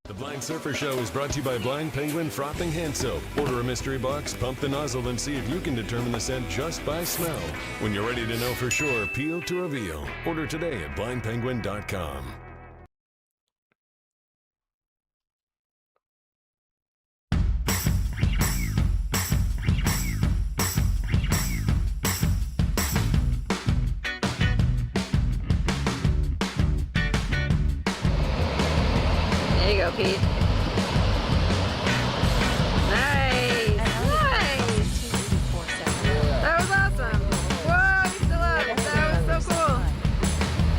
The Blind Surfer Show is brought to you by Blind Penguin Frothing Hand Soap. Order a mystery box, pump the nozzle, and see if you can determine the scent just by smell. When you're ready to know for sure, peel to reveal. Order today at blindpenguin.com. There you go, Pete. Nice! Nice! That was awesome! Whoa, he's still up! That was so cool!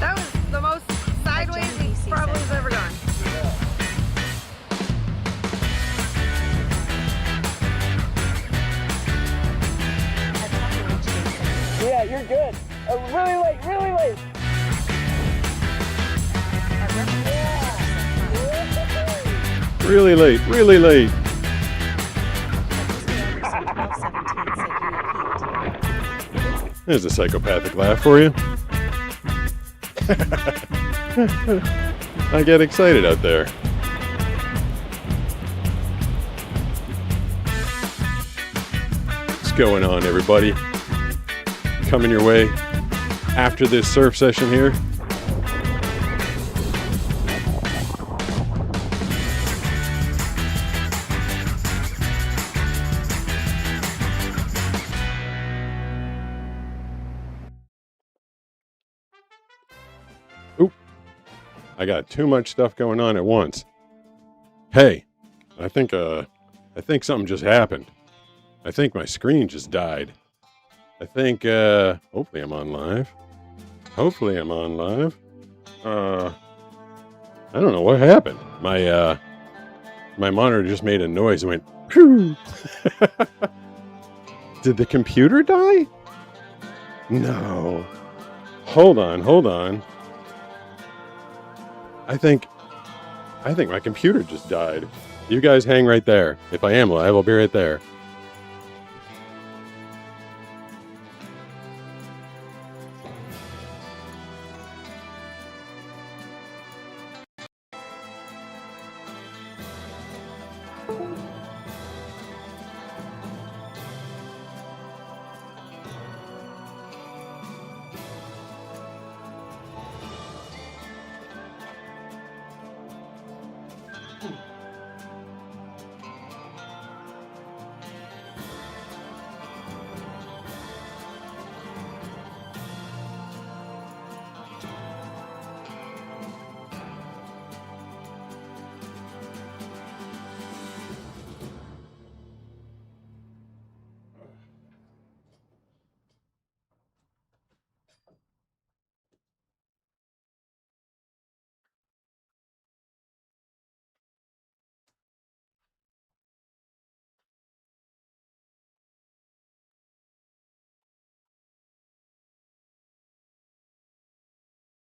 That was the most sideways he probably has ever gone. Yeah, you're good. Really late, really late. Really late, really late. There's a psychopathic laugh for you. I get excited out there. What's going on, everybody? Coming your way after this surf session here. I got too much stuff going on at once. Hey, I think something just happened. I think my screen just died. I think, hopefully I'm on live. Hopefully I'm on live. I don't know what happened. My monitor just made a noise and went, phew. Did the computer die? No. Hold on. I think my computer just died. You guys hang right there. If I am live, I'll be right there.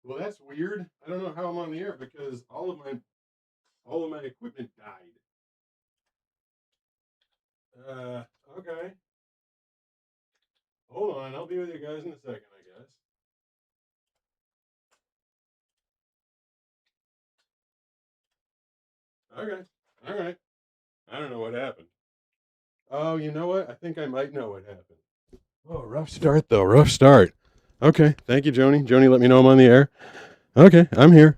Well, that's weird. I don't know how I'm on the air because all of my equipment died. Okay. Hold on, I'll be with you guys in a second, I guess. Okay. All right. I don't know what happened. Oh, you know what? I think I might know what happened. Oh, rough start though. Rough start. Okay. Thank you, Joni. Joni, let me know I'm on the air. Okay. I'm here.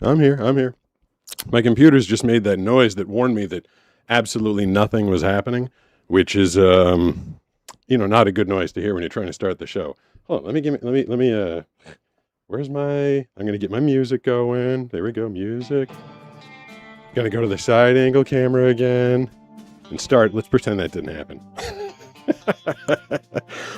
My computer's just made that noise that warned me that absolutely nothing was happening, which is, not a good noise to hear when you're trying to start the show. Hold on. Let me, where's I'm going to get my music going. There we go. Music. Going to go to the side angle camera again and start. Let's pretend that didn't happen.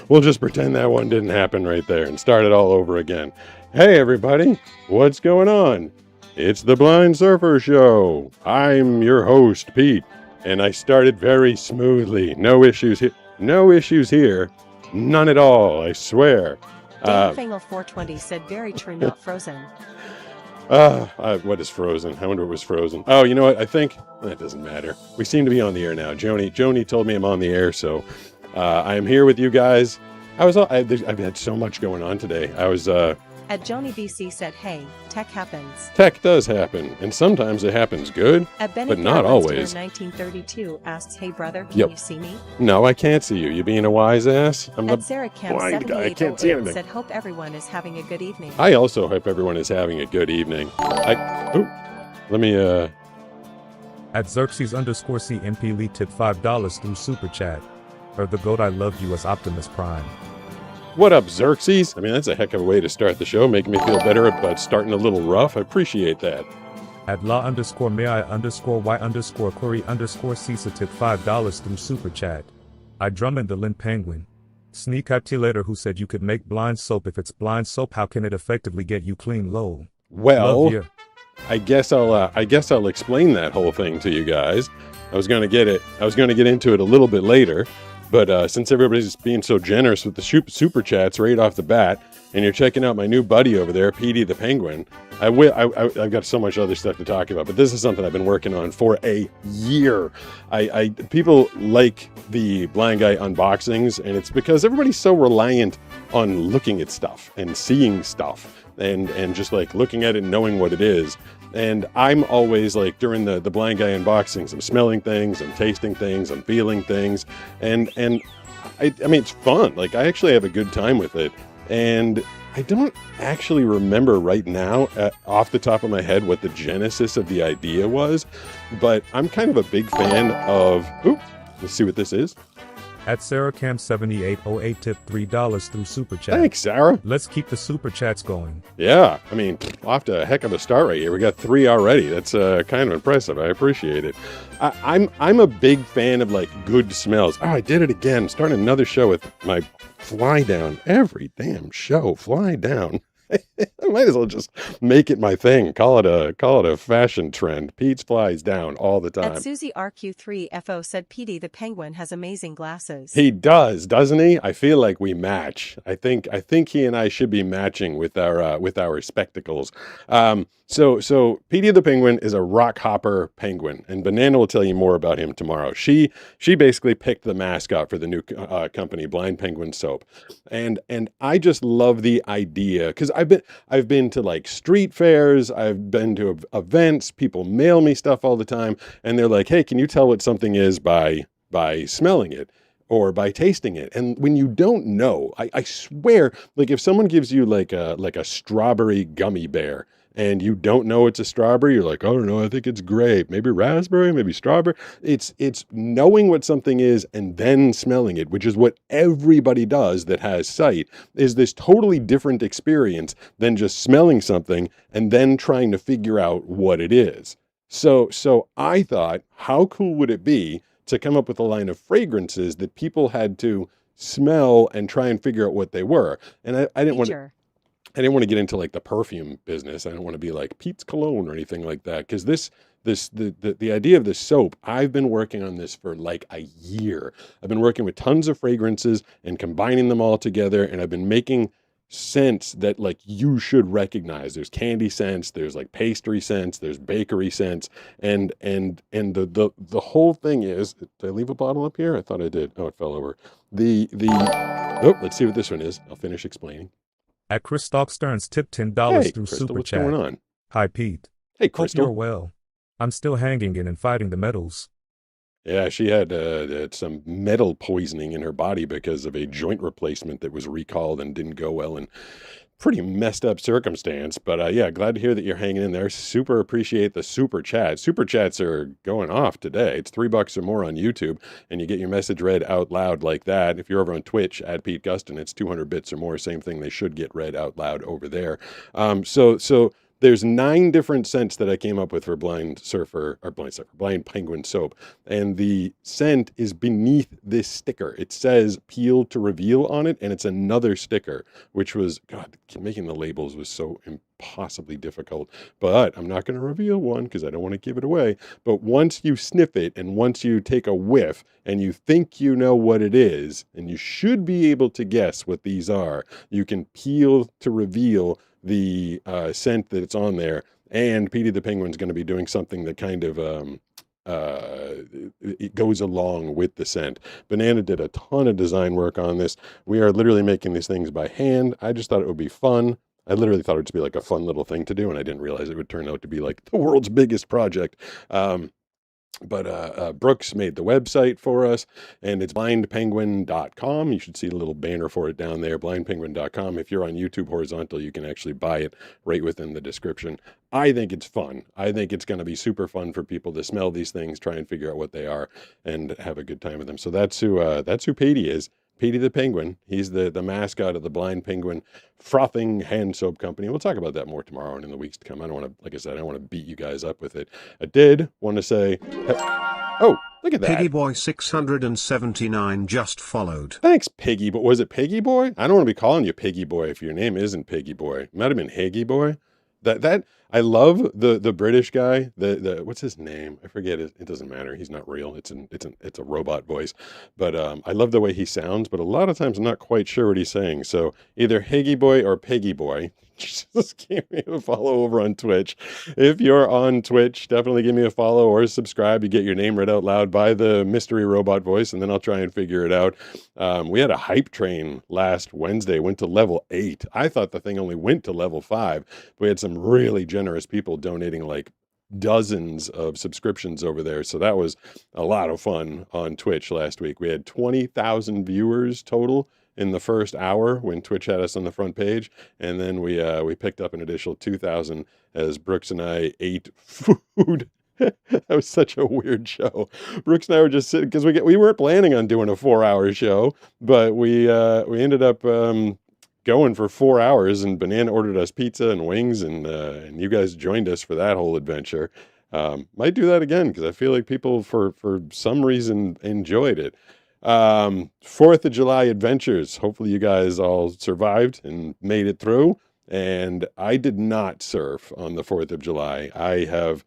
We'll just pretend that one didn't happen right there and start it all over again. Hey, everybody. What's going on? It's the Blind Surfer Show. I'm your host, Pete, and I started very smoothly. No issues here. No issues here. None at all, I swear. Dave Fangle 420 said very true, not frozen. What is frozen? I wonder what was frozen. Oh, you know what? I think that doesn't matter. We seem to be on the air now. Joni told me I'm on the air, so I am here with you guys. I've had so much going on today. I was At Joni BC said, hey, tech happens. Tech does happen, and sometimes it happens good, At Benny but not Garlandster always. 1932 asks, hey brother, can Yep. you see me? No, I can't see you. You being a wise ass? I'm At the Sarah Cam blind guy. I can't see 7808 anything. said, hope everyone is having a good evening. I also hope everyone is having a good evening. Let me, At Xerxes_CNP Lee tip $5 through Super Chat. Or the goat I loved you as Optimus Prime. What up, Xerxes? I mean, that's a heck of a way to start the show, making me feel better about starting a little rough. I appreciate that. At la_may_I_query_Cisa tip $5 through Super Chat. I Drummond the Lynn Penguin. Sneak later who said you could make blind soap. If it's blind soap, how can it effectively get you clean? Lol. Well, Love ya. I guess I'll explain that whole thing to you guys. I was going to get into it a little bit later, but since everybody's being so generous with the super chats right off the bat, and you're checking out my new buddy over there, Petey the Penguin, I've got so much other stuff to talk about, but this is something I've been working on for a year. People like the blind guy unboxings, and it's because everybody's so reliant on looking at stuff and seeing stuff and just like looking at it and knowing what it is. And I'm always like during the blind guy unboxings, I'm smelling things, I'm tasting things, I'm feeling things, and I mean it's fun. Like I actually have a good time with it, and I don't actually remember right now off the top of my head what the genesis of the idea was, but I'm kind of a big fan of. Let's see what this is. At SarahCam7808 tip $3 through Super Chat. Thanks, Sarah. Let's keep the Super Chats going. Yeah, I mean, off to a heck of a start right here. We got 3 already. That's kind of impressive. I appreciate it. I'm a big fan of like good smells. Oh, I did it again. Starting another show with my fly down. Every damn show, fly down. I might as well just make it my thing. Call it a fashion trend. Pete's flies down all the time. At Susie RQ3FO said Petey the Penguin has amazing glasses. He does, doesn't he? I feel like we match. I think he and I should be matching with our spectacles. So Petey the Penguin is a rock hopper penguin, and Banana will tell you more about him tomorrow. She basically picked the mascot for the new company, Blind Penguin Soap, and I just love the idea because I've been to like street fairs, I've been to events, people mail me stuff all the time, and they're like, hey, can you tell what something is by smelling it? Or by tasting it. And when you don't know, I swear, like if someone gives you like a strawberry gummy bear and you don't know it's a strawberry, you're like, I don't know, I think it's grape, maybe raspberry, maybe strawberry. It's knowing what something is and then smelling it, which is what everybody does that has sight, is this totally different experience than just smelling something and then trying to figure out what it is. So I thought, how cool would it be to come up with a line of fragrances that people had to smell and try and figure out what they were. And I didn't want to get into like the perfume business. I don't want to be like Pete's Cologne or anything like that. Because the idea of this soap, I've been working on this for like a year. I've been working with tons of fragrances and combining them all together. And I've been making scents that like you should recognize. There's candy scents, there's like pastry scents, there's bakery scents, and the whole thing is, did I leave a bottle up here? I thought I did. Oh, it fell over. Let's see what this one is. I'll finish explaining. At Christoph Stearns tip $10 Hey, through Crystal, Super what's Chat. going on? Hi Pete. Hey, Hope Crystal. you're well. I'm still hanging in and fighting the medals. Yeah, she had some metal poisoning in her body because of a joint replacement that was recalled and didn't go well, and pretty messed up circumstance. But yeah, glad to hear that you're hanging in there. Super appreciate the super chat. Super chats are going off today. It's $3 or more on YouTube, and you get your message read out loud like that. If you're over on Twitch at Pete Gustin, it's 200 bits or more. Same thing. They should get read out loud over there. So there's 9 different scents that I came up with for Blind Penguin Soap. And the scent is beneath this sticker. It says Peel to Reveal on it, and it's another sticker, which was, God, making the labels was so impossibly difficult. But I'm not going to reveal one because I don't want to give it away. But once you sniff it and once you take a whiff and you think you know what it is, and you should be able to guess what these are, you can peel to reveal the scent that it's on there. And Petey the Penguin's going to be doing something that kind of it goes along with the scent. Banana did a ton of design work on this. We are literally making these things by hand. I just thought it would be fun. I literally thought it would just be like a fun little thing to do, and I didn't realize it would turn out to be like the world's biggest project. But Brooks made the website for us, and it's blindpenguin.com. You should see the little banner for it down there, blindpenguin.com. If you're on YouTube horizontal, you can actually buy it right within the description. I think it's fun. I think it's going to be super fun for people to smell these things, try and figure out what they are, and have a good time with them. So that's who Petey is. Petey the Penguin. He's the mascot of the Blind Penguin Frothing Hand Soap Company. We'll talk about that more tomorrow and in the weeks to come. I don't want to, like I said, I don't want to beat you guys up with it. I did want to say, oh, look at that. Piggy Boy 679 just followed. Thanks, Piggy. But was it Piggy Boy? I don't want to be calling you Piggy Boy if your name isn't Piggy Boy. It might have been Higgy Boy. That I love the British guy. The what's his name? I forget it. It doesn't matter. He's not real. It's a robot voice. But I love the way he sounds. But a lot of times I'm not quite sure what he's saying. So either Higgy Boy or Piggy Boy. Just give me a follow over on Twitch. If you're on Twitch, definitely give me a follow or subscribe. You get your name read out loud by the mystery robot voice, and then I'll try and figure it out. We had a hype train last Wednesday, went to level 8. I thought the thing only went to level 5. We had some really generous people donating like dozens of subscriptions over there. So that was a lot of fun on Twitch last week. We had 20,000 viewers total in the first hour when Twitch had us on the front page, and then we picked up an additional 2,000 as Brooks and I ate food. That was such a weird show. Brooks and I were just sitting because we weren't planning on doing a 4-hour show, but we ended up going for 4 hours, and Banana ordered us pizza and wings, and you guys joined us for that whole adventure. Might do that again because I feel like people for some reason enjoyed it. 4th of July adventures. Hopefully you guys all survived and made it through. And I did not surf on the 4th of July. I've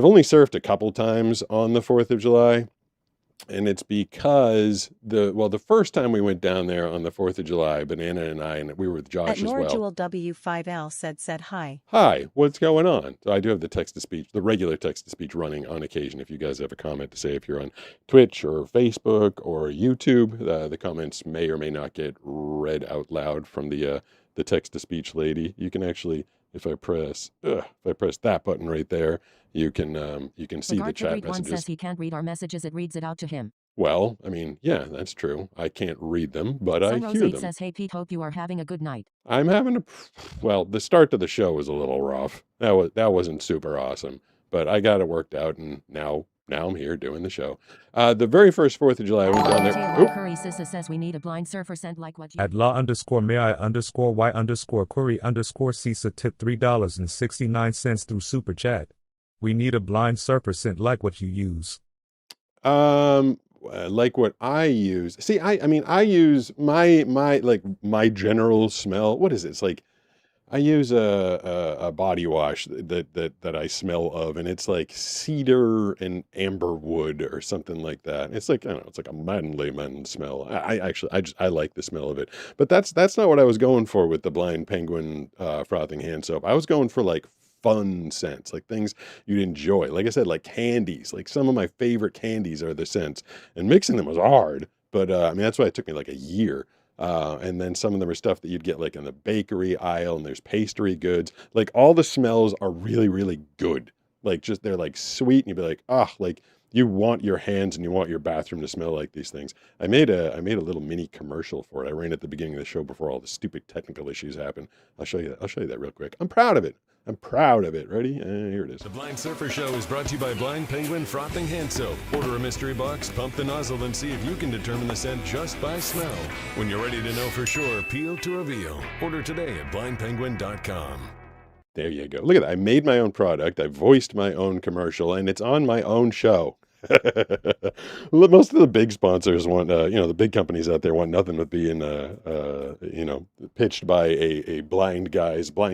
only surfed a couple times on the 4th of July. And it's because the first time we went down there on the 4th of July, Banana and I, and we were with Josh At as well. Norjewel W5L said hi. Hi, what's going on? So I do have the text-to-speech, the regular text-to-speech running on occasion. If you guys have a comment to say, if you're on Twitch or Facebook or YouTube, the comments may or may not get read out loud from the text-to-speech lady. You can actually, if I press that button right there, you can see the chat messages. One says he can't read our messages, it reads it out to him. Well, I mean, yeah, that's true. I can't read them, but I hear them. Says, hey Pete, hope you are having a good night. I'm having well, the start to the show was a little rough. That wasn't super awesome, but I got it worked out, and now I'm here doing the show. The very first 4th of July, I went down there. Curry Sissa says we need a blind surfer sent like what you... At law_may_y_curry_Cisa tip $3.69 through Super Chat. We need a blind surfer scent like what you use. Like what I use. See, I mean, I use my general smell. What is it? It's like I use a body wash that I smell of, and it's like cedar and amber wood or something like that. It's like, I don't know, it's like a manly man smell. I like the smell of it. But that's not what I was going for with the Blind Penguin frothing hand soap. I was going for like fun scents, like things you'd enjoy. Like I said, like candies. Like some of my favorite candies are the scents, and mixing them was hard. But I mean, that's why it took me like a year. And then some of them are stuff that you'd get like in the bakery aisle, and there's pastry goods. Like all the smells are really, really good. Like just, they're like sweet, and you'd be like, like you want your hands and you want your bathroom to smell like these things. I made a little mini commercial for it. I ran at the beginning of the show before all the stupid technical issues happened. I'll show you that real quick. I'm proud of it. Ready? Here it is. The Blind Surfer Show is brought to you by Blind Penguin Frothing Hand Soap. Order a mystery box, pump the nozzle, and see if you can determine the scent just by smell. When you're ready to know for sure, peel to reveal. Order today at blindpenguin.com. There you go. Look at that. I made my own product. I voiced my own commercial, and it's on my own show. Most of the big sponsors want, the big companies out there want nothing but being, pitched by a blind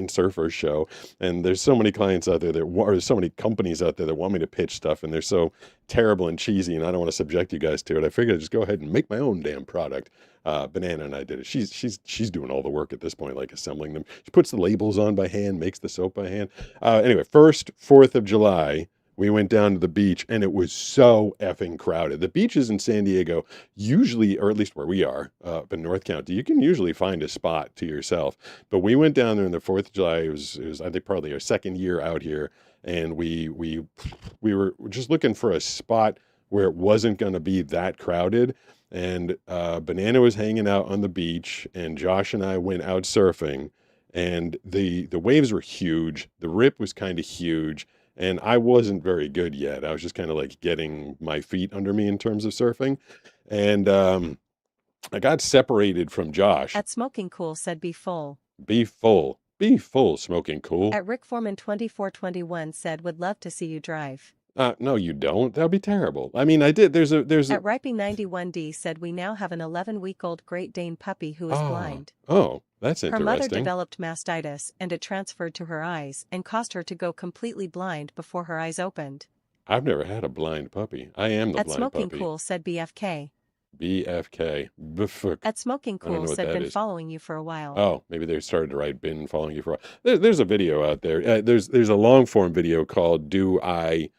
surfer show. And there's so many clients out there or so many companies out there that want me to pitch stuff, and they're so terrible and cheesy, and I don't want to subject you guys to it. I figured I'd just go ahead and make my own damn product. Banana and I did it. She's doing all the work at this point, like assembling them. She puts the labels on by hand, makes the soap by hand. Anyway, 4th of July. we went down to the beach, and it was so effing crowded. The beaches in San Diego usually, or at least where we are, up in North County, you can usually find a spot to yourself. But we went down there on the 4th of July. It was I think probably our second year out here, and we were just looking for a spot where it wasn't going to be that crowded. And Banana was hanging out on the beach, and Josh and I went out surfing, and the waves were huge. The rip was kind of huge, and I wasn't very good yet. I was just kind of like getting my feet under me in terms of surfing, and I got separated from Josh. At Smoking Cool said Be full, Smoking Cool. At Rick Foreman 2421 said would love to see you drive. No, you don't. That would be terrible. I mean, I did. There's a. At Riping 91D said we now have an 11-week-old Great Dane puppy who is blind. Oh, that's Her interesting. mother developed mastitis and it transferred to her eyes and caused her to go completely blind before her eyes opened. I've never had a blind puppy. I am the At blind Smoking puppy. Cool said BFK. BFK. Bfk. At Smoking I don't know Cool what said that been is. following you for a while. Oh, maybe they started to write "been following you for a while." There's a video out there. There's a long form video called "Do I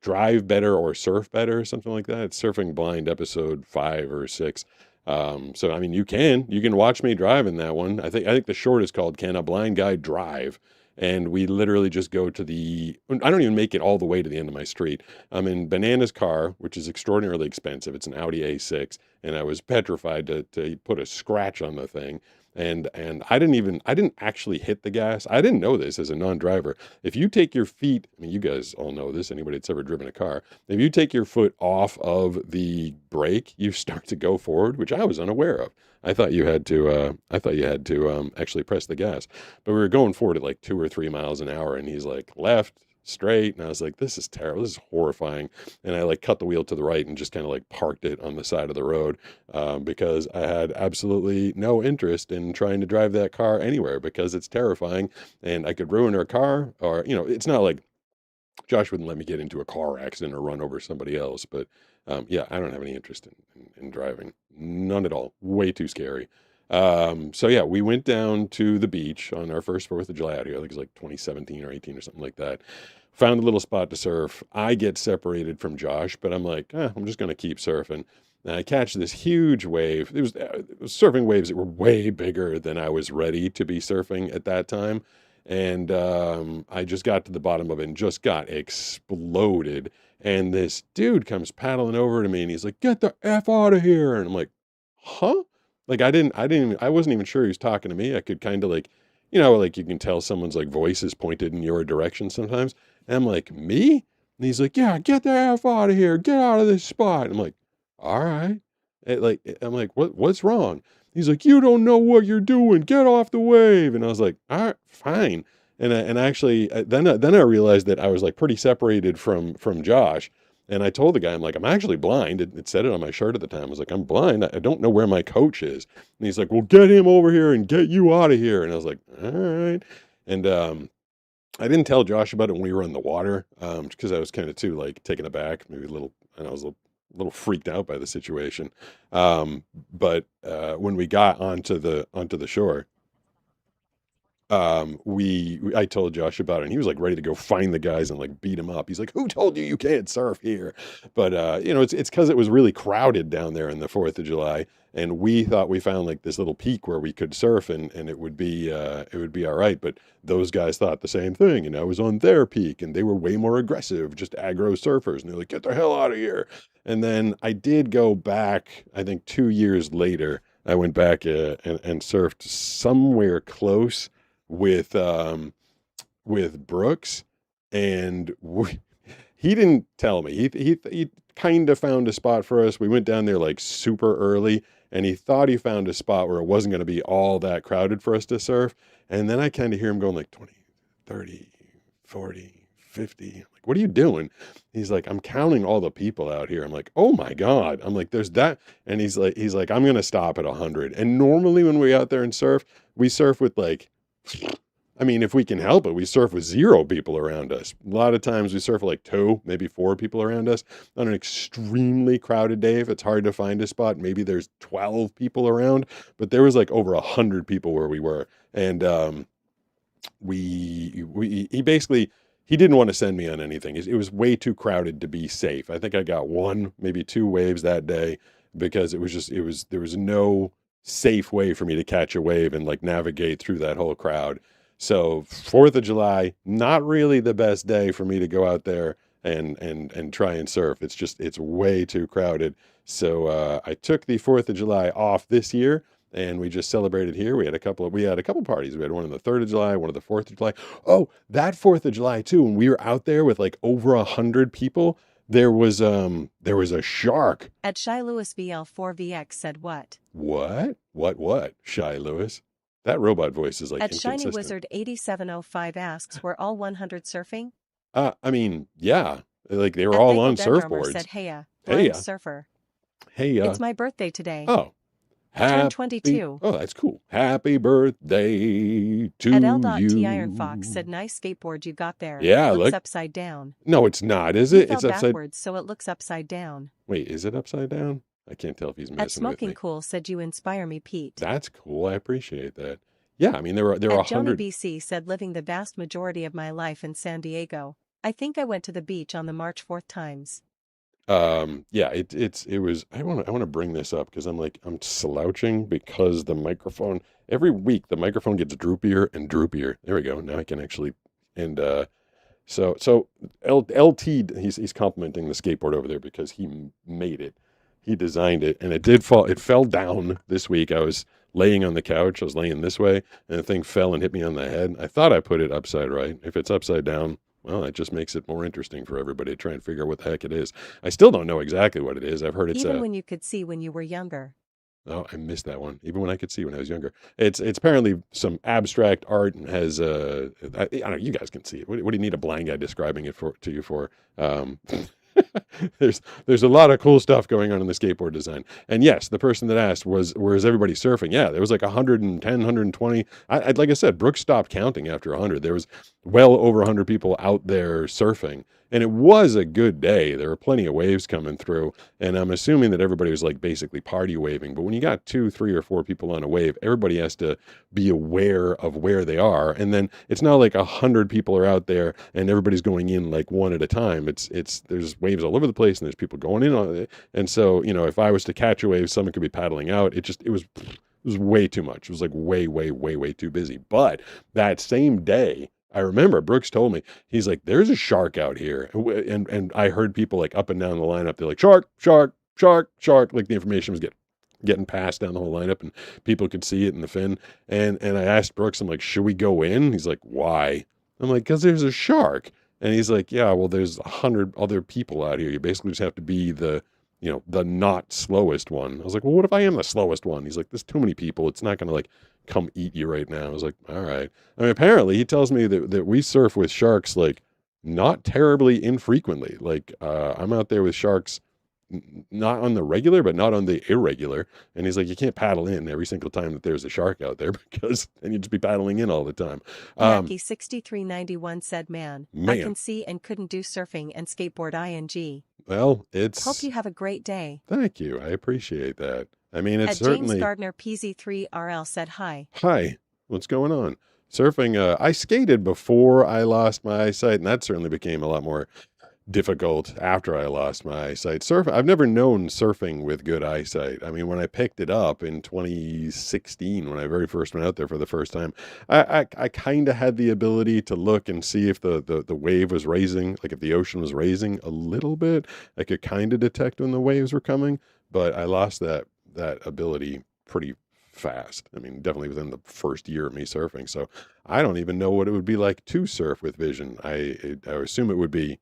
Drive Better or Surf Better?" Something like that. It's Surfing Blind episode 5 or 6. So I mean, you can watch me drive in that one. I think the short is called "Can a Blind Guy Drive?" And we literally just go to I don't even make it all the way to the end of my street. I'm in Banana's car, which is extraordinarily expensive. It's an Audi A6, and I was petrified to put a scratch on the thing. And I didn't actually hit the gas. I didn't know this as a non-driver. If you take your feet, I mean, you guys all know this, anybody that's ever driven a car, if you take your foot off of the brake, you start to go forward, which I was unaware of. I thought you had to actually press the gas. But we were going forward at like 2 or 3 miles an hour, and he's like, left, straight, and I was like, this is terrible, this is horrifying. And I like cut the wheel to the right and just kind of like parked it on the side of the road, because I had absolutely no interest in trying to drive that car anywhere, because it's terrifying and I could ruin her car. Or it's not like Josh wouldn't let me get into a car accident or run over somebody else, but yeah, I don't have any interest in driving, none at all, way too scary. So yeah, we went down to the beach on our first 4th of July out here. I think it was like 2017 or 18 or something like that. Found a little spot to surf. I get separated from Josh, but I'm like, I'm just going to keep surfing. And I catch this huge wave. It was surfing waves that were way bigger than I was ready to be surfing at that time. And I just got to the bottom of it and just got exploded. And this dude comes paddling over to me, and he's like, "Get the F out of here." And I'm like, huh? Like I wasn't even sure he was talking to me. I could kind of like, like you can tell someone's like voice is pointed in your direction sometimes. And I'm like, me? And he's like, "Yeah, get the F out of here. Get out of this spot." And I'm like, all right. I'm like, what's wrong? He's like, "You don't know what you're doing. Get off the wave." And I was like, all right, fine. And actually, then I realized that I was like pretty separated from Josh. And I told the guy, I'm like, "I'm actually blind." It said it on my shirt at the time. I was like, "I'm blind. I don't know where my coach is." And he's like, "Well, get him over here and get you out of here." And I was like, all right. And I didn't tell Josh about it when we were in the water, because I was kind of too like taken aback, maybe a little, and I was a little freaked out by the situation. But when we got onto the shore, I told Josh about it, and he was like ready to go find the guys and like beat them up. He's like, "Who told you can't surf here?" But it's because it was really crowded down there in the 4th of July, and we thought we found like this little peak where we could surf, and it would be all right. But those guys thought the same thing, and I was on their peak, and they were way more aggressive, just aggro surfers, and they're like, "Get the hell out of here." And then I did go back, I think 2 years later, I went back and surfed somewhere close with Brooks, and he didn't tell me. He kind of found a spot for us. We went down there like super early, and he thought he found a spot where it wasn't going to be all that crowded for us to surf. And then I kind of hear him going like 20, 30, 40, 50. I'm like, "What are you doing?" He's like, "I'm counting all the people out here." I'm like, "Oh my God." I'm like, "There's that." And he's like, "I'm going to stop at 100. And normally when we out there and surf, we surf with like, I mean, if we can help it, we surf with 0 people around us. A lot of times we surf with like 2, maybe 4 people around us. On an extremely crowded day, if it's hard to find a spot, maybe there's 12 people around, but there was like over 100 people where we were. And he he didn't want to send me on anything. It was way too crowded to be safe. I think I got one, maybe two waves that day because there was no safe way for me to catch a wave and like navigate through that whole crowd. So 4th of July, not really the best day for me to go out there and try and surf. It's way too crowded. So I took the 4th of July off this year and we just celebrated here. We had a couple parties. We had one on the 3rd of July, one on the 4th of July. Oh, that 4th of July too, when we were out there with like over 100 people, there was a shark. At Shy Lewis VL4VX said what? What? Shy Lewis? That robot voice is like At inconsistent. Shiny Wizard 8705 asks, were all 100 surfing? I mean, yeah. Like they were At all Bagel on Den Drummer surfboards. said, heya, Heya. blind surfer. Hey, It's my birthday today. oh. Turned 22. Oh, that's cool. Happy birthday to At L.T. you. Iron Fox said, nice skateboard you got there. Yeah, looks look. upside down. No, it's not, is He it? fell It's upside. backwards, so it looks upside down. Wait, is it upside down? I can't tell if he's messing At Smoking with me. Cool said, you inspire me, Pete. That's cool. I appreciate that. Yeah, I mean there were At Joni 100. BC said, living the vast majority of my life in San Diego. I think I went to the beach on the March 4th times. Yeah, it was. I want to bring this up because I'm slouching because the microphone every week the microphone gets droopier and droopier. There we go. Now I can actually and so LT he's complimenting the skateboard over there because he made it. He designed it and it did fall. It fell down this week. I was laying on the couch. I was laying this way and the thing fell and hit me on the head. I thought I put it upside right. If it's upside down, well, it just makes it more interesting for everybody to try and figure out what the heck it is. I still don't know exactly what it is. I've heard it's Even when you could see when you were younger. Oh, I missed that one. Even when I could see when I was younger. It's apparently some abstract art and has I don't know, you guys can see it. What do you need a blind guy describing it to you for? There's a lot of cool stuff going on in the skateboard design. And yes, the person that asked was everybody surfing? Yeah, there was like 110, 120. Like I said, Brooks stopped counting after 100. There was well over 100 people out there surfing. And it was a good day. There were plenty of waves coming through. And I'm assuming that everybody was like basically party waving. But when you got 2, 3, or 4 people on a wave, everybody has to be aware of where they are. And then it's not like 100 people are out there and everybody's going in like one at a time. There's waves all over the place and there's people going in on it. And so, if I was to catch a wave, someone could be paddling out. It was way too much. It was like way too busy. But that same day, I remember Brooks told me, he's like, there's a shark out here. And I heard people like up and down the lineup. They're like, shark. Like the information was getting passed down the whole lineup and people could see it in the fin. And I asked Brooks, I'm like, should we go in? He's like, why? I'm like, because there's a shark. And he's like, yeah, well, there's 100 other people out here. You basically just have to be the not slowest one. I was like, well, what if I am the slowest one? He's like, there's too many people. It's not going to like come eat you right now. I was like, all right. I mean, apparently he tells me that we surf with sharks like not terribly infrequently. Like I'm out there with sharks, not on the regular, but not on the irregular. And he's like, you can't paddle in every single time that there's a shark out there because then you'd just be paddling in all the time. Jackie 6391 said, man, I can see and couldn't do surfing and skateboard ing. Well, Hope you have a great day. Thank you. I appreciate that. I mean, it's At certainly... James Gardner PZ3RL said, hi. Hi. What's going on? Surfing, I skated before I lost my eyesight, and that certainly became a lot more difficult after I lost my eyesight. I've never known surfing with good eyesight. I mean, when I picked it up in 2016, when I very first went out there for the first time, I kind of had the ability to look and see if the wave was raising, like if the ocean was raising a little bit. I could kind of detect when the waves were coming, but I lost that ability pretty fast. I mean, definitely within the first year of me surfing. So I don't even know what it would be like to surf with vision. I assume it would be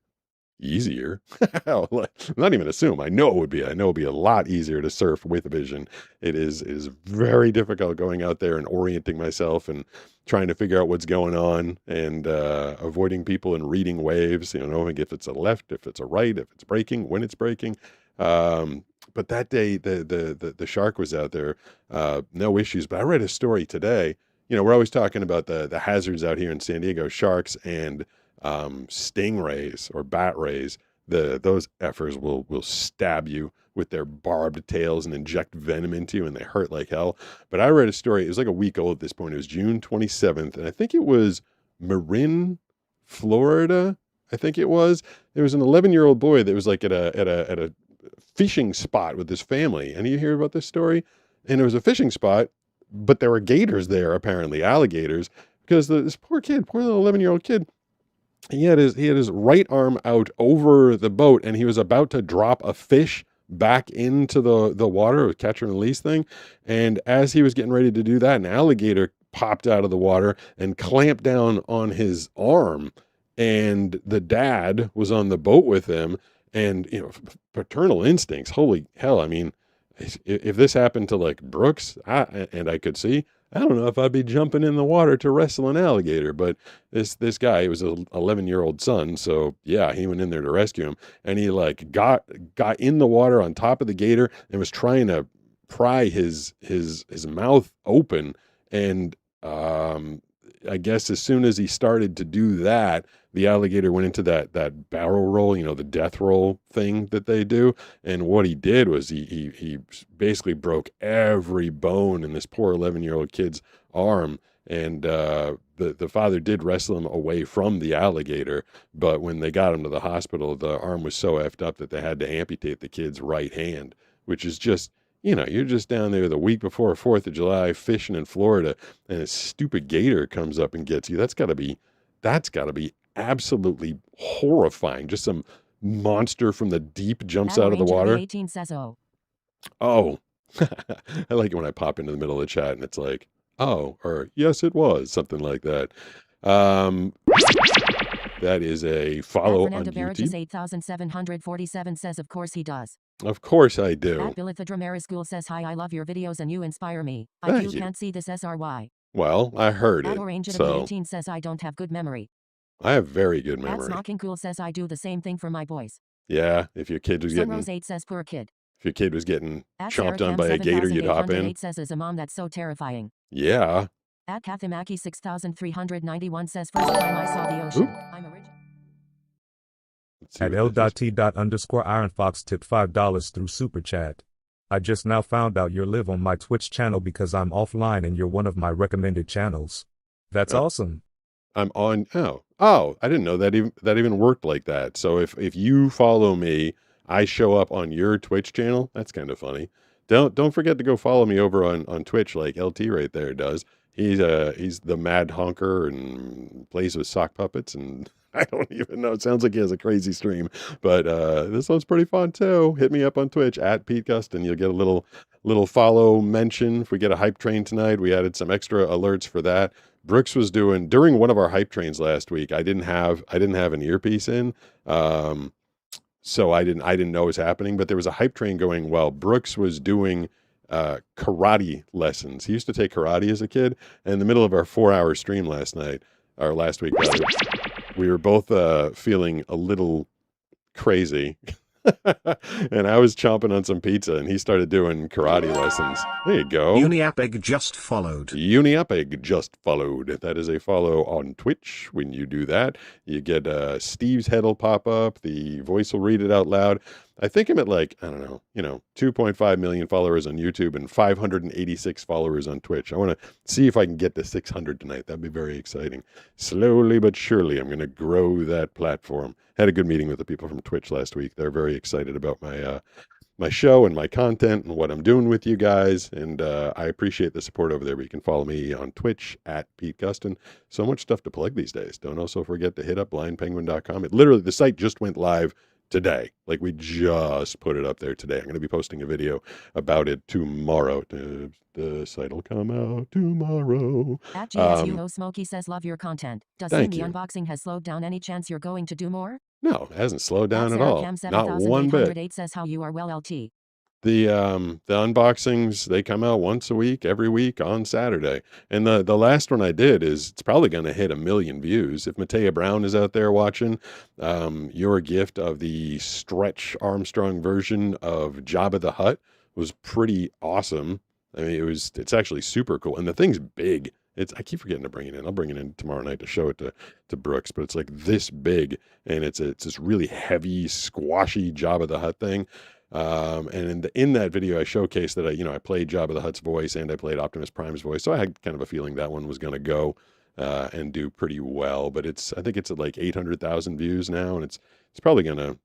easier. Not even assume. I know it would be. I know it would be a lot easier to surf with vision. It is very difficult going out there and orienting myself and trying to figure out what's going on and avoiding people and reading waves, knowing if it's a left, if it's a right, if it's breaking, when it's breaking. But that day, the shark was out there, no issues. But I read a story today. We're always talking about the hazards out here in San Diego, sharks and stingrays or bat rays. Those effers will stab you with their barbed tails and inject venom into you, and they hurt like hell. But I read a story. It was like a week old at this point. It was June 27th, and I think it was Marin Florida, I think it was. There was an 11-year-old boy that was like at a fishing spot with his family. And you hear about this story? And it was a fishing spot, but there were gators there, apparently, alligators, because this poor little 11-year-old kid, he had his right arm out over the boat, and he was about to drop a fish back into the water, a catch and release thing. And as he was getting ready to do that, an alligator popped out of the water and clamped down on his arm. And the dad was on the boat with him, and paternal instincts. Holy hell! I mean, if this happened to like Brooks, and I could see, I don't know if I'd be jumping in the water to wrestle an alligator. But this guy, he was an 11-year-old son, so yeah, he went in there to rescue him, and he like got in the water on top of the gator and was trying to pry his mouth open, and I guess as soon as he started to do that, the alligator went into that barrel roll, the death roll thing that they do. And what he did was he basically broke every bone in this poor 11-year-old kid's arm. And the father did wrestle him away from the alligator, but when they got him to the hospital, the arm was so effed up that they had to amputate the kid's right hand, which is just, you're just down there the week before 4th of July fishing in Florida, and a stupid gator comes up and gets you. That's got to be absolutely horrifying. Just some monster from the deep jumps out of the water. 18 says Oh, I like it when I pop into the middle of the chat and it's like, oh, or yes, it was, something like that. That is a follow on YouTube. 8747 says, of course he does. Of course I do. At Billithadramara School says, hi, I love your videos and you inspire me. Thank you. Can't see this SRY. Well, I heard At it. Orange So 18 says, I don't have good memory. I have very good At memory. Snocking Cool says, I do the same thing for my boys. Yeah, if your kid was Sunrose getting 8 says, poor kid. chomped Sarah on by a gator, you'd hop in. 7808 says, as a mom, that's so terrifying. Yeah. At Kathimaki 6391 says, first time I saw the ocean. Oop. I'm original. Let's see At what this is. L.T._Iron tipped $5 through Super Chat. I just now found out you're live on my Twitch channel because I'm offline and you're one of my recommended channels. That's awesome. I'm on. Oh, I didn't know that even worked like that. So if you follow me, I show up on your Twitch channel. That's kind of funny. Don't forget to go follow me over on Twitch, like LT right there does. He's the mad honker and plays with sock puppets, and I don't even know. It sounds like he has a crazy stream, but this one's pretty fun too. Hit me up on Twitch at Pete Gustin. You'll get a little follow mention. If we get a hype train tonight, we added some extra alerts for that. Brooks was doing during one of our hype trains last week. I didn't have an earpiece in, so I didn't know it was happening. But there was a hype train going while Brooks was doing karate lessons. He used to take karate as a kid. And in the middle of our 4-hour stream last week, rather, we were both feeling a little crazy. And I was chomping on some pizza, and he started doing karate lessons. There you go. Uniapeg just followed. Uniapeg just followed. That is a follow on Twitch. When you do that, you get Steve's head will pop up. The voice will read it out loud. I think I'm at 2.5 million followers on YouTube and 586 followers on Twitch. I want to see if I can get to 600 tonight. That'd be very exciting. Slowly but surely, I'm going to grow that platform. Had a good meeting with the people from Twitch last week. They're very excited about my show and my content and what I'm doing with you guys. And I appreciate the support over there. But you can follow me on Twitch at Pete Gustin. So much stuff to plug these days. Don't also forget to hit up blindpenguin.com. The site just went live today. Like, we just put it up there today. I'm going to be posting a video about it tomorrow. The site will come out tomorrow. At GSUO Smokey says, love your content. Does seem the unboxing has slowed down. Any chance you're going to do more? No, it hasn't slowed down at Sarah all. Cam Not one bit. 7808 says, how you are well, LT. The unboxings, they come out once a week, every week on Saturday. And the last one I did it's probably going to hit 1 million views. If Matea Brown is out there watching, your gift of the Stretch Armstrong version of Jabba the Hutt was pretty awesome. I mean, it's actually super cool. And the thing's big. I keep forgetting to bring it in. I'll bring it in tomorrow night to show it to Brooks, but it's like this big, and it's this really heavy, squashy Jabba the Hutt thing. And in that video, I showcased that I played Jabba the Hutt's voice and I played Optimus Prime's voice. So I had kind of a feeling that one was going to go. and do pretty well. But I think it's at like 800,000 views now, and it's probably gonna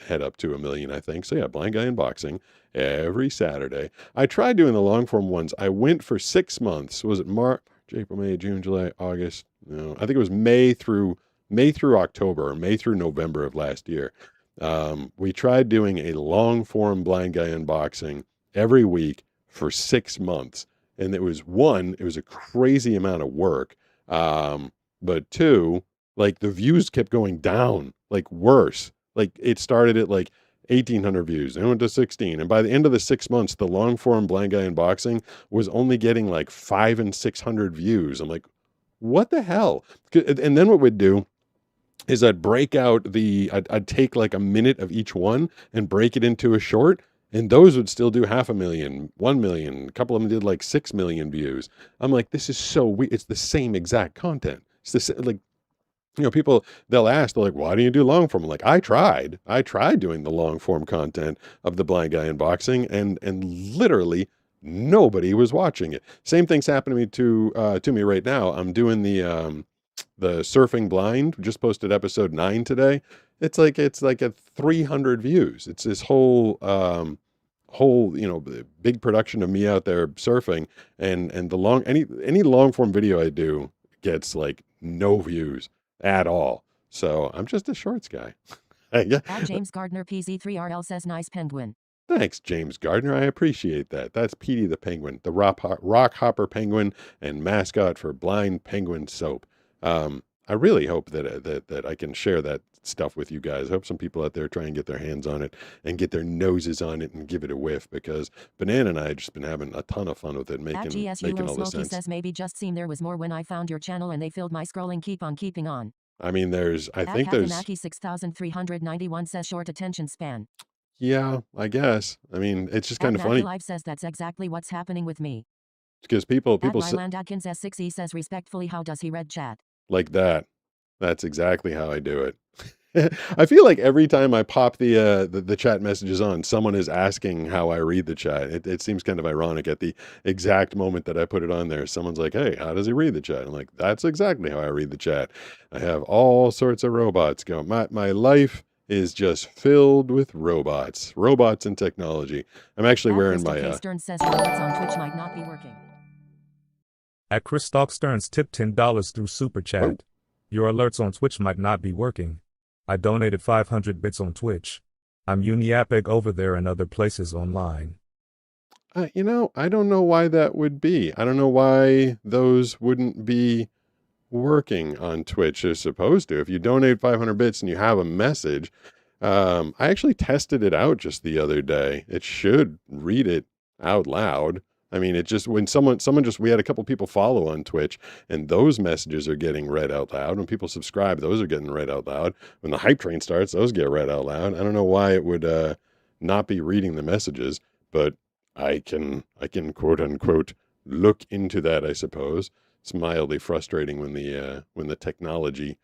head up to 1 million, I think. So yeah, Blind Guy Unboxing every Saturday. I tried doing the long form ones. I went for 6 months. Was it March, April, May, June, July, August? No, I think it was May through October, or May through November of last year. We tried doing a long form Blind Guy Unboxing every week for 6 months. And it was a crazy amount of work. But two, like the views kept going down, like worse. Like it started at like 1,800 views, then went to 16. And by the end of the 6 months, the long form Blind Guy Unboxing was only getting like 500 and 600 views. I'm like, what the hell? And then what we'd do is I'd take like a minute of each one and break it into a short. And those would still do 500,000, 1 million. A couple of them did like 6 million views. I'm like, this is so weird. It's the same exact content. It's the same, like, people, they'll ask, they're like, why do you do long form? I'm like, I tried doing the long form content of the Blind Guy Unboxing, and literally nobody was watching it. Same thing's happening to me right now. I'm doing the Surfing Blind. Just posted episode 9 today. It's like at 300 views. It's this whole big production of me out there surfing, and any long form video I do gets like no views at all. So I'm just a shorts guy. Yeah. At James Gardner PZ3RL says nice penguin. Thanks, James Gardner. I appreciate that. That's Petey the Penguin, the rock hopper penguin and mascot for Blind Penguin Soap. I really hope that I can share that stuff with you guys. I hope some people out there try and get their hands on it and get their noses on it and give it a whiff, because Banan and I have just been having a ton of fun with it, making all the sense. Says maybe just seem there was more when I found your channel and they filled my scrolling. Keep on keeping on. I mean, I think there's 6391 says short attention span. Yeah, I guess. I mean, it's just kind of funny. Live says that's exactly what's happening with me. Because people Ryland Adkins S6E says respectfully, how does he read chat? Like that. That's exactly how I do it. I feel like every time I pop the chat messages on, someone is asking how I read the chat. It seems kind of ironic at the exact moment that I put it on there. Someone's like, hey, how does he read the chat? I'm like, that's exactly how I read the chat. I have all sorts of robots going. My life is just filled with robots and technology. I'm actually wearing my Stern says alerts on Twitch might not be working. At Christoph Stearns tip $10 through Super Chat. Oh. Your alerts on Twitch might not be working. I donated 500 bits on Twitch. I'm Uniapeg over there and other places online. I don't know why that would be. I don't know why those wouldn't be working on Twitch. They're supposed to. If you donate 500 bits and you have a message, I actually tested it out just the other day. It should read it out loud. I mean, it just, when we had a couple people follow on Twitch, and those messages are getting read out loud. When people subscribe, those are getting read out loud. When the hype train starts, those get read out loud. I don't know why it would not be reading the messages, but I can quote unquote look into that, I suppose. It's mildly frustrating when the technology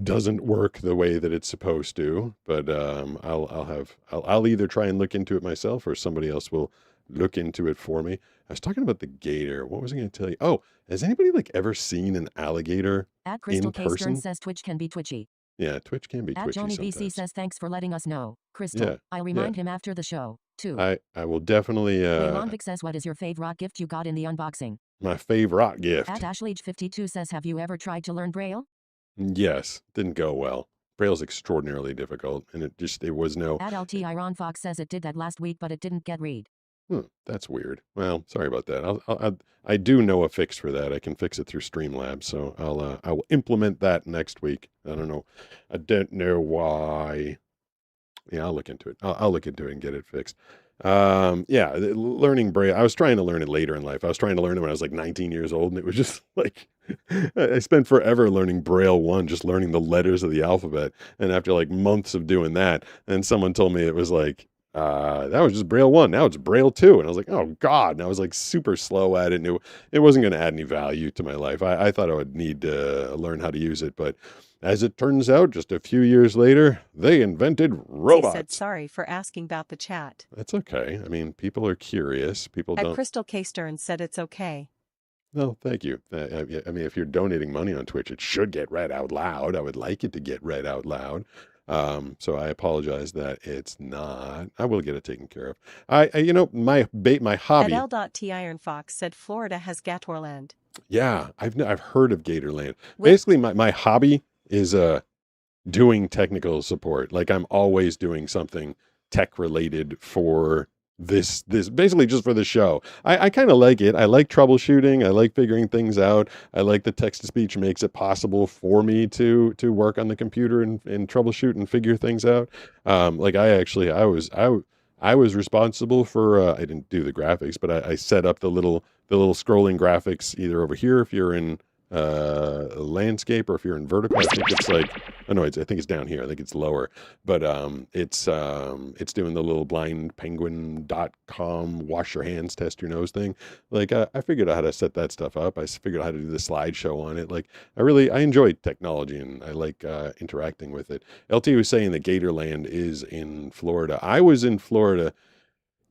doesn't work the way that it's supposed to, but I'll either try and look into it myself, or somebody else will look into it for me. I was talking about the gator. What was I going to tell you? Oh, has anybody ever seen an alligator At Crystal in person? K. Stern says Twitch can be twitchy. Yeah, Twitch can be twitchy Johnny sometimes. BC says thanks for letting us know. Crystal, I'll remind him after the show, too. I will definitely... Vic says, what is your favorite gift you got in the unboxing? My favorite gift. At Ashleage52 says, have you ever tried to learn Braille? Yes, didn't go well. Braille's extraordinarily difficult, and it was no... At LT Iron Fox says it did that last week, but it didn't get read. That's weird. Well, sorry about that. I do know a fix for that. I can fix it through Streamlabs, so I will implement that next week. I don't know. I don't know why. Yeah, I'll look into it. I'll look into it and get it fixed. Learning Braille. I was trying to learn it later in life. I was trying to learn it when I was like 19 years old, and it was just like I spent forever learning Braille 1, just learning the letters of the alphabet. And after like months of doing that, and someone told me it was like, that was just Braille 1. Now it's Braille 2. And I was like, oh God. And I was like super slow at it. And it wasn't going to add any value to my life. I thought I would need to learn how to use it. But as it turns out, just a few years later, they invented robots. He said sorry for asking about the chat. That's okay. I mean, people are curious. People don't. Crystal K. Stern said it's okay. Well, thank you. I mean, if you're donating money on Twitch, it should get read out loud. I would like it to get read out loud. So I apologize that it's not. I will get it taken care of. My At hobby. L.T. Iron Fox said Florida has Gatorland. Yeah, I've heard of Gatorland. With- Basically, my hobby is doing technical support. Like I'm always doing something tech related for this basically just for the show. I kind of like it. I like troubleshooting. I like figuring things out. I like the text to speech makes it possible for me to work on the computer and troubleshoot and figure things out. Like I was responsible for I didn't do the graphics, but I set up the little scrolling graphics either over here if you're in landscape or if you're in vertical. I think it's like I think it's down here. I think it's lower, but it's doing the little blindpenguin.com wash your hands, test your nose thing. Like I figured out how to set that stuff up. I figured out how to do the slideshow on it. Like I enjoy technology and I like interacting with it. LT was saying that Gatorland is in Florida. I was in Florida.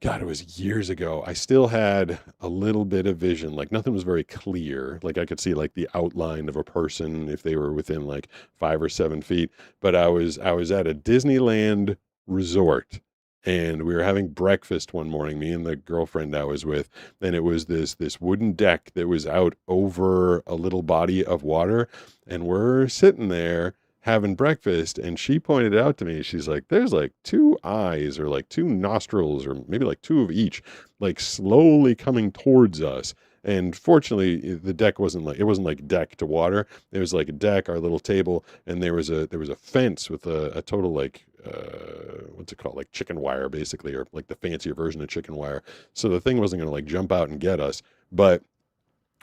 God, it was years ago. I still had a little bit of vision. Like nothing was very clear. Like I could see like the outline of a person if they were within like 5 or 7 feet. But I was at a Disneyland resort and we were having breakfast one morning, me and the girlfriend I was with, and it was this wooden deck that was out over a little body of water, and we're sitting there having breakfast, and she pointed out to me, she's like, there's like 2 eyes or like 2 nostrils or maybe like 2 of each, like slowly coming towards us. And fortunately, the deck wasn't like deck to water. It was like a deck, our little table, and there was a fence with a total like what's it called, like chicken wire basically, or like the fancier version of chicken wire. So the thing wasn't going to like jump out and get us, but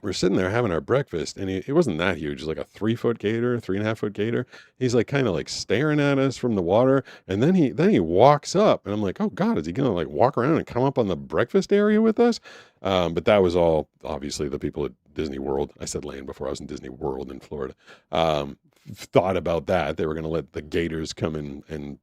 we're sitting there having our breakfast, and it wasn't that huge. It was like a 3-foot gator, 3.5-foot gator. He's like kind of like staring at us from the water, and then he walks up, and I'm like, oh God, is he gonna like walk around and come up on the breakfast area with us? But that was all obviously the people at Disney World. I said land before. I was in Disney World in Florida. Thought about that. They were gonna let the gators come in and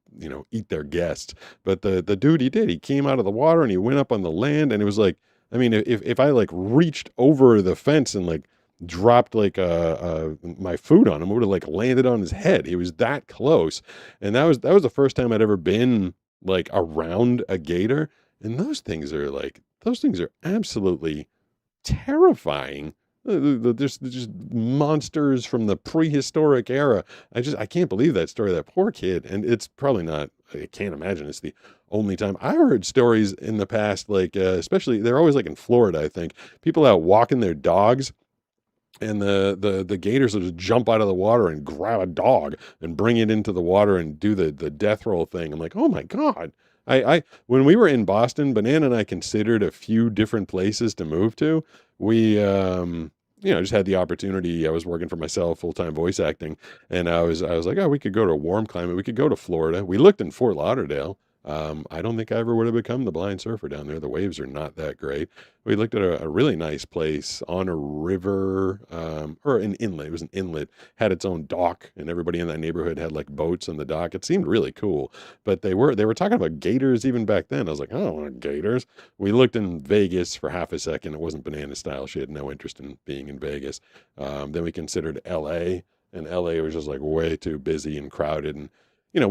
eat their guests, but the dude he came out of the water and he went up on the land, and it was like. I mean, if I like reached over the fence and like dropped like my food on him, it would have like landed on his head. It was that close, and that was the first time I'd ever been like around a gator. And those things are absolutely terrifying. There's just monsters from the prehistoric era. I can't believe that story of that poor kid. And it's probably not, I can't imagine it's the only time. I heard stories in the past, like, especially they're always like in Florida, I think, people out walking their dogs and the gators will just jump out of the water and grab a dog and bring it into the water and do the death roll thing. I'm like, oh my God. When we were in Boston, Banan and I considered a few different places to move to. We, just had the opportunity. I was working for myself, full-time voice acting. And I was like, oh, we could go to a warm climate. We could go to Florida. We looked in Fort Lauderdale. I don't think I ever would have become the blind surfer down there. The waves are not that great. We looked at a really nice place on a river, or an inlet. It was an inlet, had its own dock, and everybody in that neighborhood had like boats on the dock. It seemed really cool, but they were talking about gators even back then. I was like, I don't want gators. We looked in Vegas for half a second. It wasn't Banana style. She had no interest in being in Vegas. Then we considered LA, and LA was just like way too busy and crowded. And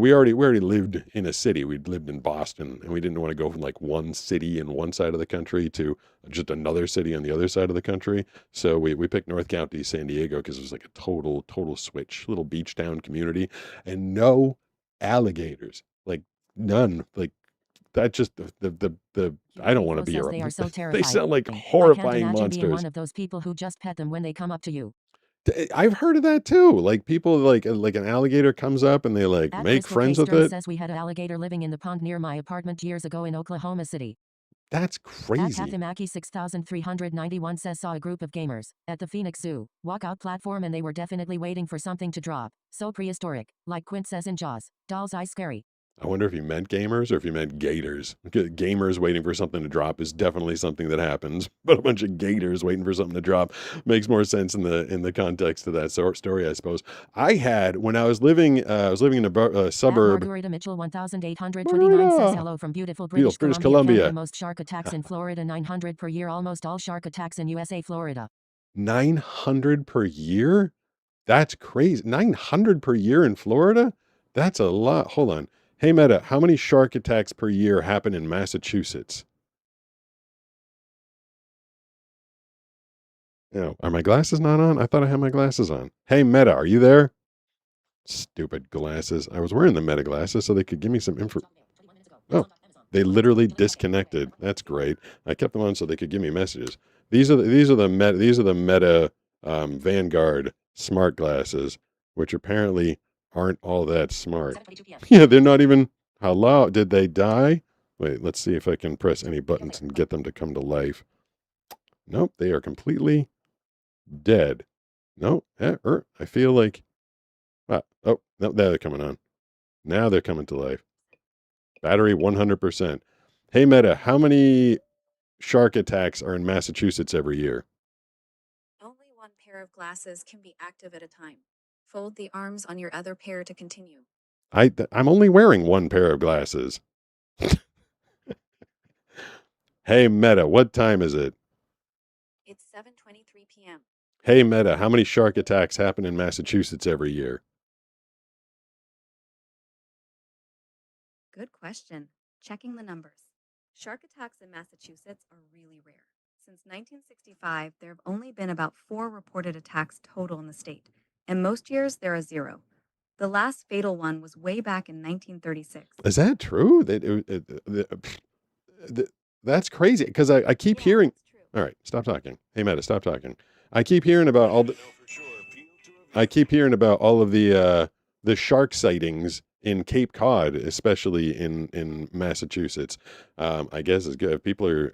we already lived in a city. We'd lived in Boston, and we didn't want to go from like one city in one side of the country to just another city on the other side of the country. So we picked North County, San Diego, because it was like a total switch, little beach town community, and no alligators, like none, like that. Just the I don't want to be around. They are so terrifying. They sound like I can't horrifying imagine monsters. being one of those people who just pet them when they come up to you. I've heard of that too. Like people like an alligator comes up and they like At make Crystal friends with Case it. says we had an alligator living in the pond near my apartment years ago in Oklahoma City. That's At crazy. Kathimaki 6391 says saw a group of gamers at the Phoenix Zoo walkout platform, and they were definitely waiting for something to drop. So prehistoric, like Quint says in Jaws. Doll's eyes scary. I wonder if he meant gamers or if he meant gators. Gamers waiting for something to drop is definitely something that happens, but a bunch of gators waiting for something to drop makes more sense in the context of that story, I suppose. I had when I was living in a suburb. Margarita Mitchell 1829 says hello from beautiful British Columbia. Canada. Most shark attacks in Florida, 900 per year. Almost all shark attacks in USA, Florida. 900 per year? That's crazy. 900 per year in Florida? That's a lot. Hold on. Hey, Meta, how many shark attacks per year happen in Massachusetts? No, are my glasses not on? I thought I had my glasses on. Hey, Meta, are you there? Stupid glasses. I was wearing the Meta glasses so they could give me some info. Oh, they literally disconnected. That's great. I kept them on so they could give me messages. These are the Meta Vanguard smart glasses, which apparently aren't all that smart. Yeah, they're not even. Hello, did they die? Wait, let's see if I can press any buttons and get them to come to life. Nope, they are completely dead. No, I feel like. Oh, no, they're coming on. Now they're coming to life. Battery 100%. Hey, Meta, how many shark attacks are in Massachusetts every year? Only one pair of glasses can be active at a time. Fold the arms on your other pair to continue. I'm only wearing one pair of glasses. Hey, Meta, what time is it? It's 7:23 p.m. Hey, Meta, how many shark attacks happen in Massachusetts every year? Good question. Checking the numbers. Shark attacks in Massachusetts are really rare. Since 1965, there have only been about 4 reported attacks total in the state, and most years there are 0. The last fatal one was way back in 1936. Is that true? That's crazy because I keep hearing. All right, stop talking. Hey, Meta, stop talking. I keep hearing about all the. I keep hearing about all of the shark sightings in Cape Cod, especially in Massachusetts. I guess it's good if people are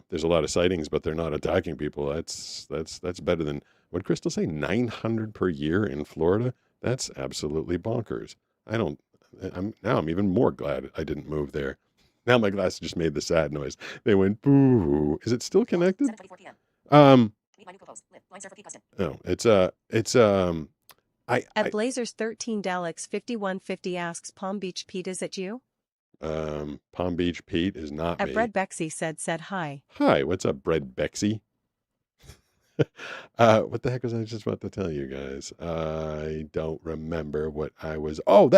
there's a lot of sightings, but they're not attacking people. That's better than what did Crystal say? 900 per year in Florida. That's absolutely bonkers. I'm even more glad I didn't move there. Now my glasses just made the sad noise. They went boo. Is it still connected? No, At Blazers 13 Daleks 5150 asks Palm Beach Pete, is it you? Palm Beach Pete is not At me. Bread Bexy said hi. Hi, what's up, Bread Bexy? What the heck was I just about to tell you guys? I don't remember what I was. Oh,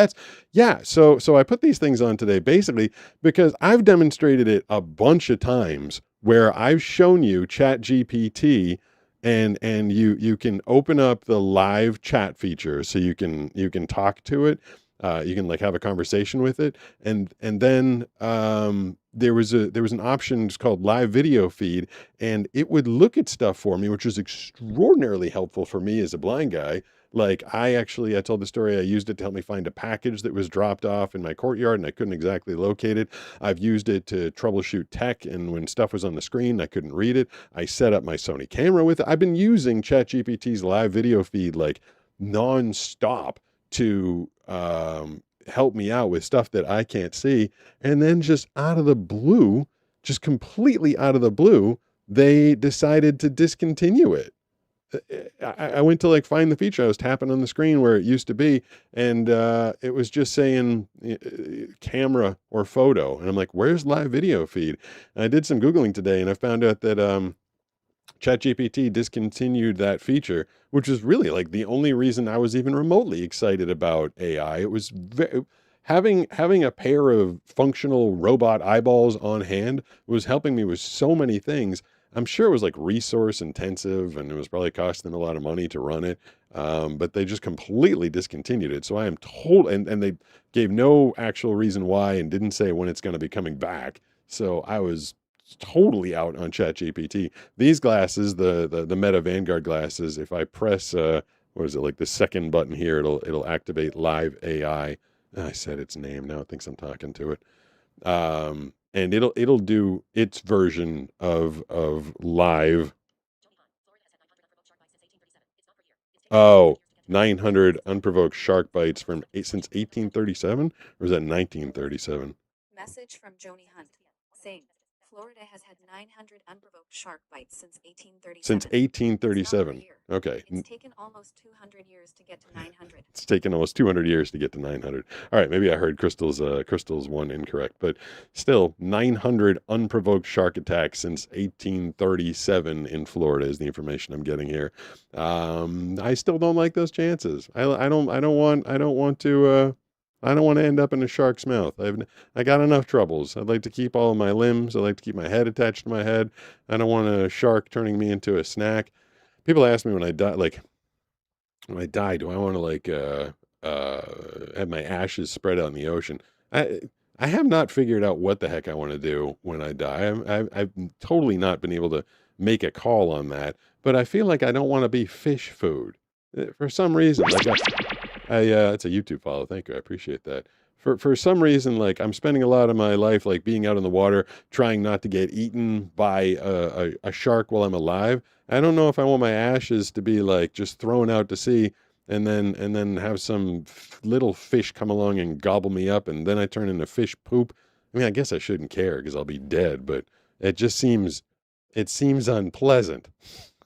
yeah. So I put these things on today basically because I've demonstrated it a bunch of times where I've shown you Chat GPT and you can open up the live chat feature so you can talk to it. You can like have a conversation with it, and then there was an option called live video feed, and it would look at stuff for me, which was extraordinarily helpful for me as a blind guy. Like I told the story. I used it to help me find a package that was dropped off in my courtyard, and I couldn't exactly locate it. I've used it to troubleshoot tech, and when stuff was on the screen, I couldn't read it. I set up my Sony camera with it. I've been using ChatGPT's live video feed like nonstop to help me out with stuff that I can't see. And then just out of the blue, just completely out of the blue, they decided to discontinue it. I went to like find the feature. I was tapping on the screen where it used to be, and it was just saying camera or photo. And I'm like, where's live video feed? And I did some Googling today, and I found out that ChatGPT discontinued that feature, which is really like the only reason I was even remotely excited about AI. It was having a pair of functional robot eyeballs on hand was helping me with so many things. I'm sure it was like resource intensive and it was probably costing them a lot of money to run it. But they just completely discontinued it. So I am told, and they gave no actual reason why and didn't say when it's going to be coming back. So I was totally out on ChatGPT. These glasses, the Meta Vanguard glasses, if I press what is it, like the second button here, it'll activate live AI. I said its name, now it thinks I'm talking to it. And it'll do its version of live. Oh, 900 unprovoked shark bites since 1837, or is that 1937? Message from Joni Hunt saying, Florida has had 900 unprovoked shark bites since 1837. Since It's not per 1837. year. Okay. It's taken almost 200 years to get to 900. It's taken almost 200 years to get to 900. All right, maybe I heard Crystal's one incorrect, but still 900 unprovoked shark attacks since 1837 in Florida is the information I'm getting here. I still don't like those chances. I don't want to end up in a shark's mouth. I got enough troubles. I'd like to keep all of my limbs. I'd like to keep my head attached to my head. I don't want a shark turning me into a snack. People ask me when I die, like, when I die, do I want to have my ashes spread out in the ocean? I have not figured out what the heck I want to do when I die. I've totally not been able to make a call on that, but I feel like I don't want to be fish food for some reason. Like it's a YouTube follow. Thank you. I appreciate that. For some reason, like I'm spending a lot of my life like being out in the water, trying not to get eaten by a shark while I'm alive. I don't know if I want my ashes to be like just thrown out to sea and then have some little fish come along and gobble me up and then I turn into fish poop. I mean, I guess I shouldn't care because I'll be dead, but it seems unpleasant.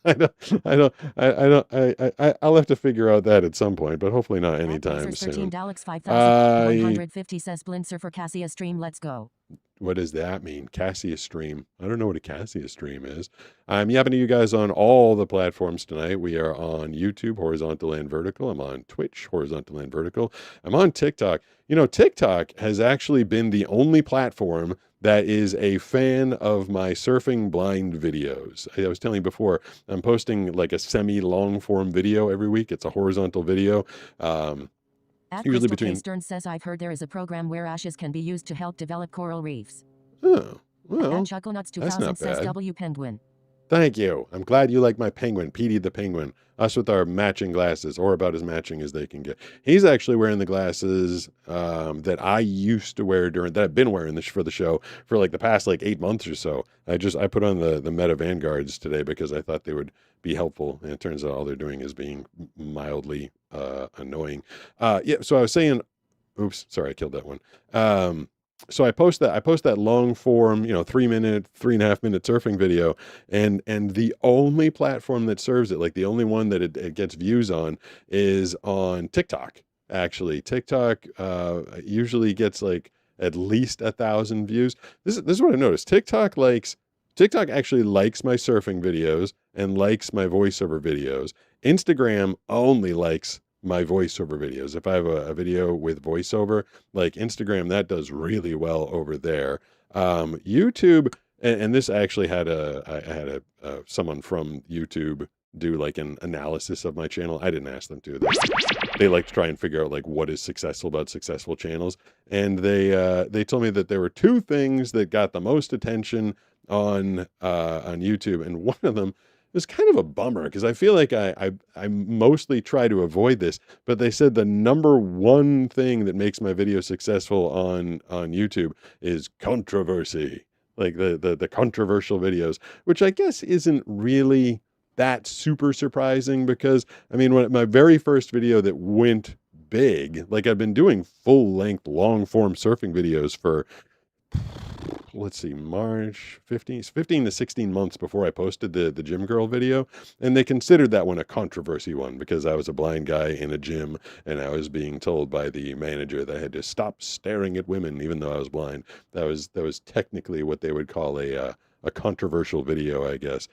I'll have to figure out that at some point, but hopefully not anytime soon. 5,150 says Blinzer for Cassia stream. Let's go. What does that mean? Cassia stream. I don't know what a Cassia stream is. I'm yapping to you guys on all the platforms tonight. We are on YouTube, horizontal and vertical. I'm on Twitch, horizontal and vertical. I'm on TikTok. You know, TikTok has actually been the only platform that is a fan of my surfing blind videos. I was telling you before, I'm posting like a semi-long form video every week. It's a horizontal video. Usually between Stern says, I've heard there is a program where ashes can be used to help develop coral reefs. Oh, well, At Chucklenuts 2000 says W Penguin. Thank you. I'm glad you like my penguin, Petey the Penguin. Us with our matching glasses, or about as matching as they can get. He's actually wearing the glasses that I used to wear that I've been wearing for the show for like the past like 8 months or so. I put on the Meta Vanguards today because I thought they would be helpful, and it turns out all they're doing is being mildly annoying. So I was saying, oops, sorry, I killed that one. So I post that long form, 3.5 minute surfing video, and the only platform that serves it, like the only one that it gets views on, is on TikTok. Actually, TikTok usually gets like at least 1,000 views. This is what I noticed. TikTok actually likes my surfing videos and likes my voiceover videos. Instagram only likes my voiceover videos. If I have a video with voiceover, like Instagram, that does really well over there. YouTube, and this actually I had someone from YouTube do like an analysis of my channel. I didn't ask them to. They like to try and figure out like what is successful about successful channels. And they told me that there were two things that got the most attention on YouTube, and one of them was kind of a bummer because I feel like I mostly try to avoid this, but they said the number one thing that makes my video successful on YouTube is controversy, like the controversial videos, which I guess isn't really that super surprising because, I mean, when my very first video that went big, like I've been doing full length, long form surfing videos for, let's see, March 15 to 16 months before I posted the gym girl video. And they considered that one a controversy one because I was a blind guy in a gym and I was being told by the manager that I had to stop staring at women even though I was blind. That was technically what they would call a controversial video, I guess.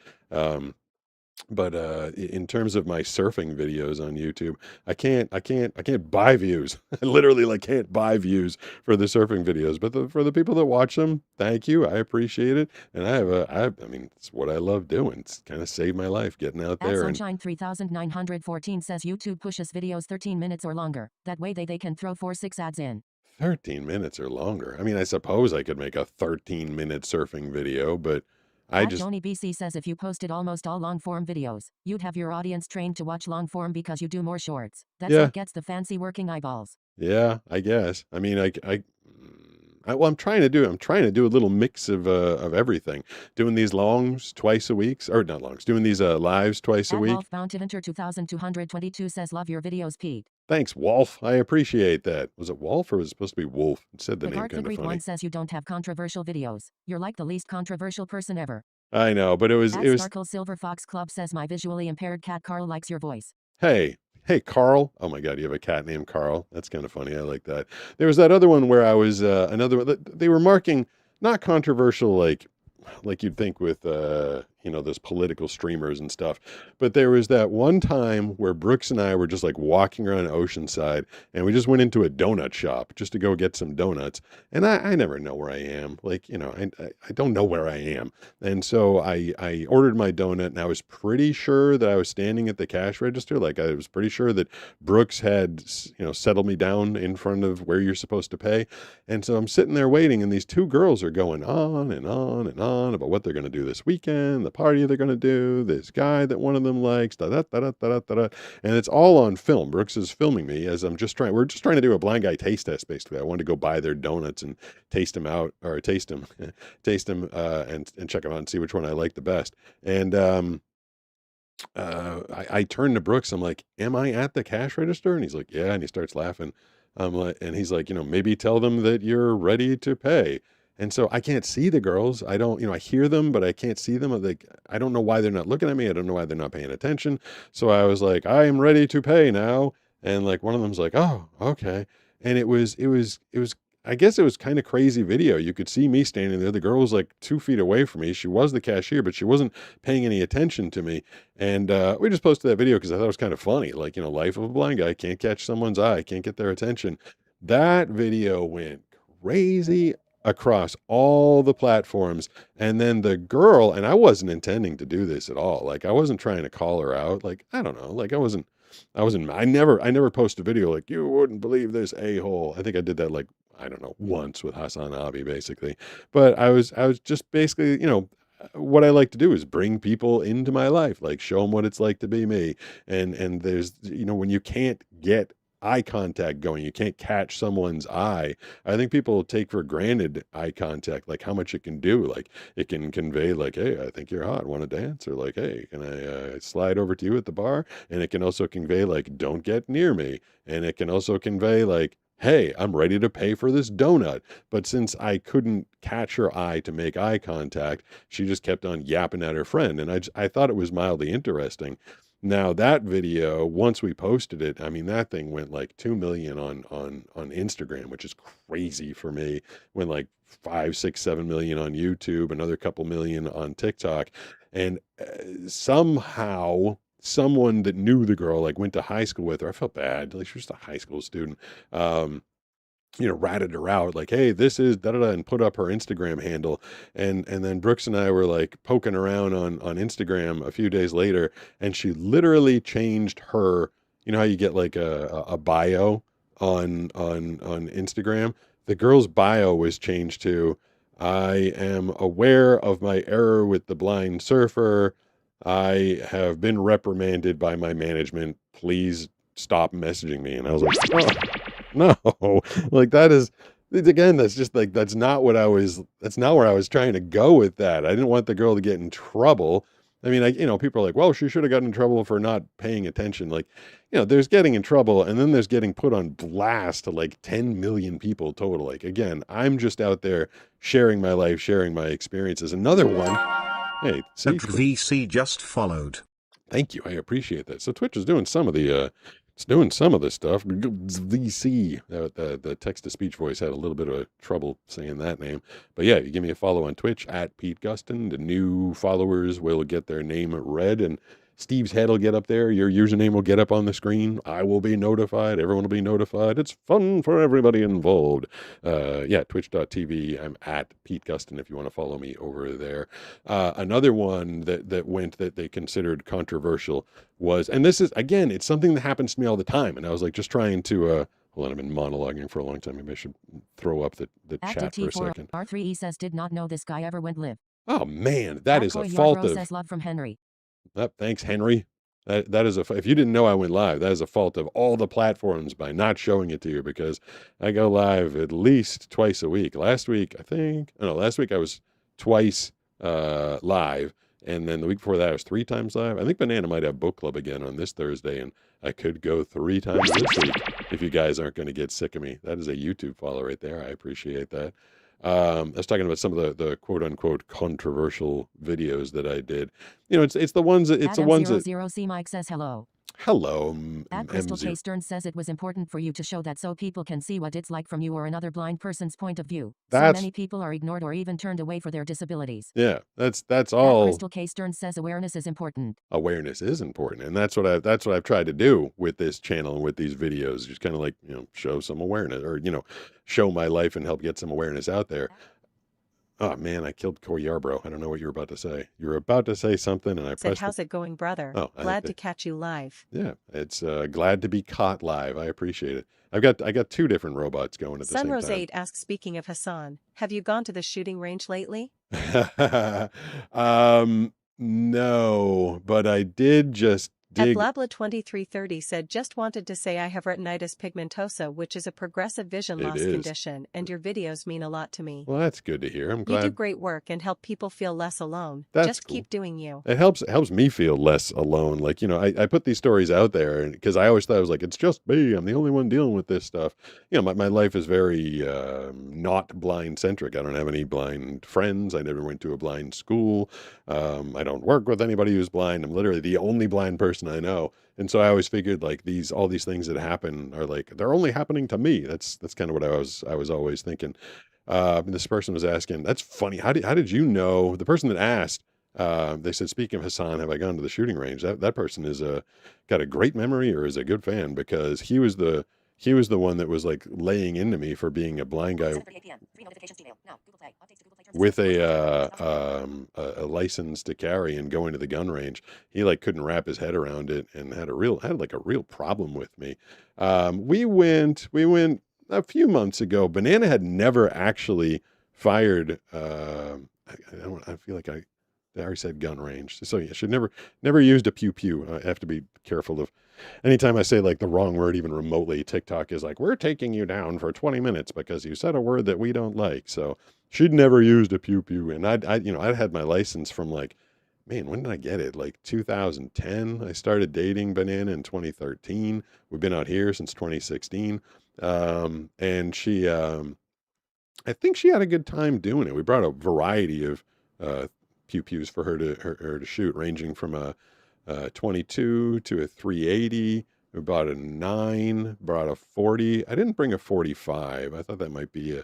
But in terms of my surfing videos on YouTube, I can't buy views. I literally can't buy views for the surfing videos. But for the people that watch them, thank you. I appreciate it. And I mean, it's what I love doing. It's kind of saved my life getting out there. Sunshine 3914 says YouTube pushes videos 13 minutes or longer. That way they can throw 4-6 ads in. 13 minutes or longer. I mean, I suppose I could make a 13-minute surfing video, but Joni BC says if you posted almost all long-form videos, you'd have your audience trained to watch long-form because you do more shorts. That's what gets the fancy working eyeballs. Yeah, I guess. I mean, I'm trying to do a little mix of everything. Doing these longs twice a week, or not longs, doing these lives twice a week. Wolf Bountivinter 2222 says love your videos, Pete. Thanks, Wolf. I appreciate that. Was it Wolf or was it supposed to be Wolf? It said the The name Dark the kind of Greek funny. one says you don't have controversial videos. You're like the least controversial person ever. I know, but it was Snarkle Silver Fox Club says my visually impaired cat Carl likes your voice. Hey, Carl. Oh my God, you have a cat named Carl. That's kind of funny. I like that. There was that other one where I was another one. They were marking not controversial like you'd think with those political streamers and stuff. But there was that one time where Brooks and I were just like walking around Oceanside, and we just went into a donut shop just to go get some donuts. And I never know where I am. Like, I don't know where I am. And so I ordered my donut, and I was pretty sure that I was standing at the cash register. Like, I was pretty sure that Brooks had, settled me down in front of where you're supposed to pay. And so I'm sitting there waiting, and these two girls are going on and on and on about what they're going to do this weekend, the party they're going to do, this guy that one of them likes, da da da da da da da. And it's all on film. Brooks is filming me as we're just trying to do a blind guy taste test, basically. I wanted to go buy their donuts and taste them, and check them out and see which one I like the best. And I turned to Brooks. I'm like, "Am I at the cash register?" And he's like, "Yeah." And he starts laughing. I'm like, and he's like, maybe tell them that you're ready to pay. And so I can't see the girls. I don't, I hear them, but I can't see them. Like, I don't know why they're not looking at me. I don't know why they're not paying attention. So I was like, I am ready to pay now. And like one of them's like, "Oh, okay." And it was, I guess it was kind of crazy video. You could see me standing there. The girl was like 2 feet away from me. She was the cashier, but she wasn't paying any attention to me. And we just posted that video because I thought it was kind of funny. Like, life of a blind guy, can't catch someone's eye, can't get their attention. That video went crazy across all the platforms. And then the girl, and I wasn't intending to do this at all. Like, I wasn't trying to call her out. Like, I don't know. Like, I never post a video like, "You wouldn't believe this a-hole." I think I did that like, I don't know, once with Hassan Abi, basically. But I was just basically, what I like to do is bring people into my life, like show them what it's like to be me. And there's, when you can't get eye contact going, you can't catch someone's eye. I think people take for granted eye contact, like how much it can do. Like, it can convey like, "Hey, I think you're hot, want to dance?" Or like, "Hey, can I slide over to you at the bar?" And it can also convey like, "Don't get near me." And it can also convey like, "Hey, I'm ready to pay for this donut." But since I couldn't catch her eye to make eye contact, she just kept on yapping at her friend. And I thought it was mildly interesting. Now that video, once we posted it, I mean, that thing went like 2 million on Instagram, which is crazy for me. Went like 5, 6, 7 million on YouTube, another couple million on TikTok. And somehow someone that knew the girl, like went to high school with her, I felt bad. Like, she was just a high school student. Ratted her out like, "Hey, this is da da da," and put up her Instagram handle. And then Brooks and I were like poking around on Instagram a few days later, and she literally changed her, how you get like a bio on Instagram. The girl's bio was changed to, "I am aware of my error with the blind surfer. I have been reprimanded by my management. Please stop messaging me." And I was like, "Oh, no." Like, that's just like, that's not where I was trying to go with that. I didn't want the girl to get in trouble. I mean, people are like, "Well, she should have gotten in trouble for not paying attention." Like, there's getting in trouble, and then there's getting put on blast to like 10 million people total. Like, again, I'm just out there sharing my life, sharing my experiences. Another one. Hey, see, VC just followed. Thank you. I appreciate that. So Twitch is doing some of the it's doing some of this stuff. VC, the text-to-speech voice had a little bit of trouble saying that name. But yeah, you give me a follow on Twitch at Pete Gustin. The new followers will get their name read, and Steve's head will get up there. Your username will get up on the screen. I will be notified. Everyone will be notified. It's fun for everybody involved. Twitch.tv. I'm at Pete Gustin if you want to follow me over there. Another one that they considered controversial was, and this is, again, it's something that happens to me all the time. And I was like, just trying to, hold on, I've been monologuing for a long time. Maybe I should throw up the chat for a second. R3E says, did not know this guy ever went live. Oh man, that is a fault of, says, love from Henry. Thanks, Henry. That is if you didn't know I went live, that is a fault of all the platforms by not showing it to you, because I go live at least twice a week. Last week I was twice live, And then the week before that, I was 3 times live. I think Banana might have book club again on this Thursday, and I could go 3 times this week if you guys aren't going to get sick of me. That is a YouTube follow right there. I appreciate that. I was talking about some of the quote unquote controversial videos that I did. It's the ones that C Mike says hello. Hello, At Crystal K. Stern says it was important for you to show that so people can see what it's like from you or another blind person's point of view. So many people are ignored or even turned away for their disabilities. Yeah, that's all. At Crystal K. Stern says awareness is important. Awareness is important, and that's what I've tried to do with this channel and with these videos. Just kind of like show some awareness, or show my life and help get some awareness out there. Oh man, I killed Corey Yarbrough. I don't know what you were about to say. You were about to say something, and I pressed. How's it going, brother? Oh, glad to catch you live. Yeah, it's glad to be caught live. I appreciate it. I got 2 different robots going at the same time. Sunrose 8 asks, speaking of Hassan, have you gone to the shooting range lately? No, but I did just dig. At Blabla2330 said, just wanted to say I have retinitis pigmentosa, which is a progressive vision loss condition, and your videos mean a lot to me. Well, that's good to hear. I'm glad. You do great work and help people feel less alone. That's cool. Keep doing you. It helps me feel less alone. Like, I put these stories out there because I always thought it was like, it's just me. I'm the only one dealing with this stuff. My life is very not blind centric. I don't have any blind friends. I never went to a blind school. I don't work with anybody who's blind. I'm literally the only blind person I know. And so I always figured like all these things that happen are like, they're only happening to me. That's kind of what I was always thinking. This person was asking, that's funny. How did you know? The person that asked, they said, speaking of Hassan, have I gone to the shooting range? That person is got a great memory or is a good fan, because he was the one that was like laying into me for being a blind guy with a license to carry and going to the gun range. He like couldn't wrap his head around it and had a real problem with me. We went a few months ago. Banana had never actually fired. I feel like I already said gun range. So yeah, should never used a pew pew. I have to be careful of anytime I say like the wrong word, even remotely. TikTok is like, we're taking you down for 20 minutes because you said a word that we don't like. So she'd never used a pew pew. And I'd had my license from like, man, when did I get it? Like 2010. I started dating Banana in 2013. We've been out here since 2016. And she, I think she had a good time doing it. We brought a variety of, pew pews for her to shoot, ranging from a 22 to a 380. We bought a 9, brought a 40. I didn't bring a 45. I thought that might be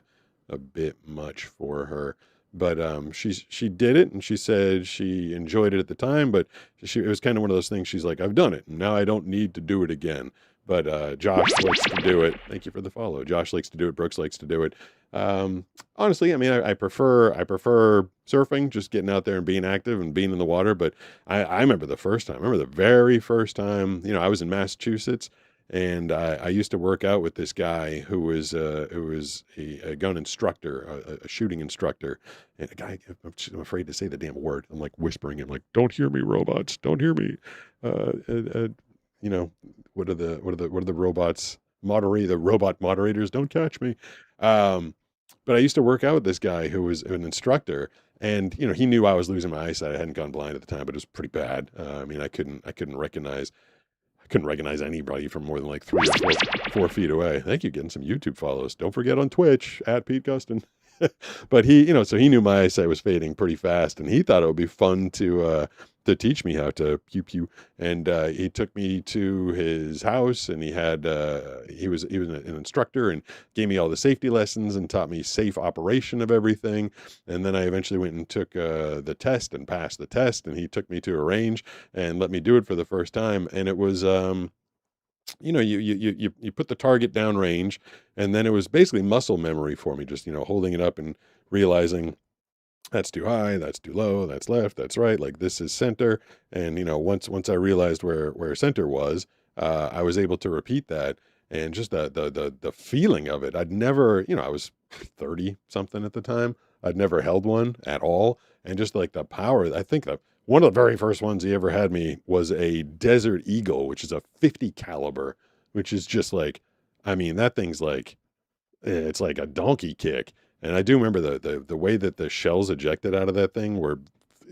a bit much for her, but she did it, and she said she enjoyed it at the time, but it was kind of one of those things. She's like, I've done it, and now I don't need to do it again. But Josh likes to do it. Thank you for the follow. Josh likes to do it. Brooks likes to do it. Honestly, I mean, I prefer surfing, just getting out there and being active and being in the water. But I remember the first time. I remember the very first time. I was in Massachusetts, and I used to work out with this guy who was a gun instructor, a shooting instructor, and a guy. I'm afraid to say the damn word. I'm like whispering him, like, "Don't hear me, robots. Don't hear me." What are the robots the robot moderators? Don't catch me. But I used to work out with this guy who was an instructor, and he knew I was losing my eyesight. I hadn't gone blind at the time, but it was pretty bad. I mean, I couldn't recognize anybody from more than like 3 or 4 feet away. Thank you, getting some YouTube follows. Don't forget on Twitch at Pete Gustin. But he, so he knew my eyesight was fading pretty fast, and he thought it would be fun to teach me how to pew pew. And he took me to his house, and he was an instructor and gave me all the safety lessons and taught me safe operation of everything. And then I eventually went and took the test and passed the test, and he took me to a range and let me do it for the first time. And it was you put the target down range, and then it was basically muscle memory for me, just holding it up and realizing that's too high, that's too low, that's left, that's right, like this is center. And once I realized where center was, I was able to repeat that. And just the feeling of it, I'd never, I was 30 something at the time, I'd never held one at all. And just like the power, I think one of the very first ones he ever had me was a Desert Eagle, which is a 50 caliber, which is just like, I mean, that thing's like, it's like a donkey kick. And I do remember the way that the shells ejected out of that thing were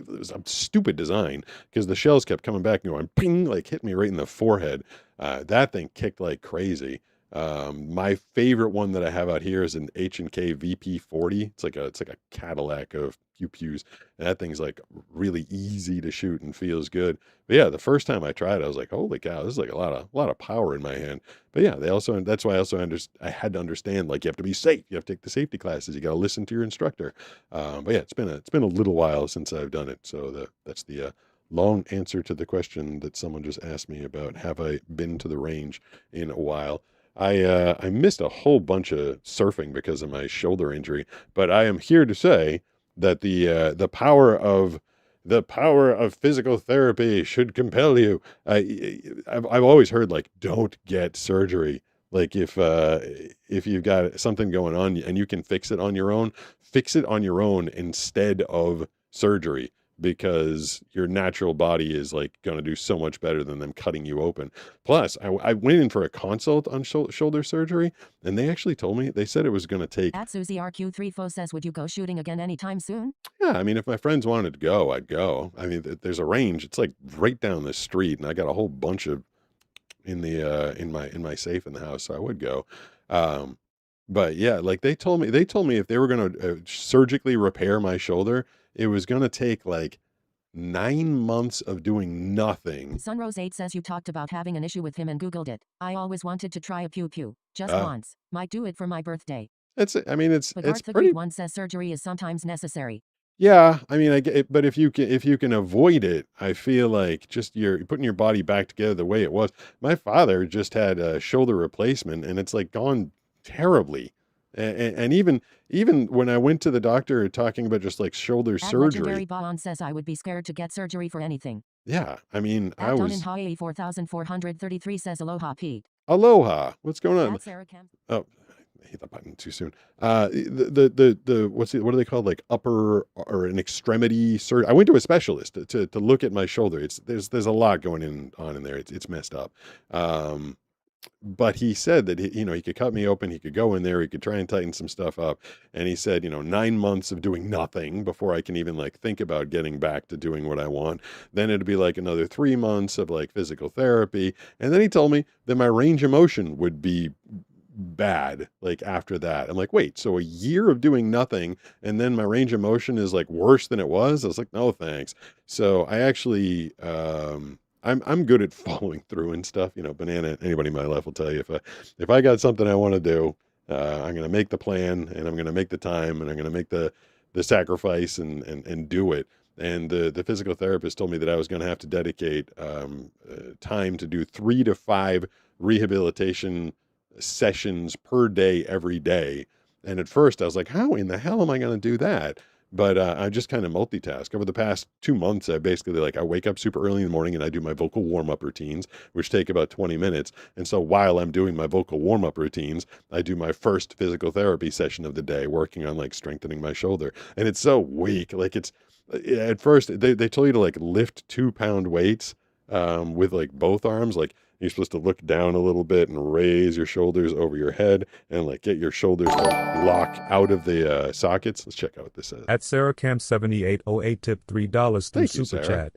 was a stupid design because the shells kept coming back and going ping, like hit me right in the forehead. That thing kicked like crazy. My favorite one that I have out here is an H&K VP40. It's like a Cadillac of pew pews, and that thing's like really easy to shoot and feels good. But yeah, the first time I tried it, I was like, holy cow, this is like a lot of power in my hand. But yeah, that's why I had to understand, like, you have to be safe. You have to take the safety classes. You got to listen to your instructor. But yeah, it's been a little while since I've done it. So that's the long answer to the question that someone just asked me about, have I been to the range in a while? I missed a whole bunch of surfing because of my shoulder injury, but I am here to say that the power of physical therapy should compel you. I've always heard, like, don't get surgery. Like, if you've got something going on and you can fix it on your own, fix it on your own instead of surgery, because your natural body is like going to do so much better than them cutting you open. Plus, I went in for a consult on shoulder surgery, and they actually told me, they said it was going to take. At Susie RQ3 says, would you go shooting again anytime soon? Yeah, I mean, if my friends wanted to go, I'd go. I mean, there's a range. It's like right down the street, and I got a whole bunch of in my safe in the house, so I would go. But yeah, like they told me if they were going to surgically repair my shoulder, it was going to take like 9 months of doing nothing. Sunrose8 says, you talked about having an issue with him and Googled it. I always wanted to try a pew pew. Just once. Might do it for my birthday. It's Bagarth pretty. One says surgery is sometimes necessary. Yeah, I mean, I get it, but if you can avoid it, I feel like just you're putting your body back together the way it was. My father just had a shoulder replacement, and it's like gone terribly. And even when I went to the doctor talking about just like shoulder surgery. Legendary Baon says, I would be scared to get surgery for anything. Yeah, I mean, I Down was. in Hawaii 4433 says, aloha Pete. Aloha. What's going on? Sarah Kemp. Oh, I hit the button too soon. The what are they called? Like upper or an extremity surgery. I went to a specialist to look at my shoulder. There's a lot going on in there. It's messed up. But he said that he could cut me open, he could go in there, he could try and tighten some stuff up. And he said, 9 months of doing nothing before I can even like think about getting back to doing what I want. Then it'd be like another 3 months of like physical therapy. And then he told me that my range of motion would be bad like after that. I'm like, wait, so a year of doing nothing and then my range of motion is like worse than it was? I was like, no thanks. So I actually I'm good at following through and stuff. Banana, anybody in my life will tell you, if I got something I want to do, I'm going to make the plan, and I'm going to make the time, and I'm going to make the sacrifice and do it. And the physical therapist told me that I was going to have to dedicate time to do 3 to 5 rehabilitation sessions per day, every day. And at first I was like, how in the hell am I going to do that? But I just kind of multitask. Over the past 2 months, I basically I wake up super early in the morning and I do my vocal warm-up routines, which take about 20 minutes. And so while I'm doing my vocal warm-up routines, I do my first physical therapy session of the day, working on like strengthening my shoulder. And it's so weak. Like at first they told you to like lift 2-pound weights with like both arms. Like you're supposed to look down a little bit and raise your shoulders over your head and like get your shoulders to lock out of the sockets. Let's check out what this says. At SarahCam7808 tip $3 through Thank you, Super Sarah. Chat.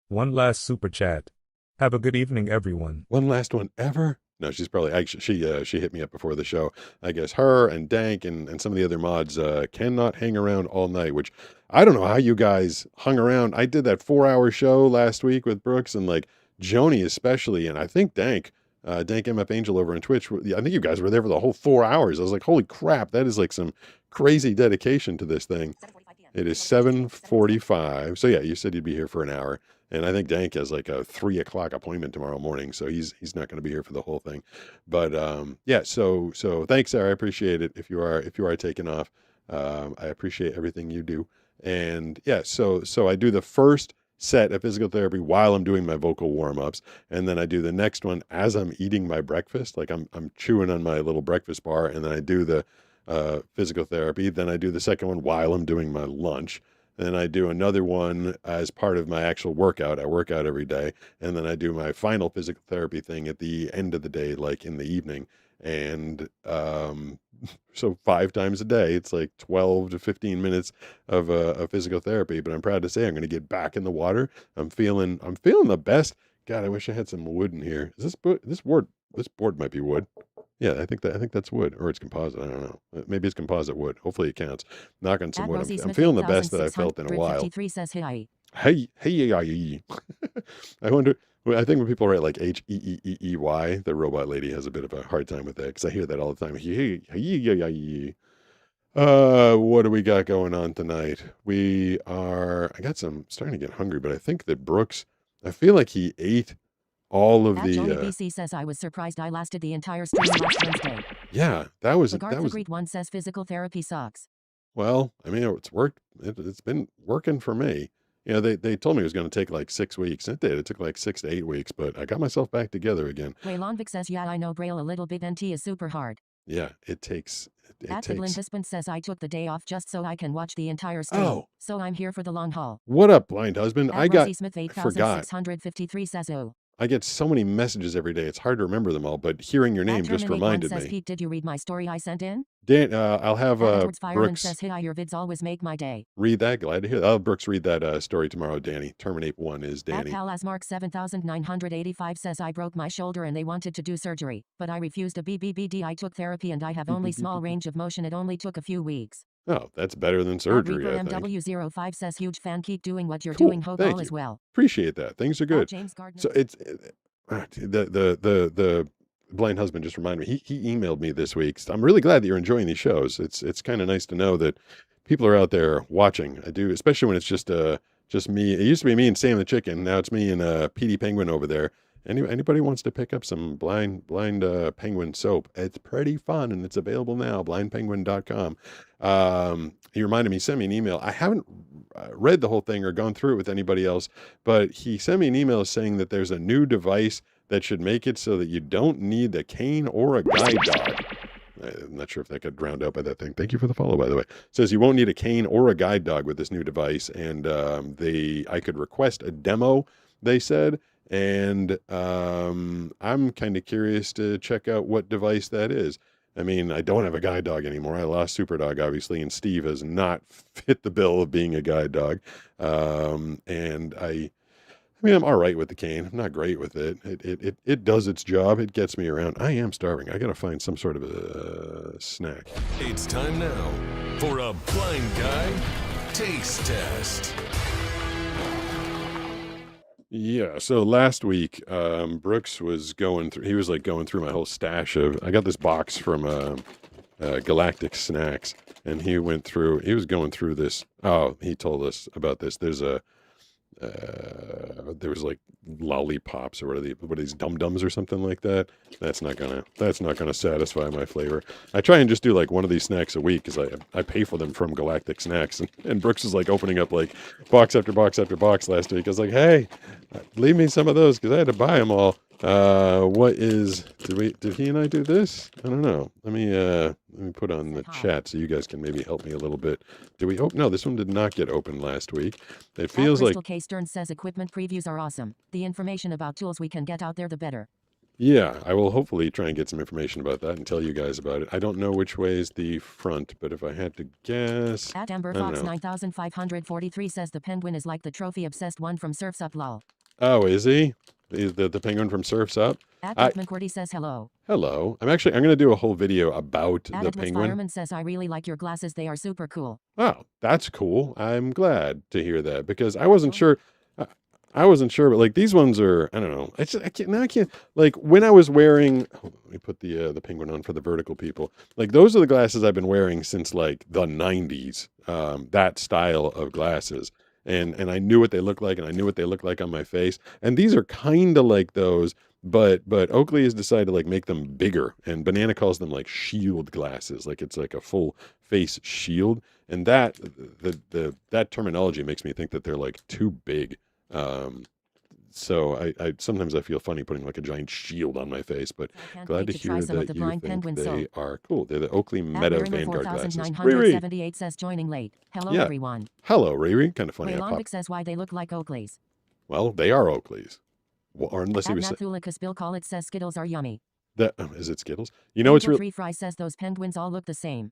One last Super Chat. Have a good evening, everyone. One last one ever? No, she's probably actually she hit me up before the show. I guess her and Dank and some of the other mods cannot hang around all night, which I don't know how you guys hung around. I did that 4-hour show last week with Brooks and like Joni especially, and I think Dank MF Angel over on Twitch. I think you guys were there for the whole 4 hours. I was like, holy crap, that is like some crazy dedication to this thing. It is 7:45. So yeah, you said you'd be here for an hour. And I think Dank has like a 3 o'clock appointment tomorrow morning. So he's not going to be here for the whole thing. But yeah, so thanks, Sarah. I appreciate it. If you are taking off, I appreciate everything you do. And yeah, so I do the first set of physical therapy while I'm doing my vocal warm-ups, and then I do the next one as I'm eating my breakfast. Like I'm chewing on my little breakfast bar, and then I do the physical therapy. Then I do the second one while I'm doing my lunch. Then I do another one as part of my actual workout. I work out every day. And then I do my final physical therapy thing at the end of the day, like in the evening. And so 5 times a day, it's like 12 to 15 minutes of physical therapy. But I'm proud to say I'm going to get back in the water. I'm feeling the best. God, I wish I had some wood in here. Is this board might be wood. Yeah, I think that's wood, or it's composite. I don't know. Maybe it's composite wood. Hopefully it counts. Knock on some wood. I'm feeling the best that I've felt in a while. Says hey. Hey. I wonder. I think when people write like Heeey, the robot lady has a bit of a hard time with that because I hear that all the time. What do we got going on tonight? I got starting to get hungry, but I think that Brooks, I feel like he ate all of the. Johnny BC says I was surprised I lasted the entire stream last Wednesday. Yeah, that was. Agreed. One says physical therapy sucks. Well, I mean, it's worked. It's been working for me. You know, they told me it was going to take like 6 weeks. It did. It took like 6 to 8 weeks, but I got myself back together again. Waylonvik says, yeah, I know Braille a little bit. NT is super hard. Yeah, it takes. Lynn Husband says I took the day off just so I can watch the entire stream. Oh. So I'm here for the long haul. What up, blind husband? I forgot. 653 says oh. I get so many messages every day. It's hard to remember them all, but hearing your name just reminded me. Pete, did you read my story I sent in? Dan, I'll have Brooks says, hey, your vids always make my day. Read that. Glad to hear that. I'll have Brooks read that story tomorrow, Danny. Terminate 1 is Danny. Mark 7985 says I broke my shoulder and they wanted to do surgery, but I refused a BBBD. I took therapy and I have only small range of motion. It only took a few weeks. Oh, that's better than surgery, I think. MW05 says huge fan, keep doing what you're doing. Hope all is well. Appreciate that. Things are good. James Gardner. So it's the blind husband just reminded me. He emailed me this week. I'm really glad that you're enjoying these shows. It's kind of nice to know that people are out there watching. I do, especially when it's just me. It used to be me and Sam the chicken. Now it's me and Petey Penguin over there. Anybody wants to pick up some blind penguin soap? It's pretty fun, and it's available now. blindpenguin.com. He reminded me, send me an email. I haven't read the whole thing or gone through it with anybody else, but he sent me an email saying that there's a new device that should make it so that you don't need a cane or a guide dog. I'm not sure if that got drowned out by that thing. Thank you for the follow, by the way. It says you won't need a cane or a guide dog with this new device, and I could request a demo, they said. And I'm kind of curious to check out what device that is. I mean, I don't have a guide dog anymore. I lost Super Dog, obviously, and Steve has not fit the bill of being a guide dog. And I mean, I'm all right with the cane. I'm not great with it. It does its job. It gets me around. I am starving. I got to find some sort of a snack. It's time now for a blind guy taste test. Yeah, so last week, Brooks was going through my whole stash of, I got this box from Galactic Snacks, and he was going through this. Oh, he told us about this. There was like lollipops or what are these dum-dums or something like that. That's not gonna satisfy my flavor. I try and just do like one of these snacks a week because I pay for them from Galactic Snacks, and Brooks is like opening up like box after box after box last week. I was like, hey, leave me some of those because I had to buy them all. Did he and I do this? I don't know. Let me put on the chat so you guys can maybe help me a little bit. No, this one did not get opened last week. It feels like K. Stern says equipment previews are awesome. The information about tools we can get out there, the better. Yeah, I will hopefully try and get some information about that and tell you guys about it. I don't know which way is the front, but if I had to guess, at Amber Fox 9543 says the penguin is like the trophy obsessed one from Surf's Up lol. Oh, is he? The penguin from Surf's Up? McCordy says hello. Hello. I'm going to do a whole video about the penguin. Fireman says I really like your glasses. They are super cool. Oh, that's cool. I'm glad to hear that because I wasn't sure. But like these ones are, I don't know. I can't. Like when I was wearing, let me put the penguin on for the vertical people. Like those are the glasses I've been wearing since like the 90s. That style of glasses. And I knew what they looked like, and I knew what they looked like on my face. And these are kind of like those, but Oakley has decided to like make them bigger. And Banana calls them like shield glasses, like it's like a full face shield. And that terminology makes me think that they're like too big. So I sometimes I feel funny putting like a giant shield on my face, but glad to hear that you think they are cool. They're the Oakley Meta Vanguard glasses. Riri says joining late. Hello everyone. Hello Riri. Kind of funny. Waylonvik says why they look like Oakleys. Well, they are Oakleys. Or unless he was Nathulicus Bill Call it says Skittles are yummy. That is it Skittles? You know, it's Angel real. 3 Fry says those penguins all look the same.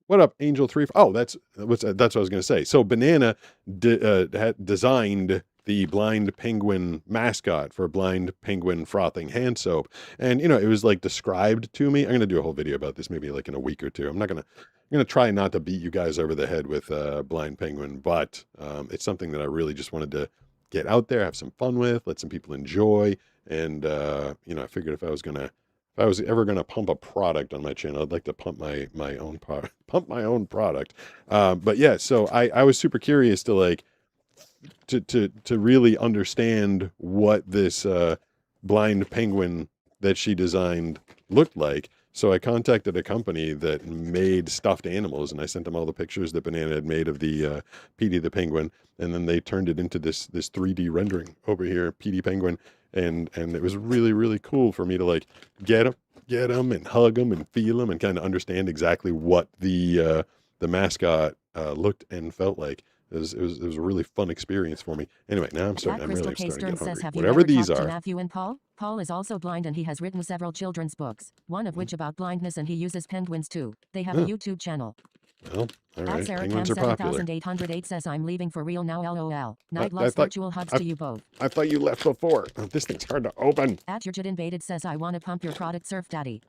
What up, Angel 3? Oh, that's what I was going to say. So Banana had designed the blind penguin mascot for blind penguin frothing hand soap. And, you know, it was like described to me. I'm going to do a whole video about this maybe like in a week or two. I'm going to try not to beat you guys over the head with blind penguin, but it's something that I really just wanted to get out there, have some fun with, let some people enjoy. And, you know, I figured if I was ever gonna pump a product on my channel, I'd like to pump my own product. But yeah, so I was super curious to like to really understand what this blind penguin that she designed looked like. So I contacted a company that made stuffed animals, and I sent them all the pictures that Banana had made of the Petey the Penguin, and then they turned it into this 3D rendering over here, Petey Penguin, and it was really, really cool for me to like get him and hug him and feel him and kind of understand exactly what the mascot looked and felt like. It was a really fun experience for me. Anyway, now I'm really starting to get hungry. Whatever these are. Matthew and Paul? Paul is also blind and he has written several children's books, one of which about blindness, and he uses penguins too. They have a YouTube channel. Well, all right. Sarah Penguins are popular. 7808 says I'm leaving for real now, lol. Night loves virtual hugs to you both. I thought you left before. Oh, this thing's hard to open. At Your Jit Invaded says I want to pump your product, Surf Daddy.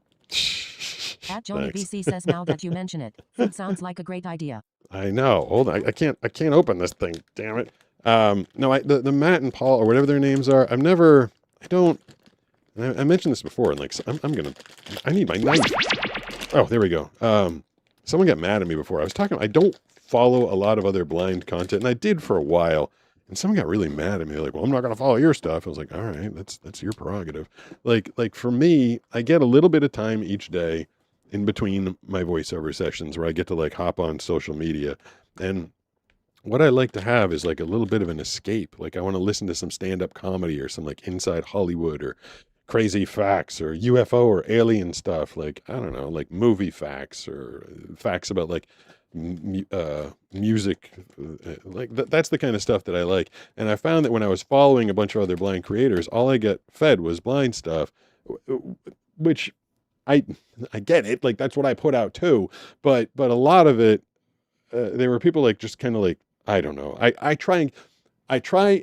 At Joni BC says now that you mention it, food sounds like a great idea. I know. Hold on. I can't open this thing. Damn it. No, the Matt and Paul or whatever their names are. I mentioned this before, and like I need my knife. Oh, there we go. Someone got mad at me before. I don't follow a lot of other blind content, and I did for a while. And someone got really mad at me, like, well, I'm not going to follow your stuff. I was like, all right, that's your prerogative. Like for me, I get a little bit of time each day in between my voiceover sessions where I get to like hop on social media. And what I like to have is like a little bit of an escape. Like I want to listen to some stand-up comedy or some like Inside Hollywood or crazy facts or UFO or alien stuff. Like, I don't know, like movie facts or facts about like music. Like that's the kind of stuff that I like. And I found that when I was following a bunch of other blind creators, all I get fed was blind stuff, which I get it. Like that's what I put out too. But a lot of it, there were people like just kind of like, I don't know. I try,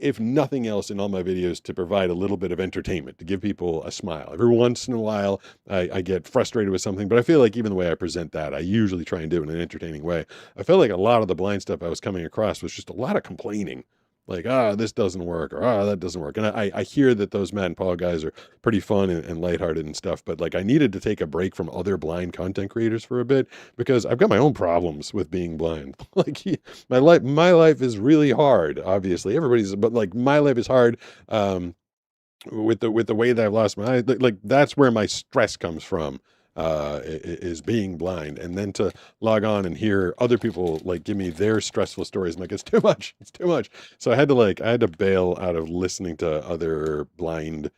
if nothing else, in all my videos to provide a little bit of entertainment, to give people a smile. Every once in a while, I get frustrated with something, but I feel like even the way I present that, I usually try and do it in an entertaining way. I felt like a lot of the blind stuff I was coming across was just a lot of complaining. Like, this doesn't work, or that doesn't work. And I hear that those Matt and Paul guys are pretty fun and lighthearted and stuff, but like I needed to take a break from other blind content creators for a bit because I've got my own problems with being blind. Like my life is really hard, obviously. But like my life is hard with the way that I've lost my eye. Like that's where my stress comes from. Is being blind, and then to log on and hear other people like give me their stressful stories. I'm like, it's too much. So I had to bail out of listening to other blind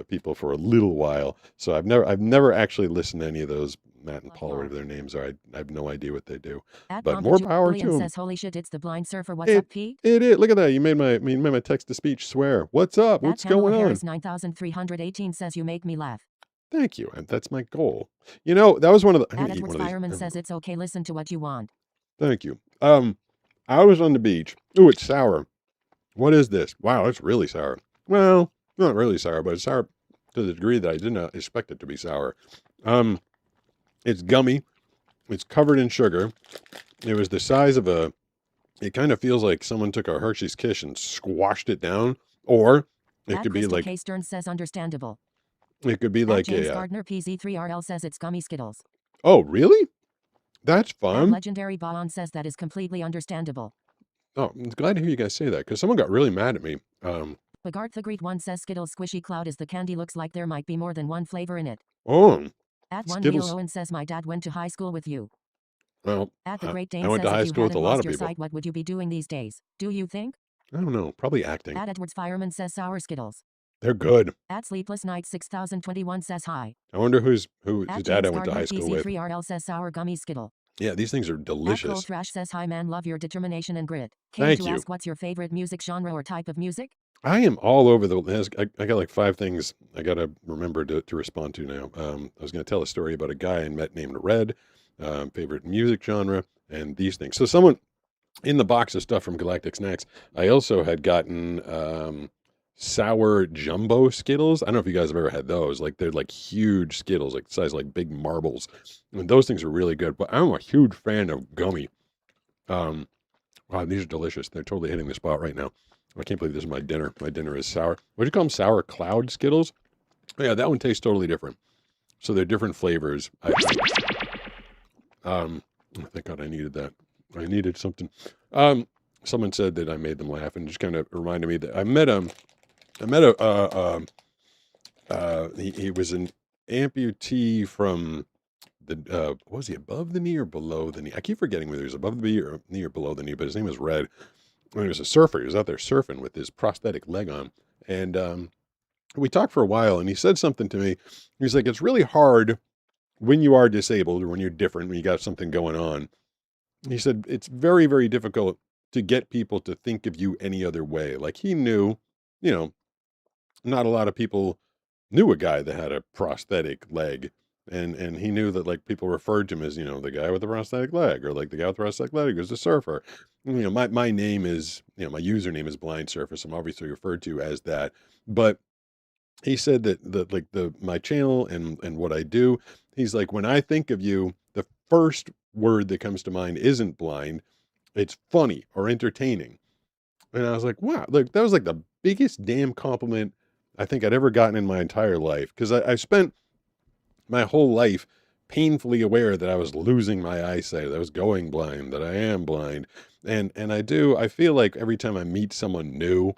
people for a little while. So I've never actually listened to any of those Matt and Paul, whatever their names are. I have no idea what they do. But more power to them. Says, holy shit, it's the blind surfer. What's up, P? It is. Look at that. You made my text to speech swear. What's up? What's going on? 9318 says you make me laugh. Thank you. And that's my goal. You know, that was one of the... Edward Fireman says it's okay. Listen to what you want. Thank you. I was on the beach. Ooh, it's sour. What is this? Wow, it's really sour. Well, not really sour, but it's sour to the degree that I did not expect it to be sour. It's gummy. It's covered in sugar. It was the size of it kind of feels like someone took a Hershey's Kiss and squashed it down. Or it could be like... K. Stern says understandable. It could be like James Gardner PZ3RL says it's gummy Skittles. Oh, really? That's fun. Legendary Banan says that is completely understandable. Oh, I'm glad to hear you guys say that, because someone got really mad at me. Bagart the Great One says Skittles Squishy Cloud is the candy, looks like there might be more than one flavor in it. Oh. At one Neil Owen says my dad went to high school with you. Well, at the Great Dane I went says to high school with a lot of your people. sight, what would you be doing these days? Do you think? I don't know. Probably acting. At Edwards Fireman says sour Skittles. They're good. At Sleepless Night 6021 says hi. I wonder whose dad I went to Gardner high school with. PC3RL says sour gummy Skittle. Yeah, these things are delicious. Cold Thrash says hi man, love your determination and grit. Thank to you. Ask what's your favorite music genre or type of music? I am all over I got like 5 things I got to remember to respond to now. I was going to tell a story about a guy I met named Red, favorite music genre, and these things. So someone in the box of stuff from Galactic Snacks, I also had gotten sour jumbo Skittles. I don't know if you guys have ever had those. Like they're like huge Skittles, like size like big marbles. And those things are really good. But I'm a huge fan of gummy. Um, wow, these are delicious. They're totally hitting the spot right now. I can't believe this is my dinner. My dinner is sour. What do you call them? Sour cloud Skittles? Oh, yeah, that one tastes totally different. So they're different flavors. I think. Thank God I needed that. I needed something. Someone said that I made them laugh, and just kind of reminded me that I met he was an amputee from the was he above the knee or below the knee? I keep forgetting whether he was above the knee or below the knee, but his name was Red. And he was a surfer. He was out there surfing with his prosthetic leg on, and we talked for a while, and he said something to me. He's like, it's really hard when you are disabled or when you're different, when you got something going on. He said it's very, very difficult to get people to think of you any other way. Like he knew, you know, not a lot of people knew a guy that had a prosthetic leg. And he knew that like people referred to him as, the guy with the prosthetic leg, or like the guy with the prosthetic leg who's a surfer. My name is, my username is Blind Surfer, so I'm obviously referred to as that. But he said that like my channel and what I do, he's like, when I think of you, the first word that comes to mind isn't blind, it's funny or entertaining. And I was like, wow, like that was like the biggest damn compliment I think I'd ever gotten in my entire life. Because I spent my whole life painfully aware that I was losing my eyesight, that I was going blind, that I am blind. And I feel like every time I meet someone new,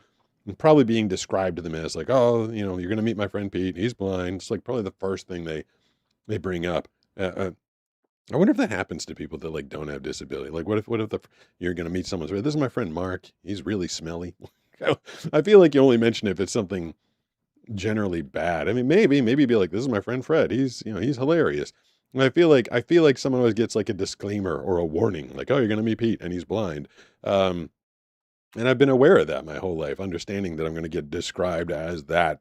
I'm probably being described to them as like, oh, you're going to meet my friend Pete. He's blind. It's like probably the first thing they bring up. I wonder if that happens to people that like don't have disability. Like, what if you're going to meet someone? This is my friend Mark. He's really smelly. I feel like you only mention it if it's something generally bad. I mean, maybe be like, this is my friend Fred. He's hilarious. And I feel like someone always gets like a disclaimer or a warning, like, oh, you're going to meet Pete and he's blind. And I've been aware of that my whole life, understanding that I'm going to get described as that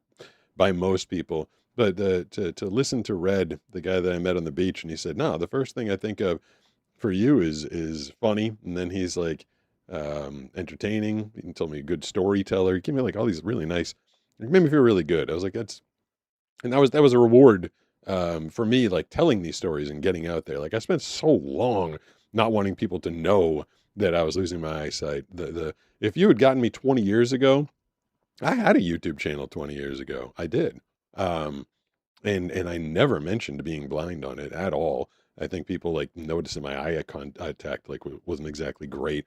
by most people. But to listen to Red, the guy that I met on the beach, and he said, no, the first thing I think of for you is funny. And then he's like, entertaining. He told me a good storyteller. He gave me like all these really nice, it made me feel really good. I was like, that was a reward, for me, like telling these stories and getting out there. Like I spent so long not wanting people to know that I was losing my eyesight. If you had gotten me 20 years ago, I had a YouTube channel 20 years ago. I did. And I never mentioned being blind on it at all. I think people like noticed that my eye contact like wasn't exactly great.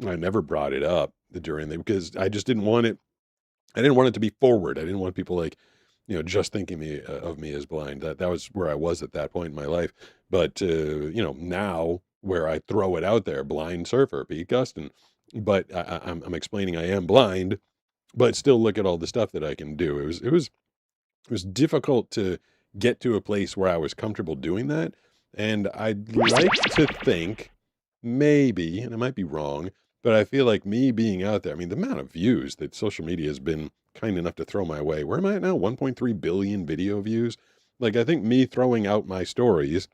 I never brought it up because I just didn't want it. I didn't want it to be forward. I didn't want people like, just thinking of me as blind. That was where I was at that point in my life. But now where I throw it out there, blind surfer, Pete Gustin. But I'm explaining I am blind, but still look at all the stuff that I can do. It was difficult to get to a place where I was comfortable doing that. And I'd like to think maybe, and I might be wrong, but I feel like me being out there, I mean, the amount of views that social media has been kind enough to throw my way. Where am I at now? 1.3 billion video views. Like, I think me throwing out my stories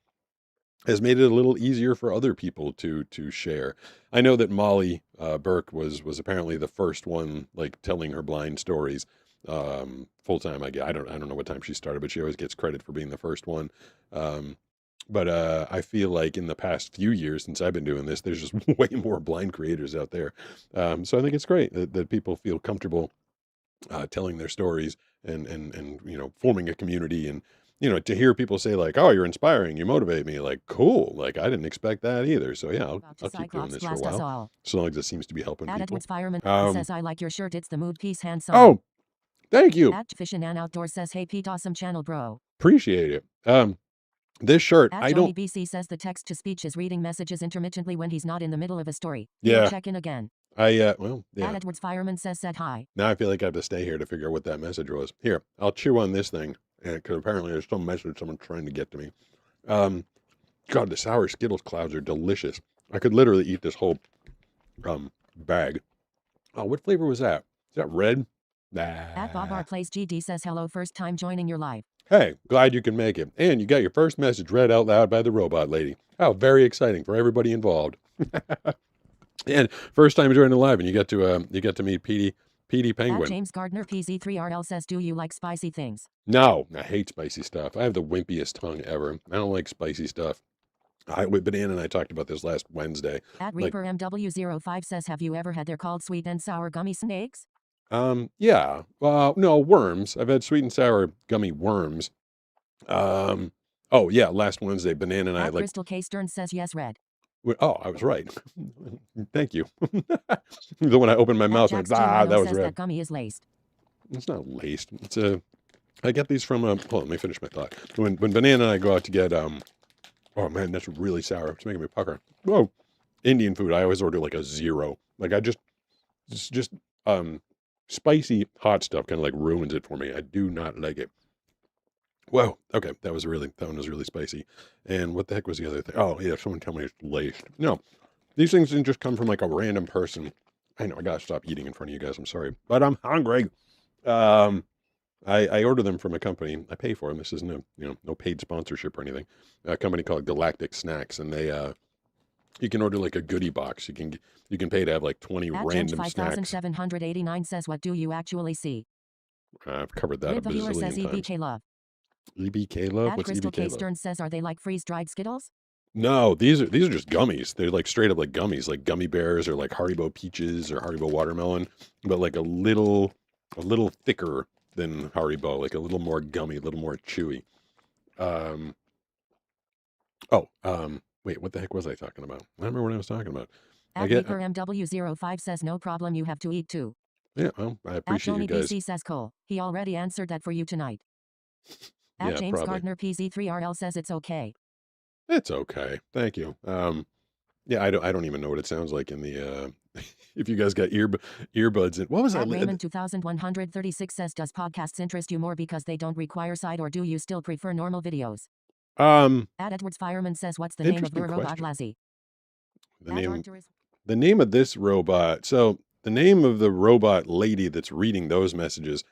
has made it a little easier for other people to share. I know that Molly Burke was apparently the first one like telling her blind stories full time. I don't know what time she started, but she always gets credit for being the first one. But I feel like in the past few years since I've been doing this, there's just way more blind creators out there. So I think it's great that people feel comfortable telling their stories and forming a community, and to hear people say like, oh, you're inspiring, you motivate me, like, cool, like I didn't expect that either. So yeah, I'll keep doing this for a while, so long as it seems to be helping people. Edwards Fireman says, I like your shirt, it's the mood piece hand song. Oh, thank you. Fishin' and Outdoor says, hey Pete, awesome channel, bro. Appreciate it. This shirt, I don't. BC says the text to speech is reading messages intermittently when he's not in the middle of a story. Yeah. Check in again. Well, yeah. Edwards Fireman says hi. Now I feel like I have to stay here to figure out what that message was. Here, I'll chew on this thing, because apparently there's some message someone's trying to get to me. God, the sour Skittles clouds are delicious. I could literally eat this whole bag. Oh, what flavor was that? Is that red? At Bob R Plays GD says hello, first time joining your live. Hey, glad you can make it. And you got your first message read out loud by the robot lady. Oh, very exciting for everybody involved. And first time joining live, and you get to meet Petey Penguin. At James Gardner PZ3RL says, do you like spicy things? No, I hate spicy stuff. I have the wimpiest tongue ever. I don't like spicy stuff. Banan and I talked about this last Wednesday. At Reaper MW05 says, have you ever had their called sweet and sour gummy snakes? Yeah. No, worms. I've had sweet and sour gummy worms. Oh yeah, last Wednesday, Banan and I Crystal K Stern says yes, red. Oh, I was right. Thank you. Then when I opened my mouth, that was red. That gummy is laced. It's not laced. I get these from hold on, let me finish my thought. When Banan and I go out to get oh man, that's really sour. It's making me pucker. Whoa. Indian food, I always order like a 0. Like it's just spicy hot stuff kind of like ruins it for me. I do not like it. Whoa. Okay, that one was really spicy. And what the heck was the other thing? Oh yeah, someone tell me it's laced. No, these things didn't just come from like a random person. I know I gotta stop eating in front of you guys. I'm sorry, but I'm hungry. I order them from a company. I pay for them. This isn't no paid sponsorship or anything. A company called Galactic Snacks, and they you can order like a goodie box. You can pay to have like 20 random snacks. 5789 says, what do you actually see? I've covered that a the viewer says bazillion times. EBK love. EBK love? At What's Crystal EBK K love? Stern says, are they like freeze-dried Skittles? No, these are just gummies. They're like straight up like gummies, like gummy bears or like Haribo peaches or Haribo watermelon, but like a little thicker than Haribo, like a little more gummy, a little more chewy. Wait, what the heck was I talking about? I don't remember what I was talking about. At Reaper MW05 says, no problem, you have to eat too. Yeah, well, I appreciate you guys. BC says, Cole, he already answered that for you tonight. At James probably. Gardner PZ3RL says it's okay. It's okay. Thank you. Yeah, I don't even know what it sounds like in the if you guys got earbuds in. What was that? Raymond 2136 says, does podcasts interest you more because they don't require side, or do you still prefer normal videos? At Edwards Fireman says, what's the name of the robot, Lazzy? The name of this robot. So the name of the robot lady that's reading those messages.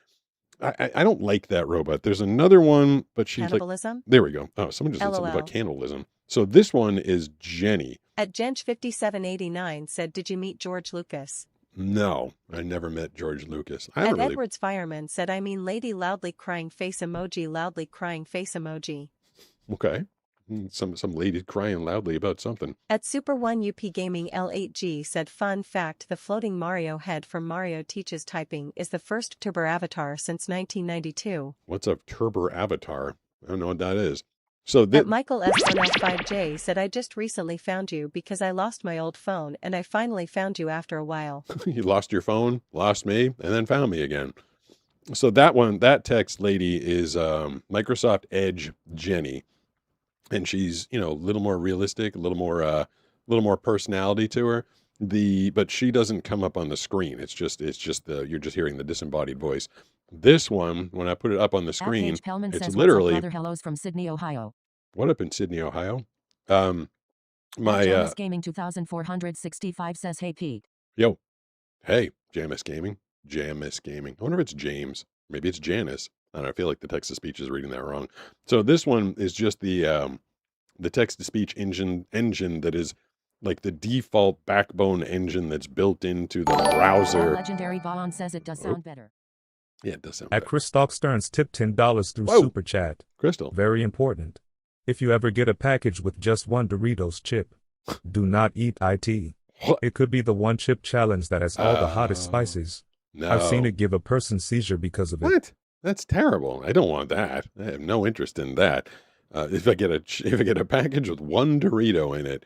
I don't like that robot. There's another one, but she's Cannibalism? Like, there we go. Oh, someone just said something about cannibalism. So this one is Jenny. At Gench5789 said, did you meet George Lucas? No, I never met George Lucas. Edwards Fireman said, I mean lady loudly crying face emoji, loudly crying face emoji. Okay. Some lady crying loudly about something. At Super1UP Gaming L8G said, fun fact, the floating Mario head from Mario Teaches Typing is the first Turbo avatar since 1992. What's a Turbo avatar? I don't know what that is. So At Michael S1L5J said, I just recently found you because I lost my old phone and I finally found you after a while. You lost your phone, lost me, and then found me again. So that text lady is Microsoft Edge Jenny. And she's, a little more realistic, a little more personality to her. But she doesn't come up on the screen. It's just you're just hearing the disembodied voice. This one, when I put it up on the screen, it's literally. Brother hellos from Sydney, Ohio. What up in Sydney, Ohio? Jamis Gaming 2465 says, hey Pete. Yo, hey Jamis Gaming. I wonder if it's James. Maybe it's Janice. I don't know, I feel like the text-to-speech is reading that wrong. So this one is just the text-to-speech engine that is like the default backbone engine that's built into the browser. Legendary Balan says it does sound better. Yeah, it does sound better. At Christoph Stearns tip $10 through Super Chat. Crystal. Very important. If you ever get a package with just one Doritos chip, do not eat IT. It could be the one chip challenge that has all the hottest spices. No. I've seen it give a person seizure because of it. What? That's terrible. I don't want that. I have no interest in that. If I get a package with one Dorito in it,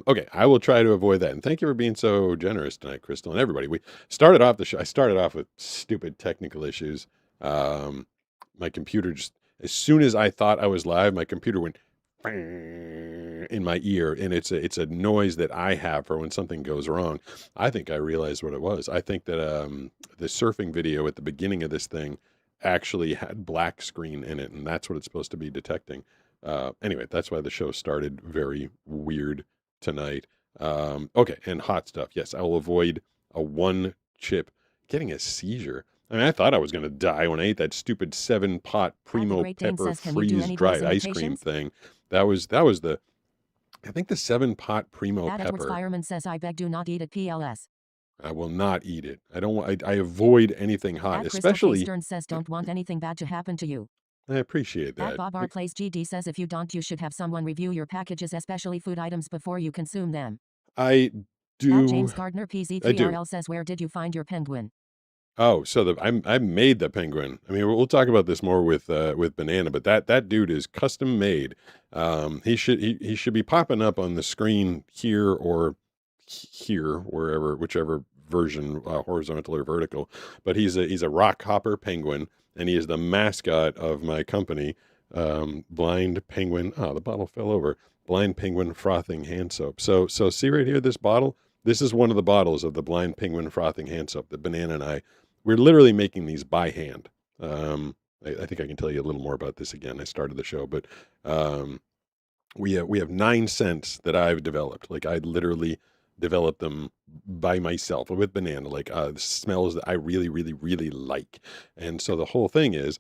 okay, I will try to avoid that. And thank you for being so generous tonight, Crystal, and everybody. We started off the show. I started off with stupid technical issues. My computer just, as soon as I thought I was live, my computer went in my ear, and it's a noise that I have for when something goes wrong. I think I realized what it was. I think that the surfing video at the beginning of this thing actually had black screen in it, and that's what it's supposed to be detecting. Anyway, that's why the show started very weird tonight. Okay, and hot stuff. Yes, I will avoid a one chip. Getting a seizure. I mean, I thought I was going to die when I ate that stupid 7-pot Primo Great Dane pepper says, "Can you do any freeze-dried voice ice cream imitations?" thing. That was the, I think the 7-pot Primo At Edwards pepper. Fireman says, "I beg do not eat at PLS." I will not eat it. I don't want, I avoid anything hot, At Crystal K. especially, Stern says, "Don't want anything bad to happen to you." I appreciate At that. Bob R. Plays GD says, "If you don't, you should have someone review your packages, especially food items, before you consume them." I At do. James Gardner I do. PZ3RL says, "Where did you find your penguin?" Oh, so I made the penguin. I mean, we'll talk about this more with Banana, but that dude is custom made. He should be popping up on the screen here or here, wherever, whichever version, horizontal or vertical. But he's a rock hopper penguin, and he is the mascot of my company, Blind Penguin. Oh, the bottle fell over. Blind Penguin Frothing Hand Soap. So see right here, this bottle. This is one of the bottles of the Blind Penguin Frothing Hand Soap that Banana and I, we're literally making these by hand. I think I can tell you a little more about this again. I started the show, but we have 9 scents that I've developed. Like I literally developed them by myself with Banana. Like smells that I really, really, really like. And so the whole thing is,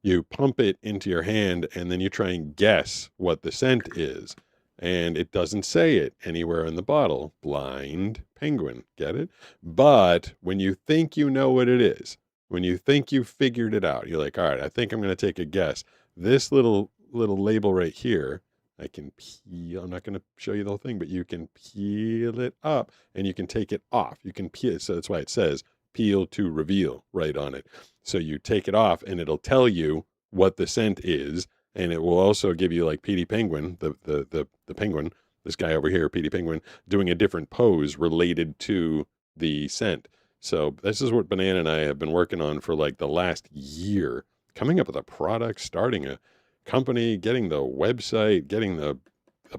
you pump it into your hand and then you try and guess what the scent is. And it doesn't say it anywhere in the bottle. Blind Penguin. Get it? But when you think you know what it is, when you think you figured it out, you're like, all right, I think I'm going to take a guess. This little label right here, I can peel. I'm not going to show you the whole thing, but you can peel it up and you can take it off. You can peel. So that's why it says peel to reveal right on it. So you take it off and it'll tell you what the scent is. And it will also give you like Petey Penguin, the penguin, this guy over here, Petey Penguin, doing a different pose related to the scent. So this is what Banana and I have been working on for like the last year, coming up with a product, starting a company, getting the website, getting the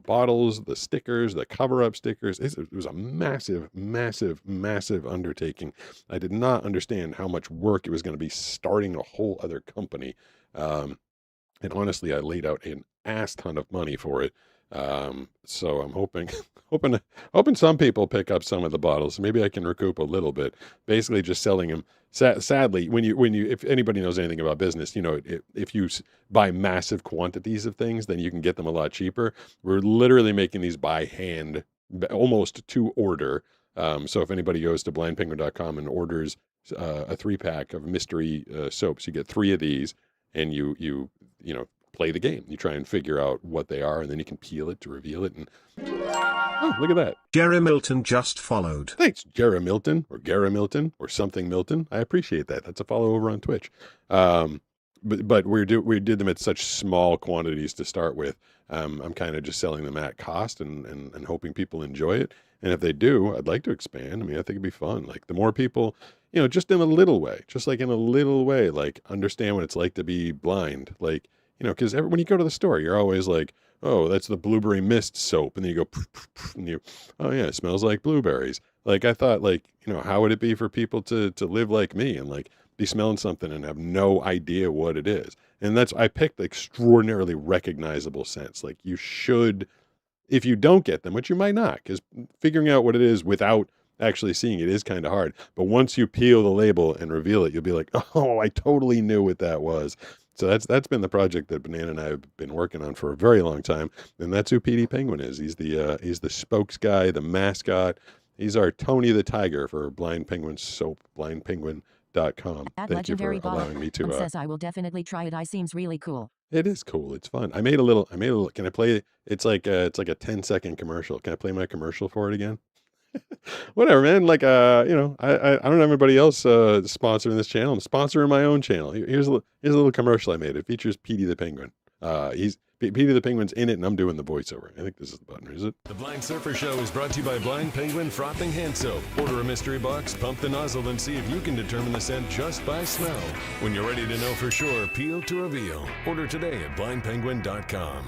bottles, the stickers, the cover-up stickers. It was a massive, massive, massive undertaking. I did not understand how much work it was going to be starting a whole other company. And honestly, I laid out an ass ton of money for it. So I'm hoping some people pick up some of the bottles. Maybe I can recoup a little bit. Basically, just selling them. Sadly, when you, if anybody knows anything about business, you know, if you buy massive quantities of things, then you can get them a lot cheaper. We're literally making these by hand, almost to order. So if anybody goes to blindpenguin.com and orders a 3-pack of mystery soaps, you get 3 of these, and you know, play the game. You try and figure out what they are, and then you can peel it to reveal it. And oh, look at that. Jerry Milton just followed. Thanks, Jerry Milton, or Gara Milton, or something Milton. I appreciate that. That's a follow over on Twitch. But we did them at such small quantities to start with. I'm kind of just selling them at cost and hoping people enjoy it. And if they do, I'd like to expand. I mean, I think it'd be fun. Like the more people, you know, just in a little way, like understand what it's like to be blind. Like, you know, because when you go to the store, you're always like, oh, that's the blueberry mist soap. And then you go, poof, poof, poof, and you, oh yeah, it smells like blueberries. Like I thought, like, you know, how would it be for people to live like me and like be smelling something and have no idea what it is? And I picked extraordinarily recognizable scents. Like you should, if you don't get them, which you might not, because figuring out what it is without actually seeing it is kind of hard. But once you peel the label and reveal it, you'll be like, oh, I totally knew what that was. So that's been the project that Banana and I have been working on for a very long time. And that's who Petey Penguin is. He's the spokes guy, the mascot. He's our Tony the Tiger for Blind Penguin Soap, blindpenguin.com. Thank you for allowing me to. Says I will definitely try it. I seems really cool. It is cool. It's fun. I made a little. Can I play? It's like a 10-second commercial. Can I play my commercial for it again? Whatever, man. Like, you know, I don't have anybody else sponsoring this channel. I'm sponsoring my own channel. Here's a little commercial I made. It features Petey the Penguin. Petey the Penguin's in it, and I'm doing the voiceover. I think this is the button, is it? The Blind Surfer Show is brought to you by Blind Penguin Frothing Hand Soap. Order a mystery box, pump the nozzle, and see if you can determine the scent just by smell. When you're ready to know for sure, peel to reveal. Order today at blindpenguin.com.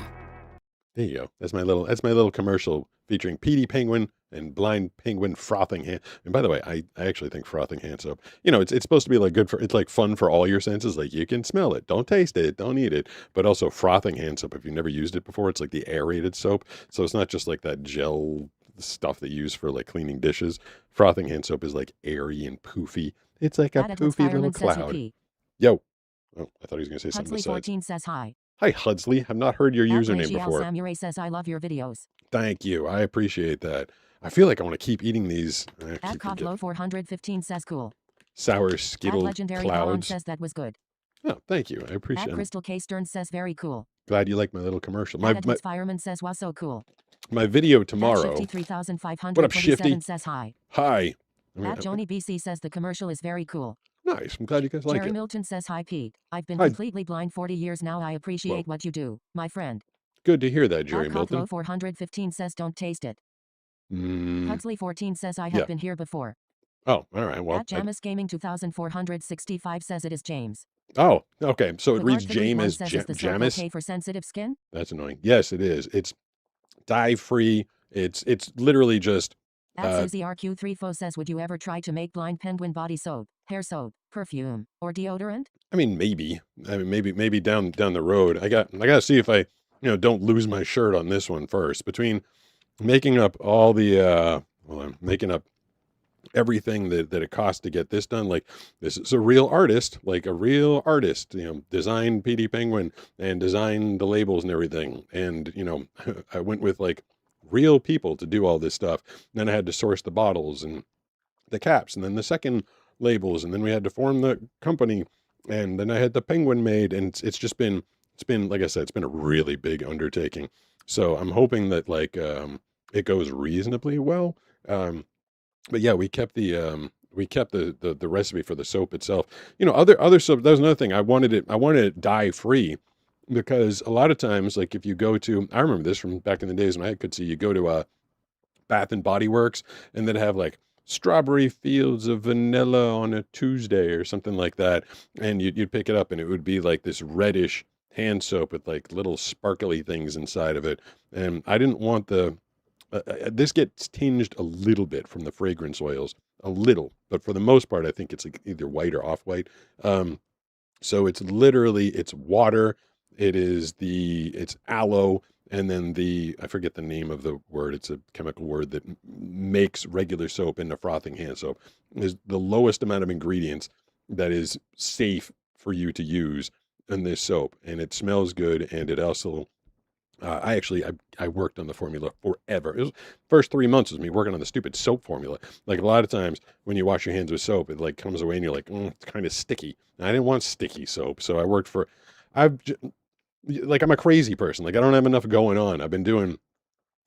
There you go. That's my little commercial featuring Petey Penguin and Blind Penguin Frothing Hand. And by the way, I actually think Frothing Hand Soap, you know, it's supposed to be like it's like fun for all your senses. Like you can smell it, don't taste it, don't eat it, but also Frothing Hand Soap. If you've never used it before, it's like the aerated soap. So it's not just like that gel stuff that you use for like cleaning dishes. Frothing Hand Soap is like airy and poofy. It's like a At Edwards poofy little Fireman says cloud. UP. Yo. Oh, I thought he was going to say something Hudsley besides. 14 says hi. Hi, Hudsley. I've not heard your At username Rachel before. Samurai says I love your videos. Thank you. I appreciate that. I feel like I want to keep eating these. At Cocklow 415 says cool. Sour At Skittle Legendary Balan clouds. says that was good. Oh, thank you. I At appreciate it. Crystal K Stern says very cool. Glad you like my little commercial. At Edwards Fireman says was so cool. My video At tomorrow. Shifty 3527 What up, Shifty? says hi. Hi. At Joni BC says the commercial is very cool. Nice. I'm glad you guys like Jerry it. Milton says hi Pete. I've been Hi. completely blind 40 years now. I appreciate what you do, my friend. Good to hear that, Jerry At Milton. Cocklow 415 says don't taste it. Mm, Pugsley 14 says I have yeah. been here before. oh, all right. Well, At Jamis Gaming 2465 says it is James. oh, okay. So it reads Regard to Lead Jame One as says is the soap Jamis. okay for sensitive skin? That's annoying. Yes, it is. It's dye free. It's literally just. At Susie RQ34 says would you ever try to make Blind Penguin body soap, hair soap, perfume, or deodorant? I mean, maybe. I mean, maybe down the road. I got to see if I don't lose my shirt on this one first. Between making up all the making up everything that it costs to get this done. Like, this is a real artist, designed Petey Penguin and designed the labels and everything. And, I went with like real people to do all this stuff. Then I had to source the bottles and the caps and then the second labels. And then we had to form the company. And then I had the penguin made. And it's been, like I said, it's been a really big undertaking. So I'm hoping that it goes reasonably well. But yeah, we kept the recipe for the soap itself. Other soap. That was another thing. I wanted it dye free, because a lot of times, like if you go to, I remember this from back in the days when I could see, you go to Bath and Body Works and then have like strawberry fields of vanilla on a Tuesday or something like that, and you'd pick it up and it would be like this reddish hand soap with like little sparkly things inside of it, and I didn't want the. This gets tinged a little bit from the fragrance oils, a little, but for the most part, I think it's like either white or off-white. So it's water. It's aloe, and then I forget the name of the word. It's a chemical word that makes regular soap into frothing hand soap. Is the lowest amount of ingredients that is safe for you to use in this soap, and it smells good, and it also. I worked on the formula forever. It was first 3 months was me working on the stupid soap formula. Like a lot of times when you wash your hands with soap, it like comes away and you're like, it's kind of sticky. And I didn't want sticky soap. So I worked I'm a crazy person. Like I don't have enough going on. I've been doing,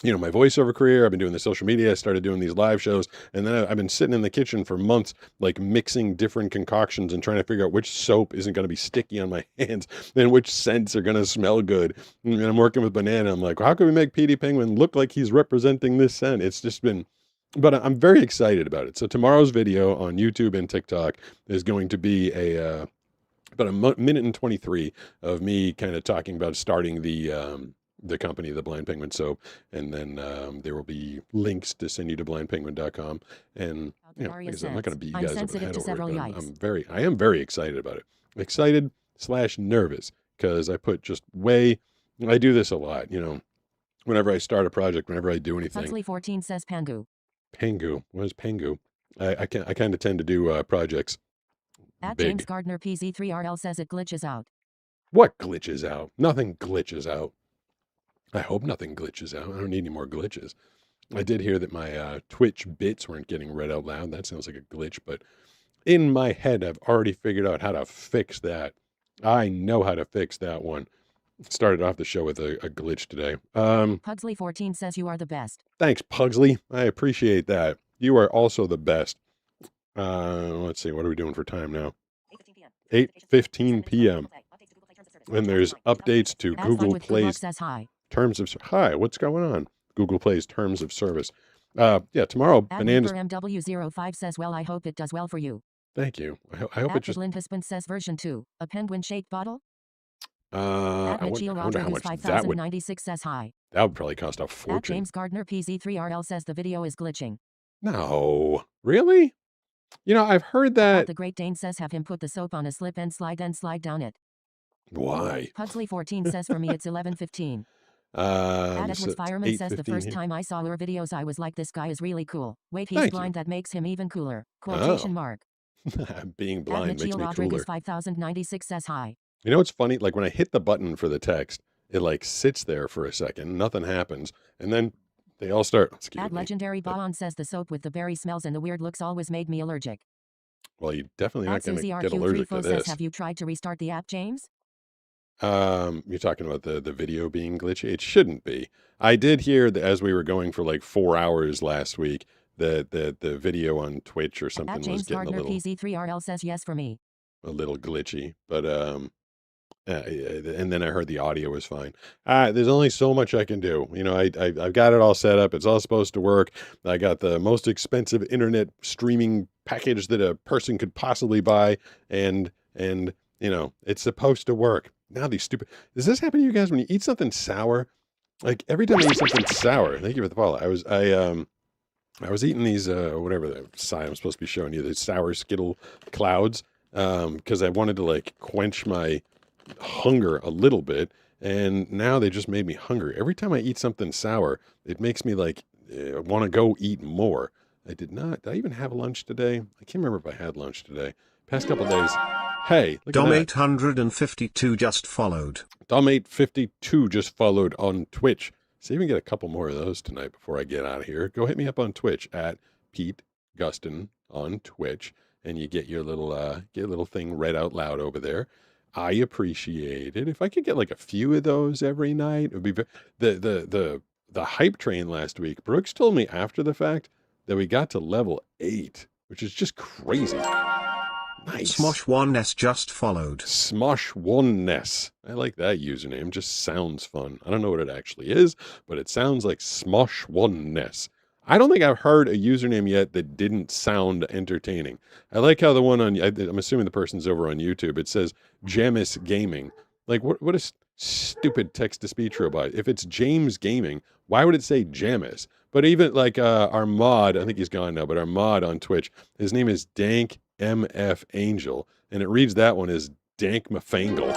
my voiceover career. I've been doing the social media. I started doing these live shows. And then I've been sitting in the kitchen for months, like mixing different concoctions and trying to figure out which soap isn't going to be sticky on my hands and which scents are going to smell good. And I'm working with Banana. I'm like, how can we make Petey Penguin look like he's representing this scent? It's just been, but I'm very excited about it. So tomorrow's video on YouTube and TikTok is going to be about a minute and 23 of me kind of talking about starting the company, the Blind Penguin Soap, and then there will be links to send you to blindpenguin.com. And like I said, I'm not going to beat you guys up the head over it, but I am very excited about it. Excited / nervous, because I do this a lot, whenever I start a project, whenever I do anything. Huxley 14 says Pangu. Pangu. What is Pangu? I kind of tend to do projects. At big. James Gardner PZ3RL says it glitches out. What glitches out? Nothing glitches out. I hope nothing glitches out. I don't need any more glitches. I did hear that my Twitch bits weren't getting read out loud. That sounds like a glitch, but in my head, I've already figured out how to fix that. I know how to fix that one. Started off the show with a glitch today. Pugsley 14 says you are the best. Thanks, Pugsley. I appreciate that. You are also the best. Let's see. What are we doing for time now? 8:15 p.m. And there's updates to Google Play's terms of hi. What's going on? Google Play's terms of service. Tomorrow. Bananas. MW05 says, well, I hope it does well for you. Thank you. I hope it just. Lind husband says version 2. A penguin shaped bottle. I wonder how much that would. 5096 says hi. That would probably cost a fortune. At James Gardner PZ3RL says the video is glitching. No, really? I've heard that. The Great Dane says have him put the soap on a slip and slide down it. Why? Pugsley 14 says for me it's 11:15. At Edwards Fireman says the first time I saw your videos I was like, this guy is really cool. Wait, he's blind. That makes him even cooler. Quotation mark. Being At blind makes Michio me Rodriguez cooler. 5096 says hi. You know what's funny? Like when I hit the button for the text, it like sits there for a second, nothing happens, and then they all start. Excuse At me. Legendary Banan says the soap with the berry smells and the weird looks always made me allergic. Well, you definitely At not going to Susie get allergic to RQ34 says, this. have you tried to restart the app, James? You're talking about the video being glitchy. It shouldn't be. I did hear that as we were going for like 4 hours last week, that the video on Twitch or At something was James getting Gardner PZ3RL says yes for me. a little glitchy. But and then I heard the audio was fine. There's only so much I can do. You know, I've got it all set up. It's all supposed to work. I got the most expensive internet streaming package that a person could possibly buy, and you know, it's supposed to work. Now these stupid. Does this happen to you guys when you eat something sour? Like every time I eat something sour, thank you for the follow. I was eating these whatever the sign I'm supposed to be showing you, the sour Skittle clouds, because I wanted to like quench my hunger a little bit, and now they just made me hungry. Every time I eat something sour, it makes me like want to go eat more. Did I even have lunch today? I can't remember if I had lunch today. Past couple days. Hey, look Dom at that. 852 just followed. Dom 852 just followed on Twitch. See if we can get a couple more of those tonight before I get out of here. Go hit me up on Twitch at Pete Gustin on Twitch, and you get your little thing read out loud over there. I appreciate it. If I could get like a few of those every night, it would be the hype train last week. Brooks told me after the fact that we got to level 8, which is just crazy. Nice. Smosh1s just followed. Smosh1s. I like that username. Just sounds fun. I don't know what it actually is, but it sounds like Smosh1s. I don't think I've heard a username yet that didn't sound entertaining. I like how the one on, I'm assuming the person's over on YouTube, it says Jamis Gaming. Like, what a stupid text-to-speech robot. If it's James Gaming, why would it say Jamis? But even like our mod, I think he's gone now, but our mod on Twitch, his name is Dank MF Angel, and it reads that one as Dank Mafangle.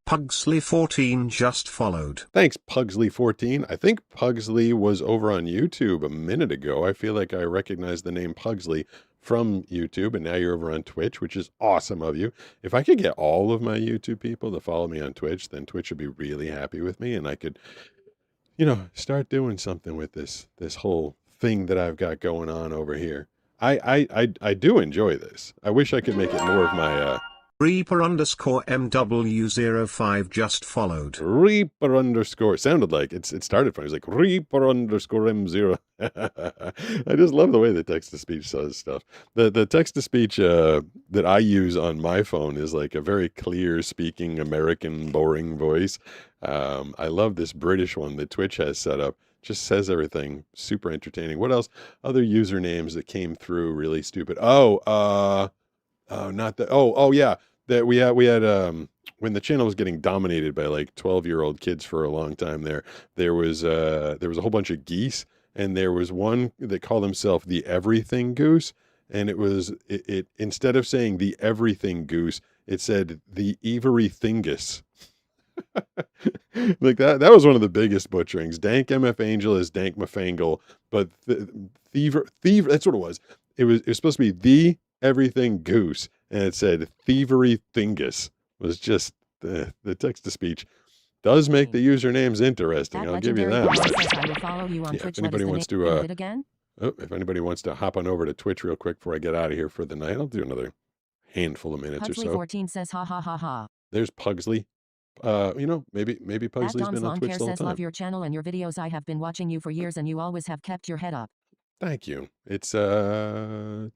Pugsley14 just followed. Thanks, Pugsley14. I think Pugsley was over on YouTube a minute ago. I feel like I recognized the name Pugsley from YouTube, and now you're over on Twitch, which is awesome of you. If I could get all of my YouTube people to follow me on Twitch, then Twitch would be really happy with me, and I could, you know, start doing something with this whole thing that I've got going on over here. I do enjoy this. I wish I could make it more of my Reaper _ MW05 just followed. Reaper _. It sounded like it started funny. It was like Reaper _M0. I just love the way the text-to-speech says stuff. The text-to-speech that I use on my phone is like a very clear speaking American boring voice. I love this British one that Twitch has set up. Just says everything. Super entertaining. What else? Other usernames that came through really stupid. Yeah. That we had when the channel was getting dominated by like 12-year-old kids for a long time there was a whole bunch of geese, and there was one that called himself the Everything Goose, and it instead of saying the Everything Goose, it said the Every Thingus. Like that was one of the biggest butcherings. Dank MF Angel is Dank Mafangle, but Thiever, that's what it was. It was supposed to be the Everything Goose, and it said Thievery Thingus. Was just the text-to-speech does make the usernames interesting. I'll give you that much. If anybody wants to if anybody wants to hop on over to Twitch real quick before I get out of here for the night, I'll do another handful of minutes or so. 14 says ha ha ha ha. There's Pugsley. You know, maybe Pugsley's been on Twitch the whole says, time. love your channel and your videos. I have been watching you for years, and you always have kept your head up. Thank you. It's a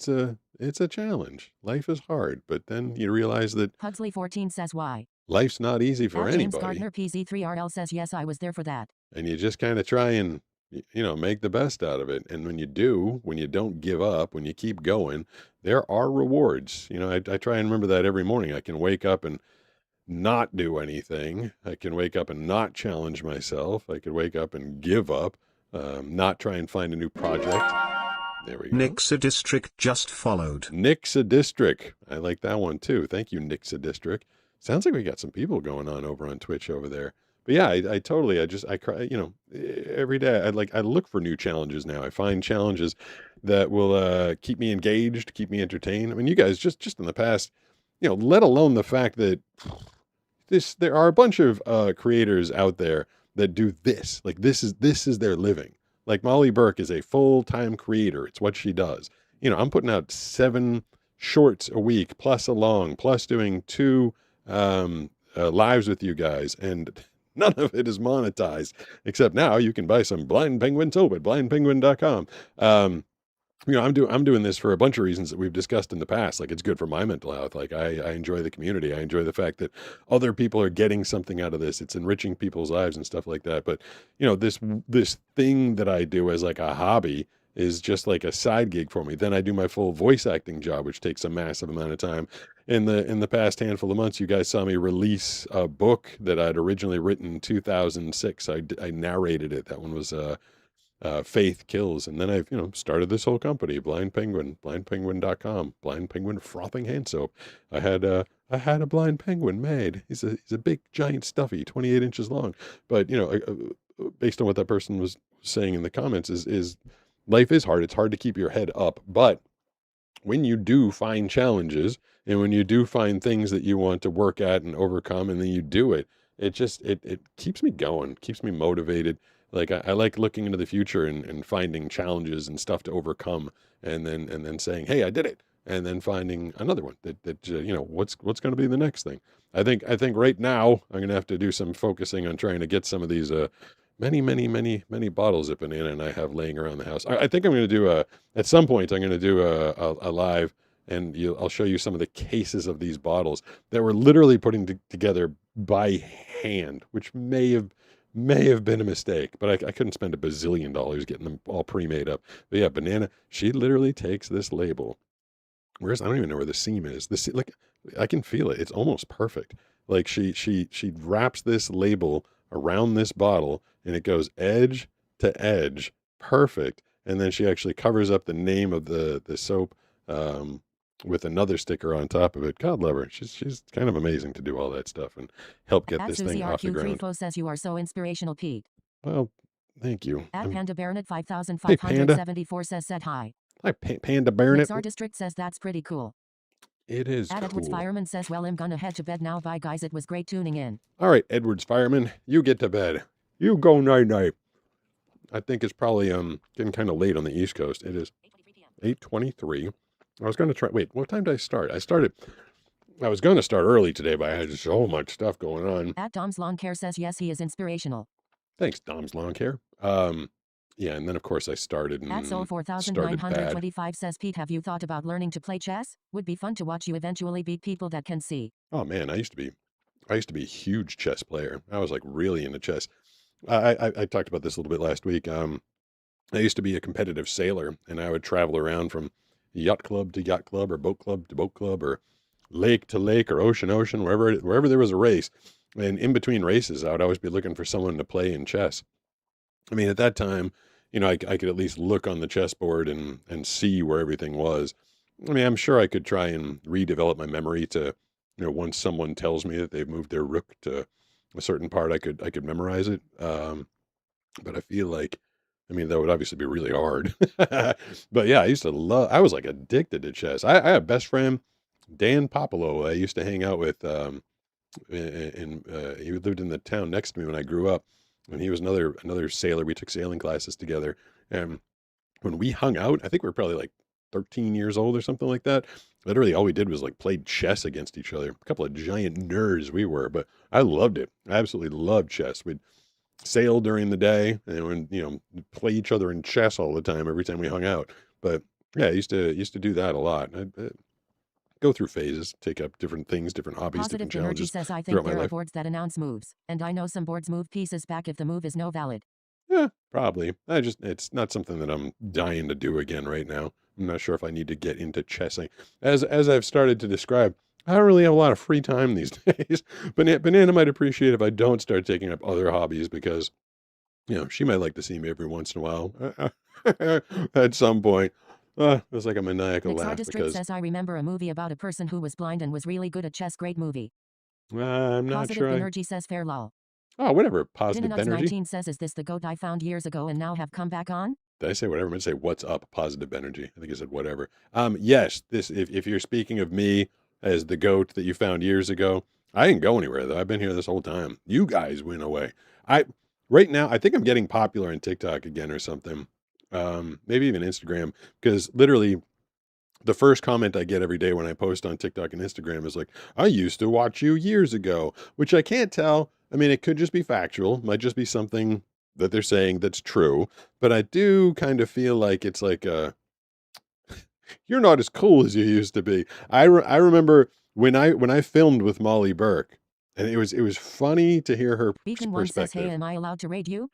challenge. Life is hard, but then you realize that Pugsley14 says why. Life's not easy for anybody. James Gardner PZ3RL says yes, I was there for that. And you just kind of try and, you know, make the best out of it. And when you do, when you don't give up, when you keep going, there are rewards. You know, I try and remember that every morning. I can wake up and not do anything. I can wake up and not challenge myself. I could wake up and give up, not try and find a new project. There we go. Nixa District just followed. Nixa District. I like that one too. Thank you, Nixa District. Sounds like we got some people going on over on Twitch over there. But yeah, I totally, I cry, every day. I look for new challenges now. I find challenges that will keep me engaged, keep me entertained. I mean, you guys just in the past, let alone the fact that there are a bunch of creators out there that do this. Like this is their living. Like Molly Burke is a full-time creator. It's what she does. I'm putting out 7 shorts a week, plus a long, plus doing 2 lives with you guys, and none of it is monetized. Except now you can buy some Blind Penguin soap at blindpenguin.com. I'm doing this for a bunch of reasons that we've discussed in the past. Like, it's good for my mental health. Like, I enjoy the community. I enjoy the fact that other people are getting something out of this. It's enriching people's lives and stuff like that. But this thing that I do as like a hobby is just like a side gig for me. Then I do my full voice acting job, which takes a massive amount of time. In the past handful of months, you guys saw me release a book that I'd originally written in 2006. I narrated it. That one was Faith Kills. And then I've, started this whole company, Blind Penguin, blindpenguin.com, Blind Penguin frothing hand soap. I had a blind penguin made. He's a big, giant, stuffy, 28 inches long. But, based on what that person was saying in the comments is life is hard. It's hard to keep your head up. But when you do find challenges and when you do find things that you want to work at and overcome, and then you do it, it keeps me going, keeps me motivated. Like I like looking into the future and finding challenges and stuff to overcome, and then saying, hey, I did it. And then finding another one that what's going to be the next thing. I think right now I'm going to have to do some focusing on trying to get some of these many bottles that Banana and I have laying around the house. I think I'm going to do at some point I'm going to do a live, and I'll show you some of the cases of these bottles that we're literally putting together by hand, which may have been a mistake, but I couldn't spend $1 bazillion getting them all pre-made up. But yeah, Banana, she literally takes this label. I don't even know where the seam is. Like, I can feel it. It's almost perfect. Like she wraps this label around this bottle, and it goes edge to edge, perfect. And then she actually covers up the name of the soap with another sticker on top of it. God love her. She's kind of amazing to do all that stuff and help get this thing off the ground. At says you are so inspirational, Pete. Well, thank you. At Panda Baronet 5574 said hi. Hi, Panda Baronet. Our district says that's pretty cool. It is At cool. Edwards Fireman says, well, I'm gonna head to bed now. Bye, guys. It was great tuning in. All right, Edwards Fireman, you get to bed. You go night-night. I think it's probably getting kind of late on the East Coast. It is 8:23. I was going to try. Wait, what time did I start? I was going to start early today, but I had so much stuff going on. At Dom's Lawn Care says, yes, he is inspirational. Thanks, Dom's Lawn Care. Yeah, and then of course I started and At Soul 4925 says, Pete, have you thought about learning to play chess? Would be fun to watch you eventually beat people that can see. Oh man, I used to be a huge chess player. I was like really into chess. I talked about this a little bit last week. I used to be a competitive sailor, and I would travel around from yacht club to yacht club, or boat club to boat club, or lake to lake, or ocean, wherever there was a race. And in between races, I would always be looking for someone to play in chess. I mean, at that time, I could at least look on the chessboard and see where everything was. I mean, I'm sure I could try and redevelop my memory to, once someone tells me that they've moved their rook to a certain part, I could memorize it. But I feel like, that would obviously be really hard. But yeah, I was like addicted to chess. I had a best friend, Dan Popolo. I used to hang out with, he lived in the town next to me when I grew up. And he was another sailor. We took sailing classes together. And when we hung out, I think we were probably like 13 years old or something like that. Literally all we did was like play chess against each other. A couple of giant nerds we were, but I loved it. I absolutely loved chess. We'd sail during the day and play each other in chess all the time every time we hung out. But yeah, I used to do that a lot. I go through phases, take up different things, different hobbies, Positive different challenges. Energy says, I think there are boards that announce moves, and I know some boards move pieces back if the move is no valid. Yeah, probably. It's not something that I'm dying to do again right now. I'm not sure if I need to get into chessing. As I've started to describe, I don't really have a lot of free time these days. Banana might appreciate if I don't start taking up other hobbies, because, she might like to see me every once in a while at some point. It's like a maniacal laugh. District says, I remember a movie about a person who was blind and was really good at chess. Great movie. I'm not Positive sure. Energy says, fair lol. Oh, whatever. Positive Dinanuts energy. 19 says, is this the goat I found years ago and now have come back on? Did I say whatever? I meant to say what's up, positive energy. I think I said whatever. Yes, this if you're speaking of me as the goat that you found years ago, I didn't go anywhere though. I've been here this whole time. You guys went away. I right now I think I'm getting popular on TikTok again or something. Maybe even Instagram, because literally the first comment I get every day when I post on TikTok and Instagram is like, I used to watch you years ago, which I can't tell. I mean, it could just be factual, might just be something that they're saying that's true, but I do kind of feel like it's like, you're not as cool as you used to be. I remember when I filmed with Molly Burke, and it was funny to hear her Beacon 1 says, hey, perspective. am I allowed to raid you?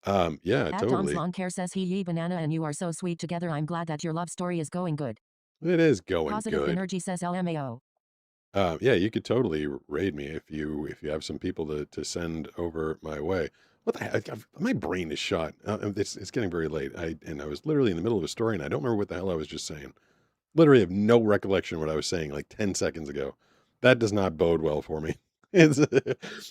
Yeah, At Dom's totally. Lawn Care says, he banana and you are so sweet together. I'm glad that your love story is going good. It is going Positive good. energy says LMAO. Yeah, you could totally raid me if you have some people to send over my way. What the heck? My brain is shot. It's getting very late. I was literally in the middle of a story and I don't remember what the hell I was just saying. Literally have no recollection of what I was saying like 10 seconds ago. That does not bode well for me. It's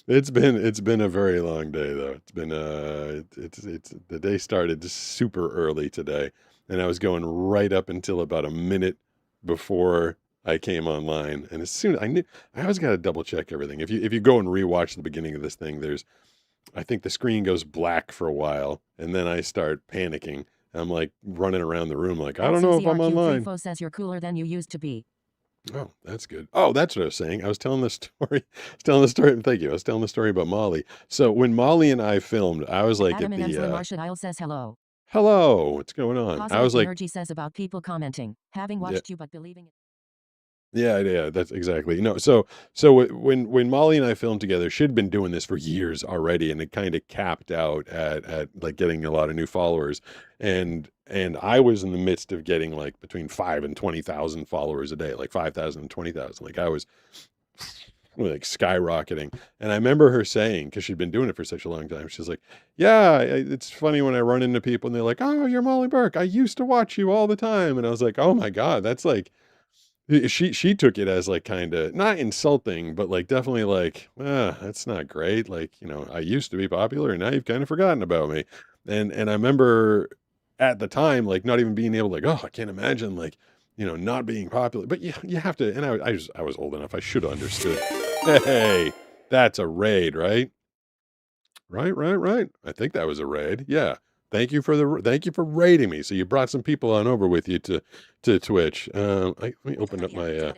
it's been a very long day though. It's been it's the day started super early today, and I was going right up until about a minute before I came online. And as soon I always got to double check everything. If you go and rewatch the beginning of this thing, I think the screen goes black for a while, and then I start panicking. I'm like running around the room like, I don't know if I'm online. Frifo says you're cooler than you used to be. Oh, that's good. Oh, that's what I was saying. I was telling the story. Thank you. I was telling the story about Molly. So when Molly and I filmed, I was like Adam at and the Marsha Isle says hello. hello, what's going on? Positive I was like, energy says about people commenting, having watched you but believing it. yeah, that's exactly. No, so when Molly and I filmed together, she'd been doing this for years already, and it kind of capped out at like getting a lot of new followers, and I was in the midst of getting like between 5 and 20,000 followers a day, like 5,000 and 20,000. Like I was like skyrocketing. And I remember her saying, because she'd been doing it for such a long time, she's like, yeah, it's funny when I run into people and they're like, oh, you're Molly Burke. I used to watch you all the time. And I was like, oh my God, that's like, she took it as like kind of not insulting, but like definitely like, that's not great. Like, I used to be popular and now you've kind of forgotten about me. And I remember at the time, like not even being able to like, oh, I can't imagine like, not being popular, but you have to. And I was old enough. I should have understood. Hey, that's a raid, right? Right. I think that was a raid. Yeah. Thank you for raiding me. So you brought some people on over with you to Twitch. Let me open up my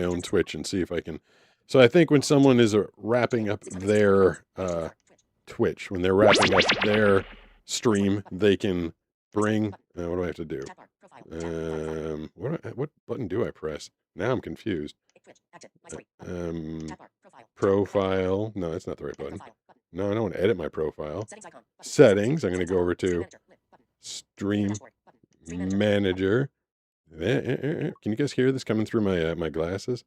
own Twitch and see if I can. So I think when someone is wrapping up their Twitch, when they're wrapping up their stream, they can bring. What do I have to do? What button do I press? Now I'm confused. Profile. No, that's not the right button. No, I don't want to edit my profile. Settings. I'm going to go over to Stream Manager. Can you guys hear this coming through my glasses?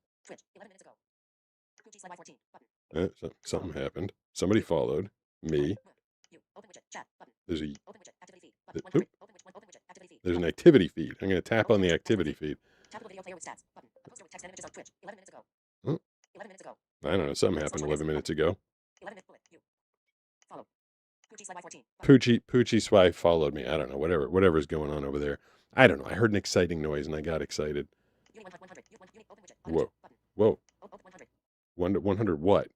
Something happened. Somebody followed me. There's an activity feed. I'm going to tap on the activity feed. Oh, I don't know. Something happened 11 minutes ago. Poochie Swai followed me. I don't know. Whatever's going on over there. I don't know. I heard an exciting noise and I got excited. Whoa. 100 what?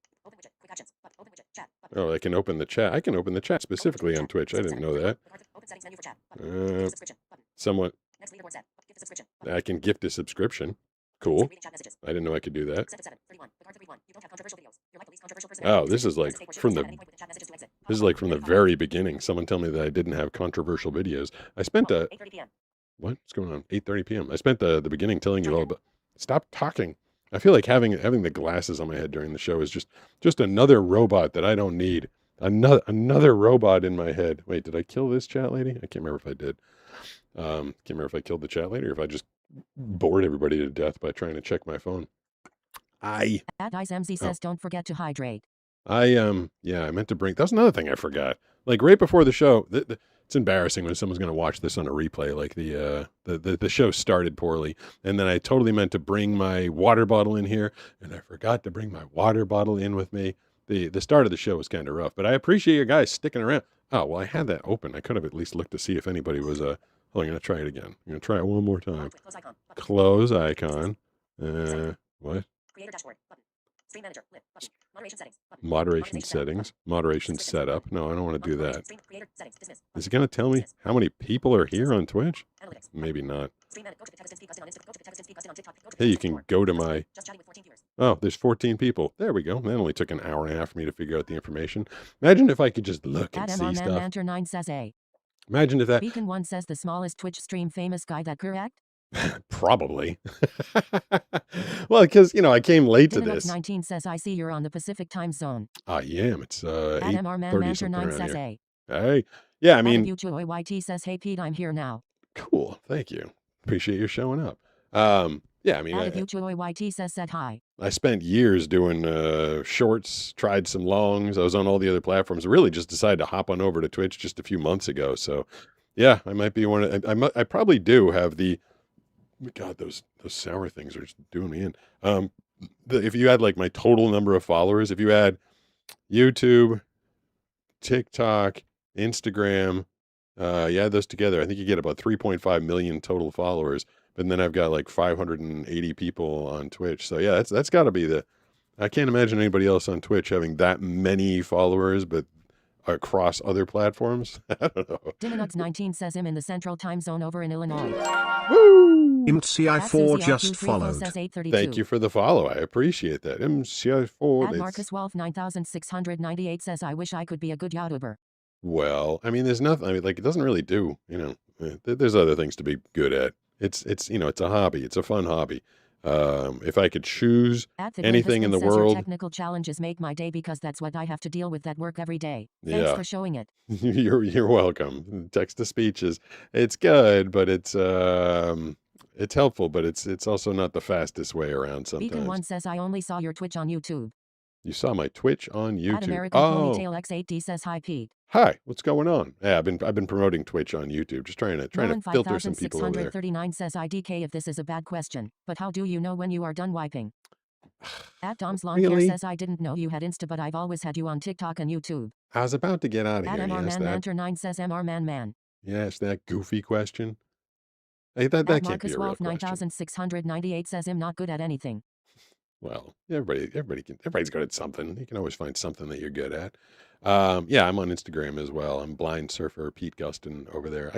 Oh, I can open the chat. I can open the chat specifically on Twitch. I didn't know that. Somewhat. I can gift a subscription. Cool. I didn't know I could do that. Oh, this is like from the very beginning. Someone tell me that I didn't have controversial videos. I spent what's going on? 8:30 p.m. I spent the beginning telling you all about. Stop talking. I feel like having the glasses on my head during the show is just another robot that I don't need. Another robot in my head. Wait, did I kill this chat lady? I can't remember if I did. Can't remember if I killed the chat lady or if I just bored everybody to death by trying to check my phone. At Ice MZ says, don't forget to hydrate. I meant to bring. That's another thing I forgot. Like right before the show, it's embarrassing when someone's going to watch this on a replay. Like the show started poorly, and then I totally meant to bring my water bottle in here, and I forgot to bring my water bottle in with me. the start of the show was kind of rough, but I appreciate you guys sticking around. Oh, well, I had that open. I could have at least looked to see if anybody was, hold on, I'm going to try it again. I'm going to try it one more time. Close icon. What? Creator dashboard. Button. Screen manager. Lip. Button. Moderation settings. Button. Moderation settings. Moderation setup. No, I don't want to do that. Screen creator settings. Dismiss. Is it going to tell me how many people are here on Twitch? Analytics. Maybe not. Screen manager. Go to the text and speak Gustin on Instagram. Go to the text and speak Gustin on TikTok. Go to Hey, you can go to my... Just chatting with 14 viewers. Oh, there's 14 people. There we go. That only took an hour and a half for me to figure out the information. Imagine if I could just look and see stuff. Manter 9 says A. Imagine if that... Beacon 1 says the smallest Twitch stream famous guy that correct? Probably. Well, because, I came late to this. 19 says I see you're on the Pacific time zone. I am. It's 8:30 something 9 around says here. A. Hey. Yeah, I mean... YT says, hey, Pete, I'm here now. Cool. Thank you. Appreciate you showing up. Yeah, I mean... YT says, said hi. I spent years doing shorts, tried some longs. I was on all the other platforms. I really just decided to hop on over to Twitch just a few months ago. So, yeah, I might be one of... I probably do have the... God, those sour things are just doing me in. If you had like my total number of followers, if you add YouTube, TikTok, Instagram, you add those together, I think you get about 3.5 million total followers. But then I've got like 580 people on Twitch. So yeah, that's got to be I can't imagine anybody else on Twitch having that many followers, but across other platforms. I don't know. Dinugs 19 says him in the central time zone over in Illinois. Woo! MCI4 just followed. Thank you for the follow. I appreciate that. MCI4. Marcus Wolf 9698 says I wish I could be a good YouTuber. Well, I mean, there's nothing. I mean, like, it doesn't really do. There's other things to be good at. It's a hobby. It's a fun hobby. If I could choose anything in the world. Technical challenges make my day because that's what I have to deal with at work every day. Thanks for showing it. You're welcome. Text to speech it's good, but it's helpful, but it's also not the fastest way around sometimes. Beacon 1 says I only saw your Twitch on YouTube. You saw my Twitch on YouTube. American Ponytail X8D says hi, Pete. Hi, what's going on? Yeah, I've been promoting Twitch on YouTube, just trying to filter some people over there. 639 says IDK if this is a bad question, but how do you know when you are done wiping? At Dom's Lawn Care says I didn't know you had Insta, but I've always had you on TikTok and YouTube. I was about to get out of here. At MR Man Manter 9 says MR Man. Yes, that goofy question. Hey, that can't Marcus be a real Wolf question. 9698 says I'm not good at anything. Well, everybody's good at something. You can always find something that you're good at. Yeah, I'm on Instagram as well. I'm Blind Surfer Pete Gustin over there.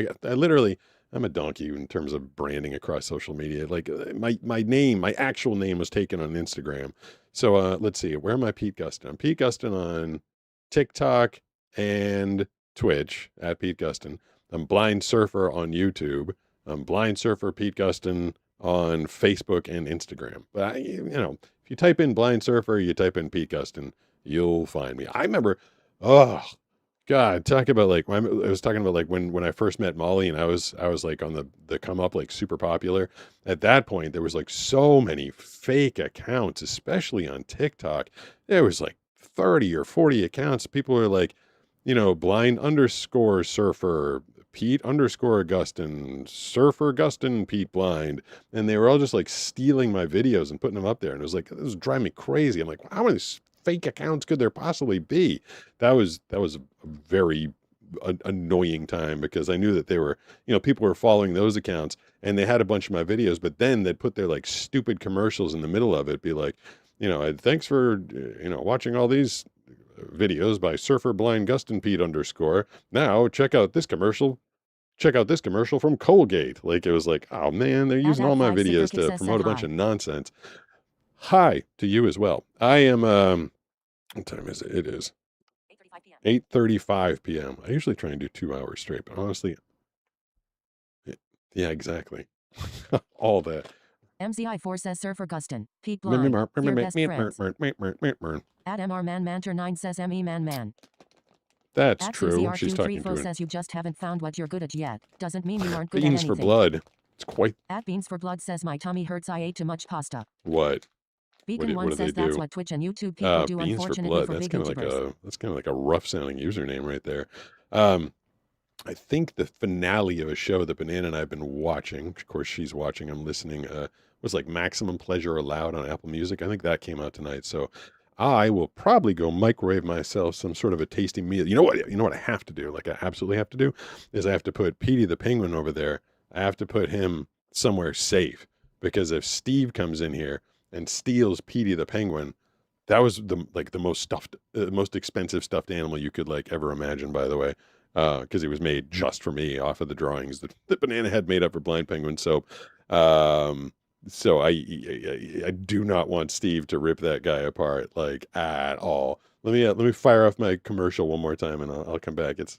I'm a donkey in terms of branding across social media. Like my actual name was taken on Instagram. So let's see, where am I Pete Gustin? I'm Pete Gustin on TikTok and Twitch at Pete Gustin. I'm Blind Surfer on YouTube. I'm Blind Surfer Pete Gustin on Facebook and Instagram. But if you type in Blind Surfer, you type in Pete Gustin, you'll find me. I remember, oh God, talk about like I was talking about like when I first met Molly and I was like on the come up, like super popular. At that point, there was like so many fake accounts, especially on TikTok. There was like 30 or 40 accounts. People were like, blind _surfer, Pete _Gustin, Surfer Gustin, Pete Blind. And they were all just like stealing my videos and putting them up there. And it was like, this was driving me crazy. I'm like, how many fake accounts could there possibly be? That was a very annoying time because I knew that they were, people were following those accounts and they had a bunch of my videos, but then they'd put their like stupid commercials in the middle of it, be like, thanks for, watching all these videos by Surfer Blind Gustin Pete _ Now check out this commercial from Colgate. Like, it was like, oh man, they're using all my videos to promote a bunch of nonsense. Hi to you as well. I am, what time is it? It is 8:35 p.m. I usually try and do 2 hours straight, but honestly, yeah, exactly. All that. MZI4 says Surfer Gustin, Pete Blind, your best friends. At MR Man Manter 9 says ME Man. That's true. She's talking to it. Says you just haven't found what you're good at yet. Doesn't mean you aren't good at anything. Beans for blood. It's quite. At Beans for Blood says my tummy hurts. I ate too much pasta. What? Beacon 1 says that's what Twitch and YouTube people do. Beans for Blood. That's kind of like a rough sounding username right there. I think the finale of a show that Banan and I have been watching, of course she's watching, I'm listening, was like Maximum Pleasure Allowed on Apple Music. I think that came out tonight. So I will probably go microwave myself some sort of a tasty meal. You know what? You know what I have to do? Like I absolutely have to do is I have to put Petey the Penguin over there. I have to put him somewhere safe because if Steve comes in here and steals Petey the Penguin, that was the most expensive stuffed animal you could like ever imagine. By the way, because it was made just for me off of the drawings that Banana had made up for Blind Penguin. So I do not want Steve to rip that guy apart like at all. Let me fire off my commercial one more time and I'll come back. It's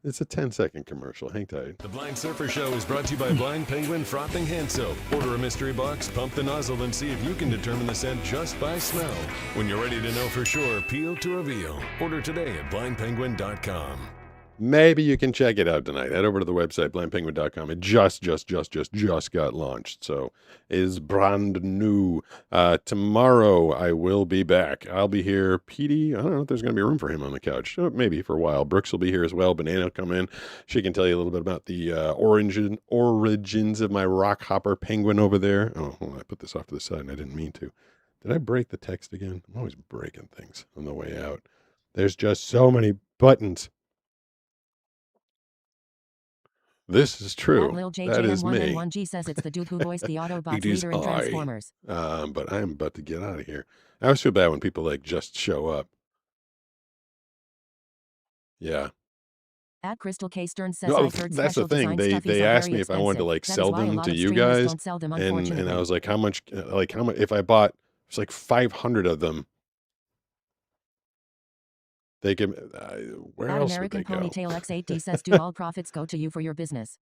it's a 10-second commercial. Hang tight. The Blind Surfer Show is brought to you by Blind Penguin Frothing Hand Soap. Order a mystery box, pump the nozzle, and see if you can determine the scent just by smell. When you're ready to know for sure, peel to reveal. Order today at blindpenguin.com. Maybe you can check it out tonight. Head over to the website, blindpenguin.com. It just got launched. So it is brand new. Tomorrow I will be back. I'll be here. Petey, I don't know if there's going to be room for him on the couch. Maybe for a while. Brooks will be here as well. Banana will come in. She can tell you a little bit about the origins of my rock hopper penguin over there. Oh, hold on. I put this off to the side and I didn't mean to. Did I break the text again? I'm always breaking things on the way out. There's just so many buttons. This is true. That is me. G says it's the dude who voiced the Autobots It is leader in I. Transformers. But I'm about to get out of here. I always feel bad when people like just show up. Yeah. At Crystal K Stern says, No, I've heard that's the special thing. design stuffies They are asked very me if I wanted to like expensive. That is sell why a them lot to of you streamers guys, don't sell them, and unfortunately. I was like, how much if I bought it's like 500 of them. They can. Where At else American would they go? Ponytail X8D says, do all profits go to you for your business?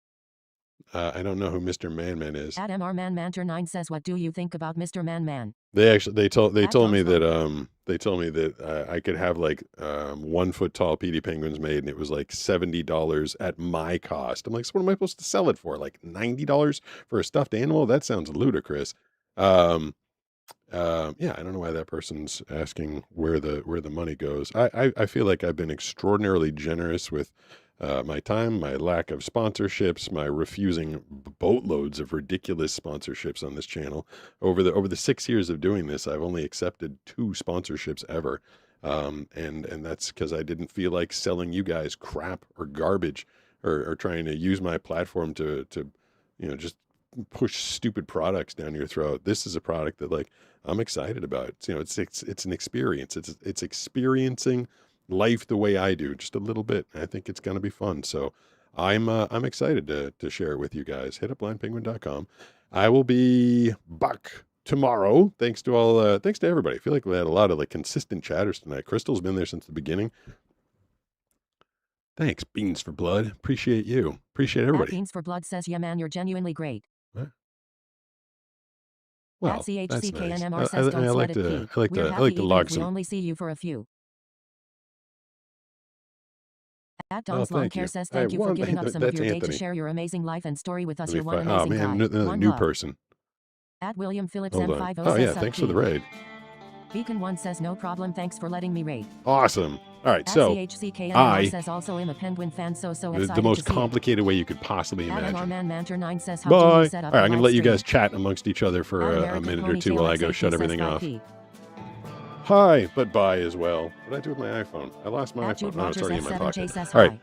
I don't know who Mr. Man is. At MR Man Manter 9 says, what do you think about Mr. Man? They told me that I could have like 1 foot tall Petey penguins made, and it was like $70 at my cost. I'm like, so what am I supposed to sell it for? Like $90 for a stuffed animal? That sounds ludicrous. Yeah, I don't know why that person's asking where the money goes. I feel like I've been extraordinarily generous with my time, my lack of sponsorships, my refusing boatloads of ridiculous sponsorships on this channel. Over the 6 years of doing this, I've only accepted 2 sponsorships ever. And that's because I didn't feel like selling you guys crap or garbage or trying to use my platform to just push stupid products down your throat. This is a product that like I'm excited about. It's an experience. It's experiencing life the way I do, just a little bit. I think it's going to be fun. So I'm excited to share it with you guys. Hit up blindpenguin.com. I will be back tomorrow. Thanks to everybody. I feel like we had a lot of like consistent chatters tonight. Crystal's been there since the beginning. Thanks, Beans for Blood. Appreciate you. Appreciate everybody. Beans for Blood says, yeah, man, you're genuinely great. What? Well, at CHCKNMR that's nice. says, don't I like sweat it, to Pete. I like We're to I happy like to even log if we some. only see you for a few. At Oh, Don's Lawn thank Care you. says, Hey, thank you for one- giving up some of that's your day to Anthony. share your amazing life and story with us. Let me You're one find- oh amazing man, guy. the One new love. person. At William Phillips Hold M50 on. says, Oh yeah, suck, thanks for the Pete. raid. Beacon 1 says, no problem, thanks for letting me rate. Awesome. All right, At so CHCKNMR says, also am a Penguin fan, so excited the most to see it. complicated way you could possibly At imagine. MR Manter 9 says, how do Bye. you set All up right, a I'm gonna live let you stream? guys chat amongst each other for At a American minute or two Ponytail while I go X8D shut says, everything bye, off. Pete. Hi, but bye as well. What did I do with my iPhone? I lost my At iPhone. Jude Oh, it's Rogers already in my F7J pocket. says, All right. hi.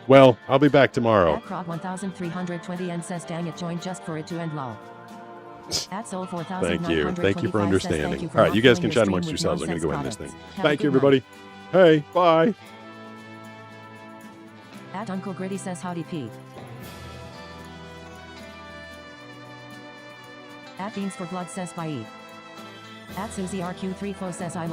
Well, I'll be back tomorrow. At Crog 1320 and says, dang it, joined just for it to end lol. At Soul 4925 Thank you. Thank you for says, understanding. thank you for All right, you guys not can filling chat your amongst stream with yourselves. I'm going to go end nonsense this thing. products. Have a Thank you, good night. everybody. Hey, bye. At Uncle Gritty says, howdy Pete. At Beans for Blood says, bye. At Susie RQ34 says, I like